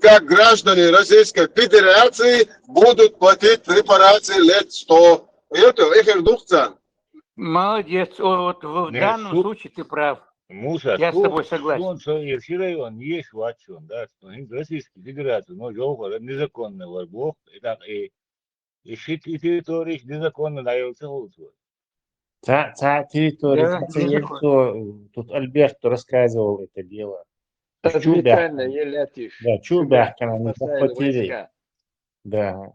как граждане Российской Федерации будут платить репарации лет 100. Это их духца. Молодец. Вот в данном случае ты прав. Муса, я с тобой согласен. Он есть вачон, да, что Российская Федерация, но Жохар незаконно варбов, и территории незаконно дается лучше. Территория, тут Альберто рассказывал это дело. Да, Чубяхкана они захватили. Да.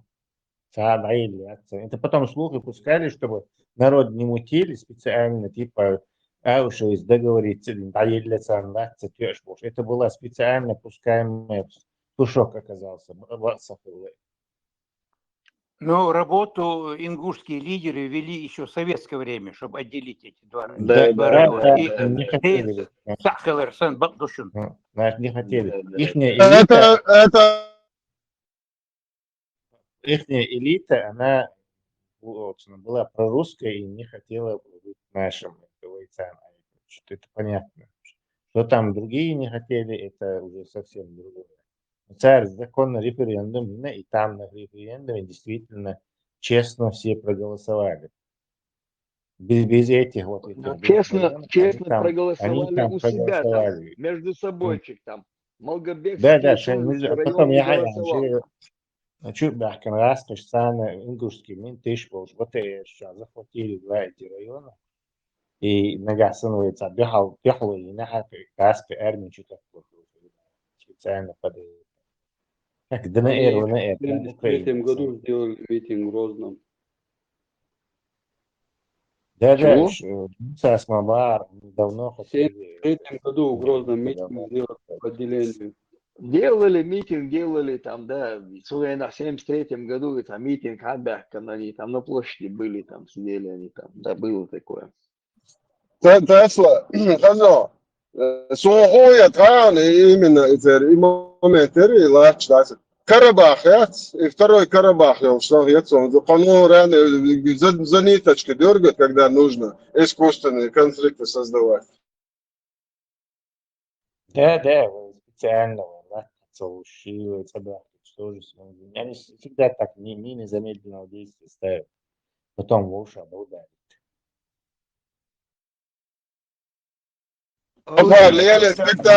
Это потом слухи пускали, чтобы народ не мутили специально, типа, договориться, это была специально пускаемая Тушок оказался. Сахулы. Но работу ингушские лидеры вели еще в советское время, чтобы отделить эти два района. И Не хотели. Сахалер, Сан-Багдушин. Знаешь, не хотели. Ихняя элита, она была прорусская и не хотела быть нашим бойцам. Что это понятно. Что там другие не хотели, это уже совсем другое. Царь закон на референдум, и там на референдуме действительно честно все проголосовали. Без этих вот этих Честно они проголосовали там у себя там, проголосовали. между собойчик там. Малгобекский Да, и Солнечный потом район голосовал. Чуть бахкан раскаш сана ингушский ментыш был, вот сейчас захватили два эти района. И нагасывается, бежал и нахер каспи армии что-то специально под как ДНР, Они в ВНР, прям 1973 Украина. году сделали митинг в Грозном. Да, Чего? Сасмабар давно В хотели. 1973 году в Грозном митинг сделали по отделению. Делали митинг, там, да, в 73-м году это митинг, они там на площади были, там сидели они там, да, было такое. Tesla, also, so hohe Trauen именно и моменты и лач, Карабах, и второй Карабах, что он за ниточки дергает, когда нужно искусственные конфликты создавать. Да, специально, да, целушивают, что же они всегда так мины замедленного действия ставят, потом в уши обладают. ليلة كنت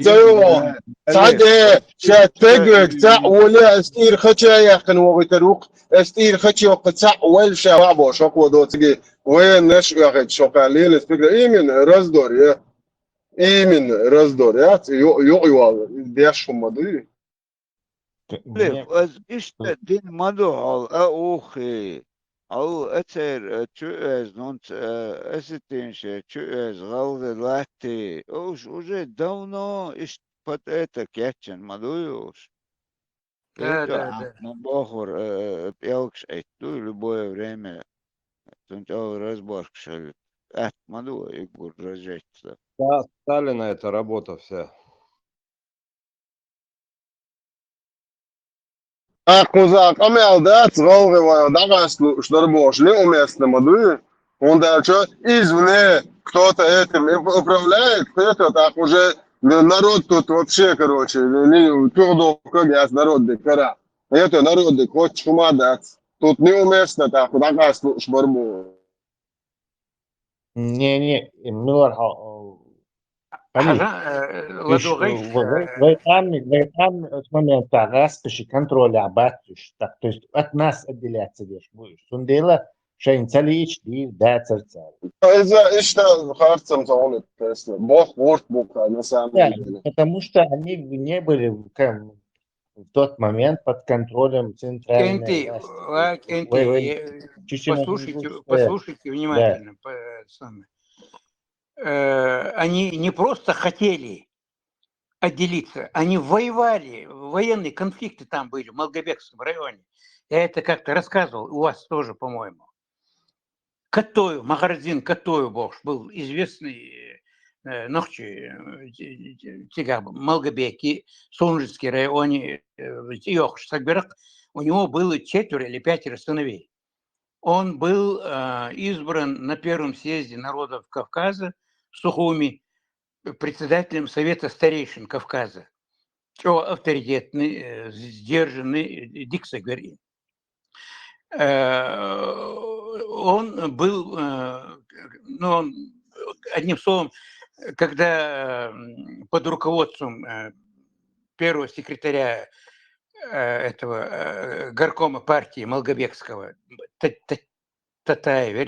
تيوم صعدة شاتجك ولا استير خشة يا أخي وقت روق استير خشة وقت ولا شباب وشوك ودوتجي وين نش يا أخي شوك ليلة فكرة إيمن رزدور يا إيمن رزدور يا يو بيشهم مدري az işte din madu al auhi au eter çüez nont esitin şey çüez galde lati уже давно ist под это кетчен мадуюш Да, это бохор пелкш эту любое время тут разборкш от маду и бур разжечься. Да, Сталина это работа вся. Кузак, да, цровый, давай, что рабочий, уместно, мадуи. Он даже извне кто-то этим управляет, кто-то так уже народ тут вообще, короче, твердо, как я народ декора. Это народ декор, чума, да. Тут неуместно так, куда шбарбу. Не, Милар, в момент распиши контроля батюш, так, то есть от нас отделяться будешь. Сундела, шейнцалич, и да, царцар. Из-за что харцем зоны Тесла, бог воркбук, на самом деле. Потому что они не были в тот момент под контролем центральной власти. Послушайте внимательно. Они не просто хотели отделиться, они воевали, военные конфликты там были, в Малгобекском районе. Я это как-то рассказывал, у вас тоже, по-моему. Махардин Катоев был известный ночи Малгобеки, Солнжский районе, у него было 4 или 5 сыновей. Он был избран на первом съезде народов Кавказа Сухуми председателем Совета старейшин Кавказа. Авторитетный, сдержанный, Дикса говорит. Он был, одним словом, когда под руководством первого секретаря этого горкома партии Малгобекского, Татаева,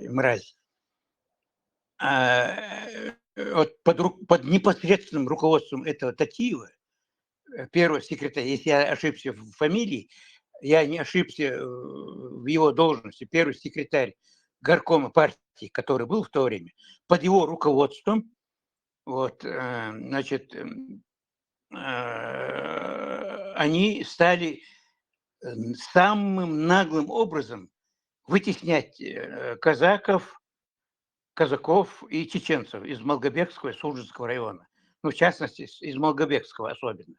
мразь, под непосредственным руководством этого Татиева, первого секретаря, если я ошибся в фамилии, я не ошибся в его должности, первый секретарь горкома партии, который был в то время, под его руководством Вот, значит, они стали самым наглым образом вытеснять казаков и чеченцев из Малгобекского и Суржинского района. Ну, в частности, из Малгобекского особенно.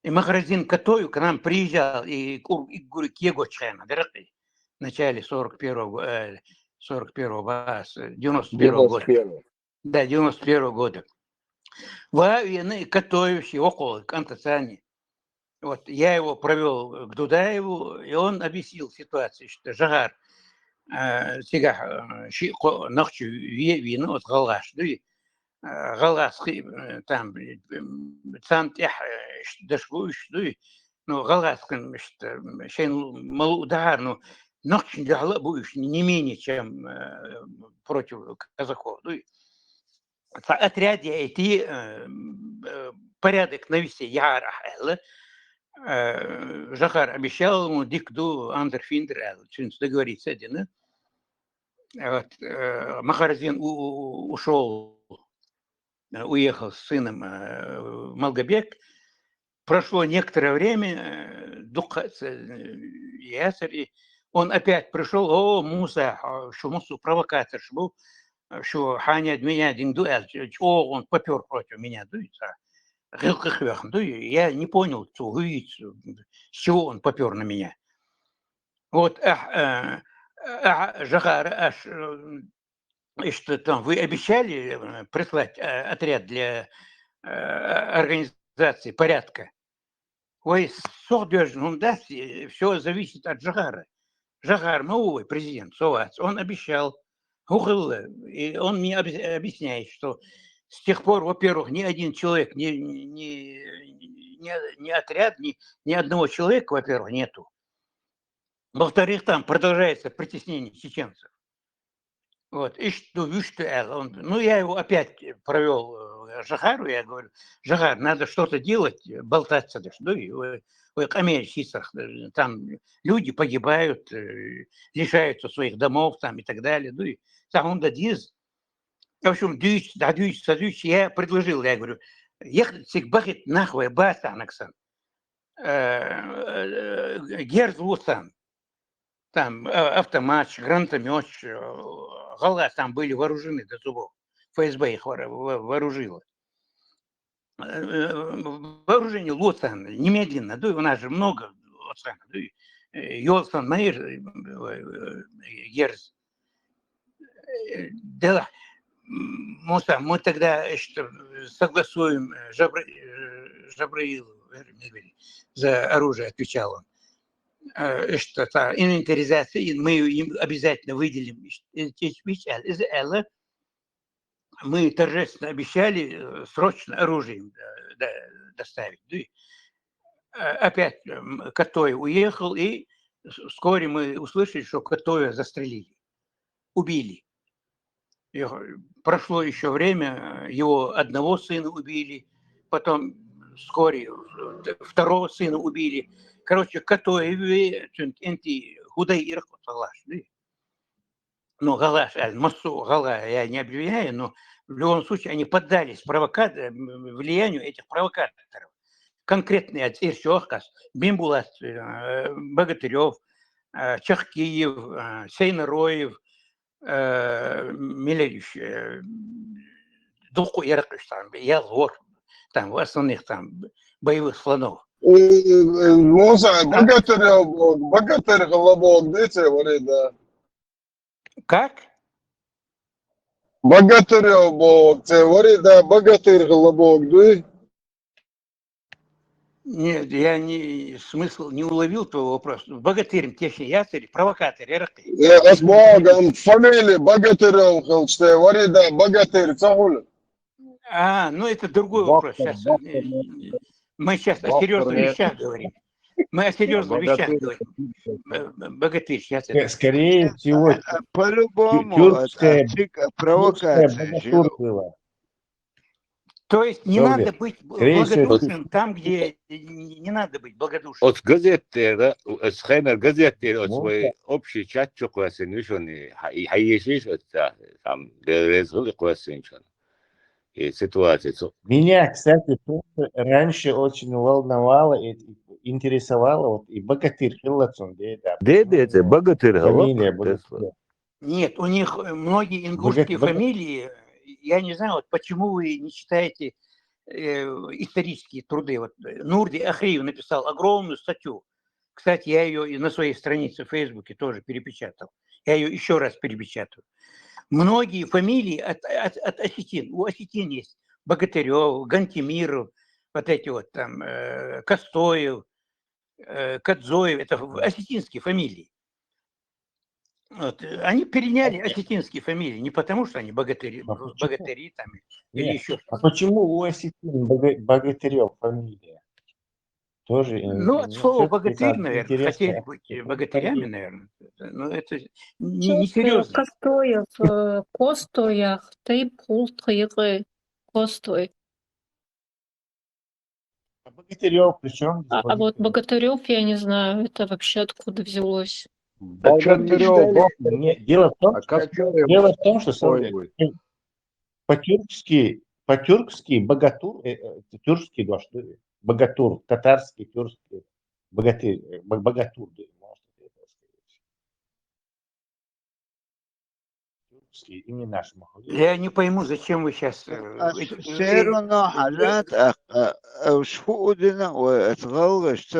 И Махрадин Катою к нам приезжал, и говорит, Егочхайна, в начале 91-го года. Да, 91-го года. Военные, готовящие около Антацани. Вот, я его провел к Дудаеву, и он объяснил ситуацию, что Жагар сега ночью вину от Галаш, Галас там сам тех дошвуешь, ну Галас шейн малу удар, ну ночью для будешь не менее чем против казаков. В отряде эти порядок навести яра, Жахар обещал ему дикду андерфиндер, договориться один. Вот, Махардин уехал с сыном в Малгобек. Прошло некоторое время, он опять пришел, о, Муса, что Мусу провокатор, что Ханя меня дингдуэл, он попер против меня, я не понял, с чего он попер на меня. Вот, Жахар, что там, вы обещали прислать отряд для организации порядка? Ой, все зависит от Жахара. Жахар, новый президент, он обещал, и он мне объясняет, что с тех пор, во-первых, ни один человек, ни отряд, ни одного человека, во-первых, нету. Во-вторых, там продолжается притеснение чеченцев. Вот, и что, ну, я его опять провел Жахару, я говорю, Жахар, надо что-то делать, болтаться, там люди погибают, лишаются своих домов там и так далее, в общем, я предложил, я говорю, ехать бахит нахуй басанаксан, герзлусан, там автомат, гранатомет, Галас там были вооружены до зубов. ФСБ их вооружило. Вооружение Луцан немедленно, у нас же много Луцан, Йолсан, Майер, Герз. Да, Муса, мы тогда согласуем Жабраил за оружие, отвечал он. Что инвентаризация, мы им обязательно выделим. Мы торжественно обещали срочно оружие доставить. Опять Катой уехал, и вскоре мы услышали, что Катоя застрелили, убили. И прошло еще время, его одного сына убили, потом вскоре второго сына убили. Короче, Катоеве, худой ирху Галаш. Ну, Галаш, массу Гала я не обвиняю, но в любом случае они поддались влиянию этих провокаторов. Конкретные от Ирсёхкас, Бимбулат, Богатырев, Чахкиев, Сейнароев, Милевич, Духу Яркыш, там, Ялгор, там, основных там боевых слонов. Муса, богатырь Голобок, дайте, варида. Как? Богатырь Бог, варида, богатырь Голобок, да? Нет, я смысл не уловил твоего вопроса. Богатырь, техни, ясырь, провокатор, яркий. С Богом, фамилия Богатырев, варида, богатырь, цагуль. Ну это другой вопрос. Сейчас, мы сейчас о серьезных вещах говорим. Богатырь, сейчас это. Скорее всего, По-любому, провокация. была. То есть не надо быть благодушным там, где не надо быть благодушным. От газеты, да, с Хайнер газеты, от свой общий чат, что квасен, вишь, он, хайешишь, там, резгулы квасен, что. и ситуации. Меня, кстати, тоже раньше очень волновало и интересовало вот и богатырь Хиллацун, да, Дедете, богатырь, фамилия галак, Тесла. богатырь. Нет, у них многие ингушские фамилии, я не знаю, вот почему вы не читаете исторические труды. Вот Нурди Ахриев написал огромную статью. Кстати, я ее и на своей странице в Фейсбуке тоже перепечатал. Я ее еще раз перепечатаю. Многие фамилии от осетин. У осетин есть Богатырев, Гантимиров, вот эти вот там Костоев, Кадзоев. Это осетинские фамилии. Вот. Они переняли осетинские фамилии не потому, что они богатыри там, или Нет. еще А что-то. почему у осетин Богатырев фамилия? Тоже Ну, от слова всё-таки богатырь, как наверное, интересно. хотели быть богатырями, наверное. Но это Сейчас несерьезно. Костоев, Костоях, ты полтригы, Костой. А Богатырев причем? А вот Богатырев, я не знаю, это вообще откуда взялось. А что не читали? Нет, дело в том, что Костоевый. по-тюркски богатур, тюркский дождь, богатур, татарский, тюркский, богатырь, богатур, да, может, это сказать. Тюркские имена же могут. Я не пойму, зачем вы сейчас... سيرنا حاجات شهودنا واتغلش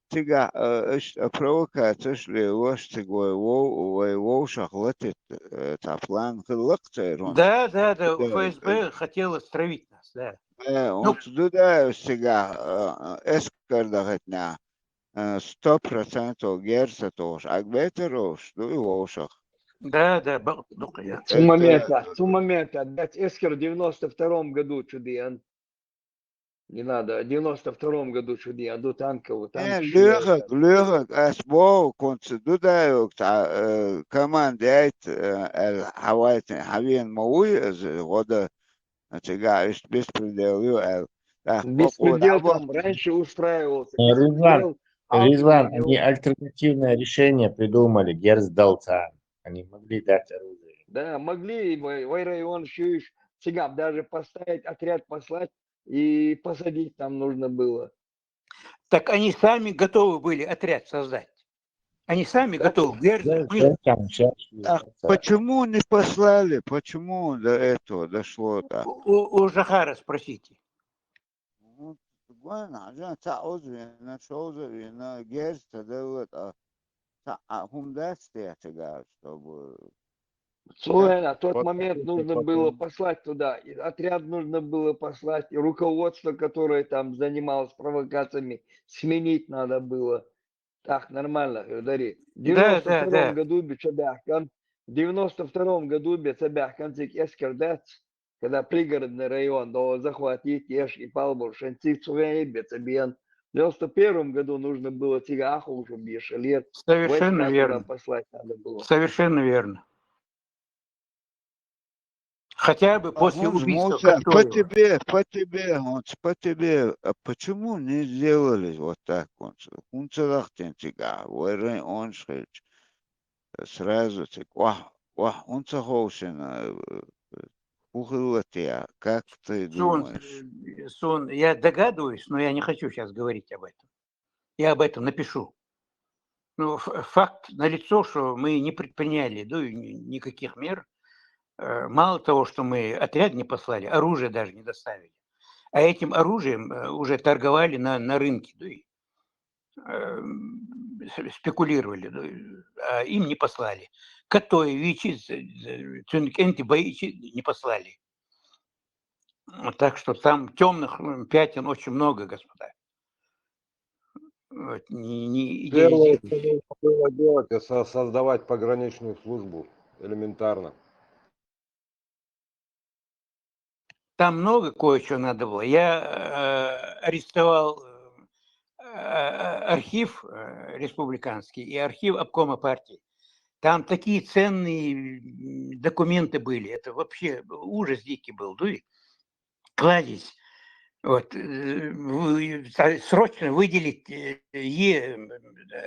تيجا اش بروكاتش لوش تقوي وو شغلتت تافلان خلقت رون Да, ФСБ хотела стравить нас, да. он туда стига эскардагатна 100% герца тоже а ветерош ну и вошах. Да, Цу момента, отдать Эскер в 92-м году чудиян. Не надо, в 92-м году чудиян, до танкового, لغك أسبوع كنت دودا وقت كمان دايت الحواتن حبيان موي غدا تجا إيش بيسبرديو беспредел там раньше устраивался. Ризван, они альтернативное решение придумали, Герцдалцан. Они могли дать оружие. Да, могли район Шиш, Цигаб даже поставить, отряд послать и посадить там нужно было. Так они сами готовы были отряд создать. Они сами готовы. Почему не послали? Почему до этого дошло так? У Жахара спросите. На тот момент нужно было послать туда, и отряд нужно было послать, и руководство, которое там занималось провокациями, сменить надо было. Так, нормально, говори. В 92-м году Бичабяхкан, в 92-м году Бичабяхкан Эскердец, когда пригородный район, до захватить Еш и Палбур, Шенцик Цувени, Бецабиен. В 91-м году нужно было Тигаху уже Бешалет. Совершенно верно. Послать надо было. Совершенно верно. Хотя бы после убийства по тебе, а почему не сделали вот так? Он сразу он согласен. Как ты думаешь? Сун, я догадываюсь, но я не хочу сейчас говорить об этом. Я об этом напишу. Ну, факт налицо, что мы не предприняли никаких мер. Мало того, что мы отряд не послали, оружие даже не доставили. А этим оружием уже торговали на рынке, спекулировали, а им не послали. Которые вичи, цюнкенти боичи не послали. Так что там темных пятен очень много, господа. Вот, Первое, что нужно было делать, это создавать пограничную службу. Элементарно. Там много кое-чего надо было. Я арестовал архив республиканский и архив обкома партии. Там такие ценные документы были. Это вообще ужас дикий был. Кладезь. Вот. Срочно выделить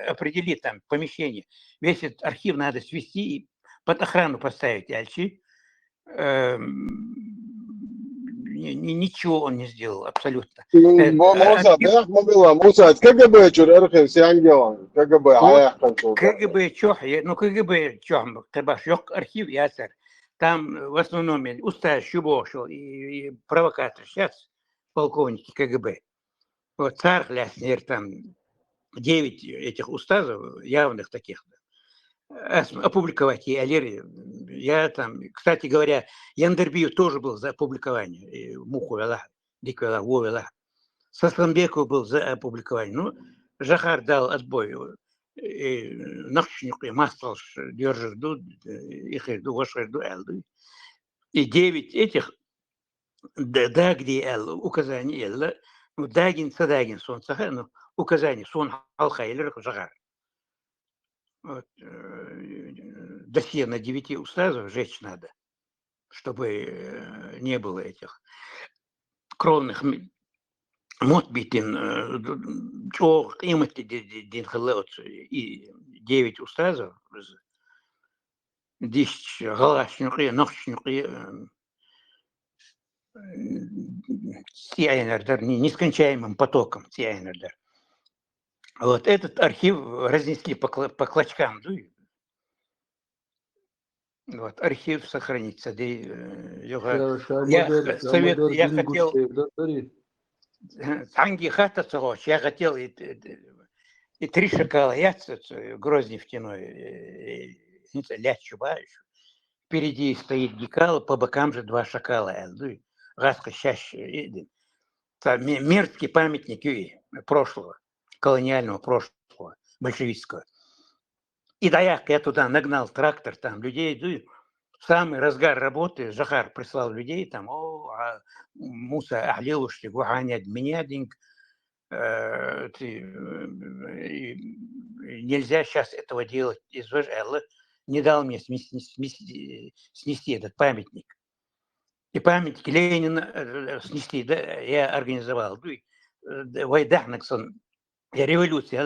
определить там помещение. Весь этот архив надо свести и под охрану поставить Альчи. ничего он не сделал абсолютно. موسى بيح ما بيلا موسى كجب شو أرخي سيانجوا كجب عايح كنتو КГБ чох, ну КГБ чох, trebаш yok архив ясер. Там в основном устав Щубошел и провокатор. Сейчас полковники КГБ. Вот царь Ляснер, там 9 этих уставов, явных таких, опубликовать и Алири. Я там, кстати говоря, Яндербию тоже был за опубликование. Муху вела, Диквела, Вовела. Сасламбеков был за опубликование. Ну, Жахар дал отбой. Нахчник и Масталш держит их иду, вашу иду, и 9 этих дагди указаний, ну, дагин, садагин, сон саха, ну, указаний, сон алхайлер, Жахар. Досье на 9 уставов сжечь надо, чтобы не было этих кровных мотбитин, чох, имати дин халеоцу, и 9 уставов, 10 галашнюки, нохчнюки, Тиайнердер, нескончаемым потоком Тиайнердер. Вот этот архив разнесли по клочкам. Вот, архив сохранится. Я хотел... Анги хата целоч, я хотел и 3 шакала яйца, гроздь нефтяной, ляд чубающий. Впереди стоит гекал, по бокам же 2 шакала. Раска чаще. Мерзкий памятник прошлого, колониального прошлого, большевистского. И я туда нагнал трактор, там людей, в самый разгар работы Жахар прислал людей, там, Муса Ахлилушти, Гуанят, Менядинг, нельзя сейчас этого делать, не дал мне снести этот памятник. И памятник Ленина снести, да, я организовал. Вайдахнаксон, революция,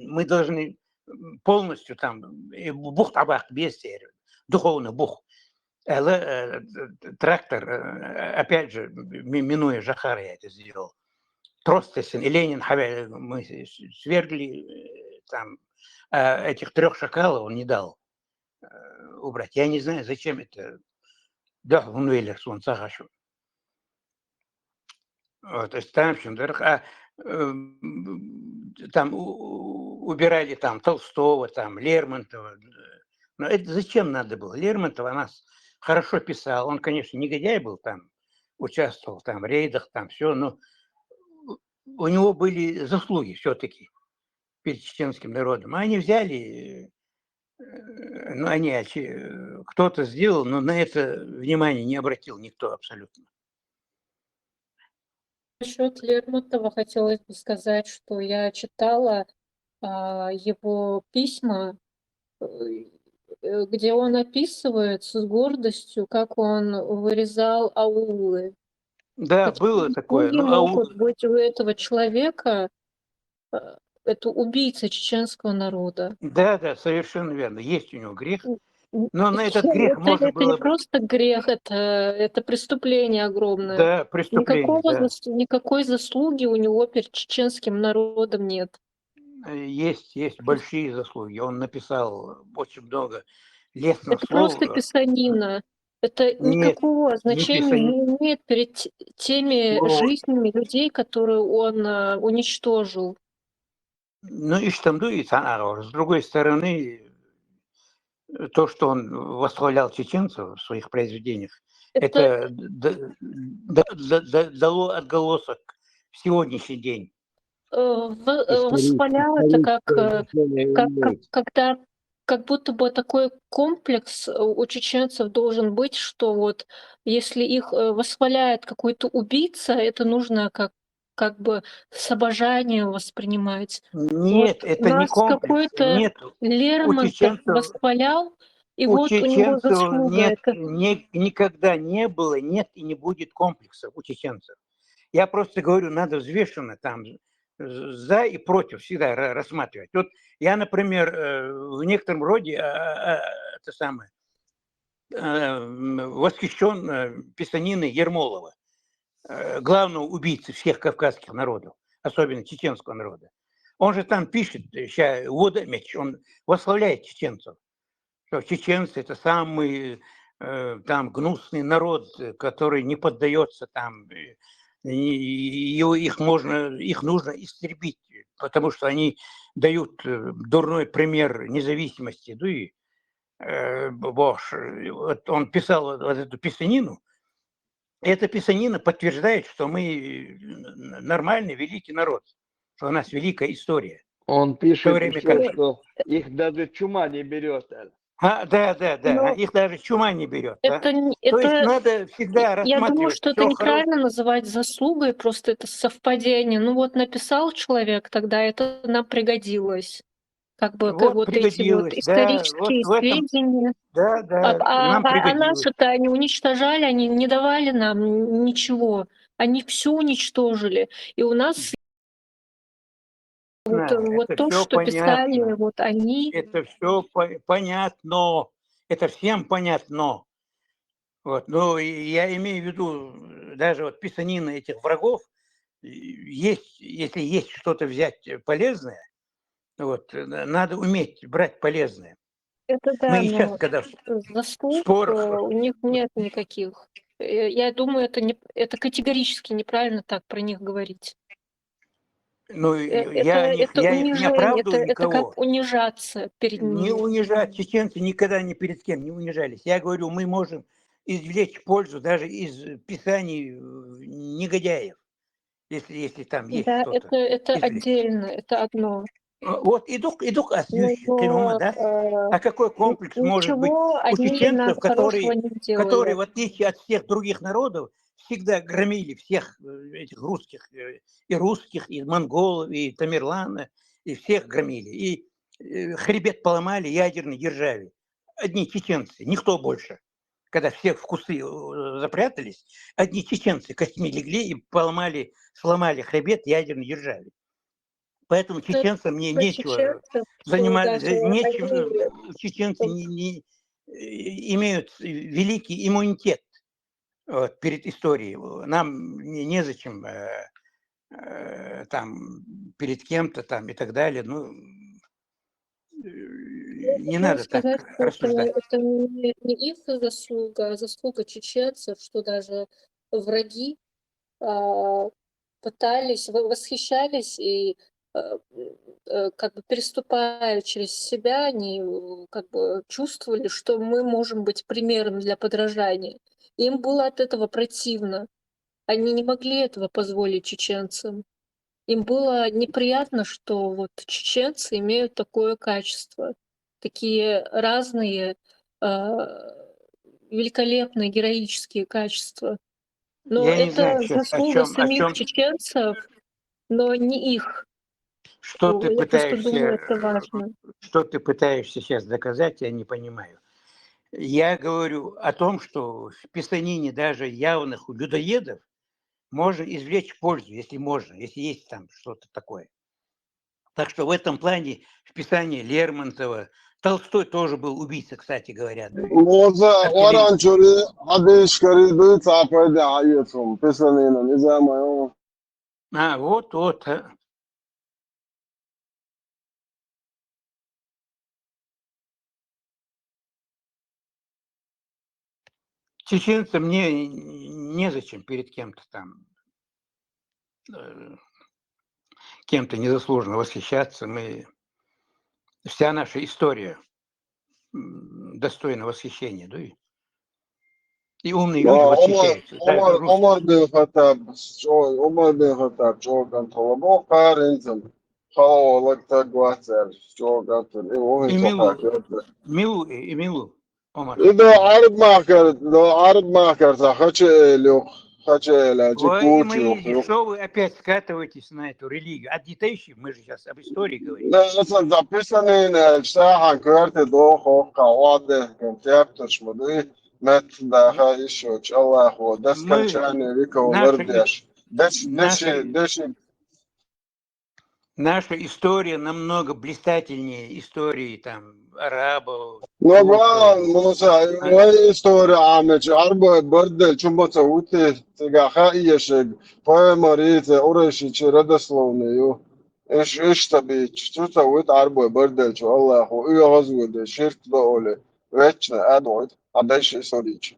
мы должны полностью там, бух табах, без духовно бух. Трактор, опять же, минуя Жахара, я это сделал. Тростесин и Ленин, мы свергли там, этих 3 шакалов он не дал убрать. Я не знаю, зачем это. Да, он велер, он сахашу. Вот, то есть там убирали там Толстого, там Лермонтова. Но это зачем надо было? Лермонтов о нас хорошо писал. Он, конечно, негодяй был там, участвовал там в рейдах, там все, но у него были заслуги все-таки перед чеченским народом. А они взяли, ну, кто-то сделал, но на это внимание не обратил никто абсолютно. Насчет Лермонтова хотелось бы сказать, что я читала его письма, где он описывает с гордостью, как он вырезал аулы. Да, было такое. Какие могут быть у этого человека, это убийца чеченского народа? Да, совершенно верно. Есть у него грех. Но на этот грех можно было... Это не просто грех, это преступление огромное. Да, преступление, Никакой заслуги у него перед чеченским народом нет. Есть большие заслуги. Он написал очень много лестных это слов. Просто писанина. Это никакого значения не имеет перед теми жизнями людей, которые он уничтожил. Ну и что, с другой стороны, то, что он восхвалял чеченцев в своих произведениях, это дало отголосок в сегодняшний день. Восхвалял это как будто бы такой комплекс у чеченцев должен быть, что вот если их восхваляет какой-то убийца, это нужно как бы с обожанием воспринимать. Нет, вот это не комплекс. Какой-то Лермонтов восхвалял, и вот у него заслуга. Никогда не было, нет и не будет комплексов у чеченцев. Я просто говорю, надо взвешенно там за и против всегда рассматривать. Вот я, например, в некотором роде это самое восхищен писаниной Ермолова, главного убийцы всех кавказских народов, особенно чеченского народа. Он же там пишет, он восславляет чеченцев, что чеченцы – это самый там гнусный народ, который не поддается там, их нужно истребить, потому что они дают дурной пример независимости. Ну и вот он писал вот эту писанину. Эта писанина подтверждает, что мы нормальный, великий народ, что у нас великая история. Он пишет время, еще, что их даже чума не берет. Да. Но Их даже чума не берет. это, То есть это, надо всегда я думаю, рассматривать что это все неправильно называть заслугой, просто это совпадение. Ну вот написал человек, тогда это нам пригодилось. Как бы Вот вот эти вот пригодилось, да, вот исторические в этом, сведения. да, нам А пригодилось. наши-то они уничтожали, они не давали нам ничего. Они все уничтожили. И у нас вот Это то, все что писали понятно. вот они. Это все понятно. Это всем понятно. Вот. Но я имею в виду, даже вот писанина этих врагов, есть, если есть что-то взять полезное, вот, надо уметь брать полезное. Это да, Мы и сейчас, но когда в заслуг спорах, у них нет никаких. Я думаю, это категорически неправильно так про них говорить. ну, я их не унижение, оправдываю это никого. как унижаться перед Не ними. унижать. Чеченцы никогда ни перед кем не унижались. Я говорю, мы можем извлечь пользу даже из писаний негодяев, если там есть Да, что-то. это извлечь. отдельно, это одно. Вот идук Но да? А какой комплекс может быть ничего у они нам чеченцев, хорошего не которые, сделали. в отличие от всех других народов, всегда громили всех этих русских, и монголов, и Тамерлана, и всех громили. И хребет поломали ядерной державе. Одни чеченцы, никто больше. Когда все в кусты запрятались, одни чеченцы костьми легли и сломали хребет ядерной державе. Поэтому чеченцам мне нечего заниматься, чеченцы имеют великий иммунитет вот, перед историей. Нам незачем там перед кем-то там и так далее. Ну, не надо сказать, так что рассуждать. это не их заслуга, а заслуга чеченцев, что даже враги пытались, восхищались и как бы переступая через себя, они как бы чувствовали, что мы можем быть примером для подражания. Им было от этого противно. Они не могли этого позволить чеченцам. Им было неприятно, что вот чеченцы имеют такое качество, такие разные, великолепные, героические качества. Но Я не знаю это сейчас, заслуга самих чеченцев, но не их. что ты Я просто думаю, это пытаешься, важно. что ты пытаешься сейчас доказать, я не понимаю. Я говорю о том, что в писанине даже явных людоедов можно извлечь пользу, если есть там что-то такое. Так что в этом плане в писании Лермонтова, Толстой тоже был убийца, кстати говоря. Да? Orančuri Adishkari Duca păde aiuțum, pisanina, nizama. Вот. Чеченцам мне незачем перед кем-то там, кем-то незаслуженно восхищаться. Вся наша история достойна восхищения. Да? И умные люди восхищаются. Omar bin Khattab çok antala bu karinzim. Havalık da guatser çok antala. Милу, Омар. İdo Arap mahkar sa Хаче Ой, что вы опять скатываетесь на эту религию? А детейши, мы же сейчас об истории говорим. Nasıl записаны şahan körte doğu kavade konceptş mıdı? Met daha işo Allah o deskan çane viko verdiş. Deşi Наша история намного блистательнее истории там арабов, نوغان турков. موسى وي ستوري عامج عربو بردل چumbo سوتي تيغا يشك باي مريت اورشي چردا سلونيو ايش تبيش تو سويت عربو بردل شو الله هو اي غزو شيرت بقولي ويتش ادوت عداش سوريش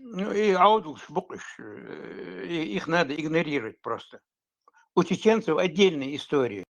Ну и аудуш, букаш, их надо игнорировать просто. У чеченцев отдельная история.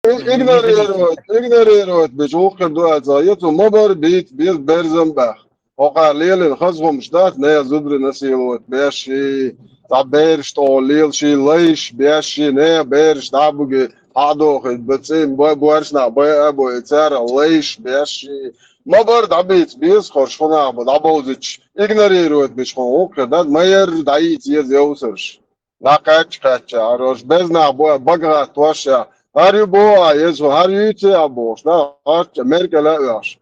Независимо. ignoreert بجوخ دو زایت و مبر بیت بیل برزن بخ وقاليل الخزهم شدات نيا زدر نسيلوت بيشي تعبيرش طوليل شي ليش بيشي نيا بيرش تعبوغي عدوخ بتسين بوارشنا بوي ابو اتسار ليش بيشي مبر دعبيت بيس خورش خنا دعبوزيش ignoreert بجوخ دات ماير دعيت يز يوسرش لا كاتش عروش بزنا بو بقرا توشا هاري بو يزو هاري يتي ابوش لا ارت امريكا لا ياش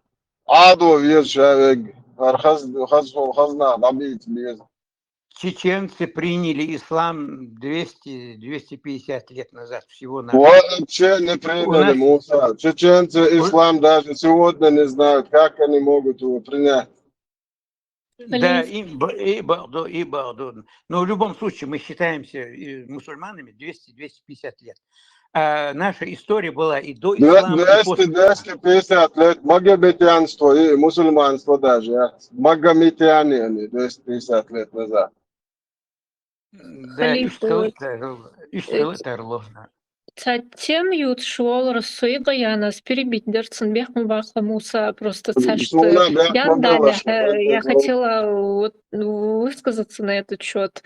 عادو يز شاوج خزنا دعبيت بيز Чеченцы приняли ислам 200-250 лет назад всего на Вообще не приняли нас Муса. Чеченцы ислам даже сегодня не знают, как они могут его принять. да, Халиф. и Багдо. Но в любом случае мы считаемся мусульманами 200-250 лет. А наша история была и до ислама, и после. 250 лет магометянство и мусульманство даже. Магометяне они 250 лет назад. Да, Халиф, это ложно. Тем ют швол рассуига я нас перебить дерцен бехм бахла Муса просто Суна бяхма Яндаля. белаша. Я хотела вот высказаться на этот счет.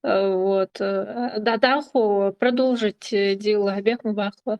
Вот. Дадаху продолжить дело бехм бахла.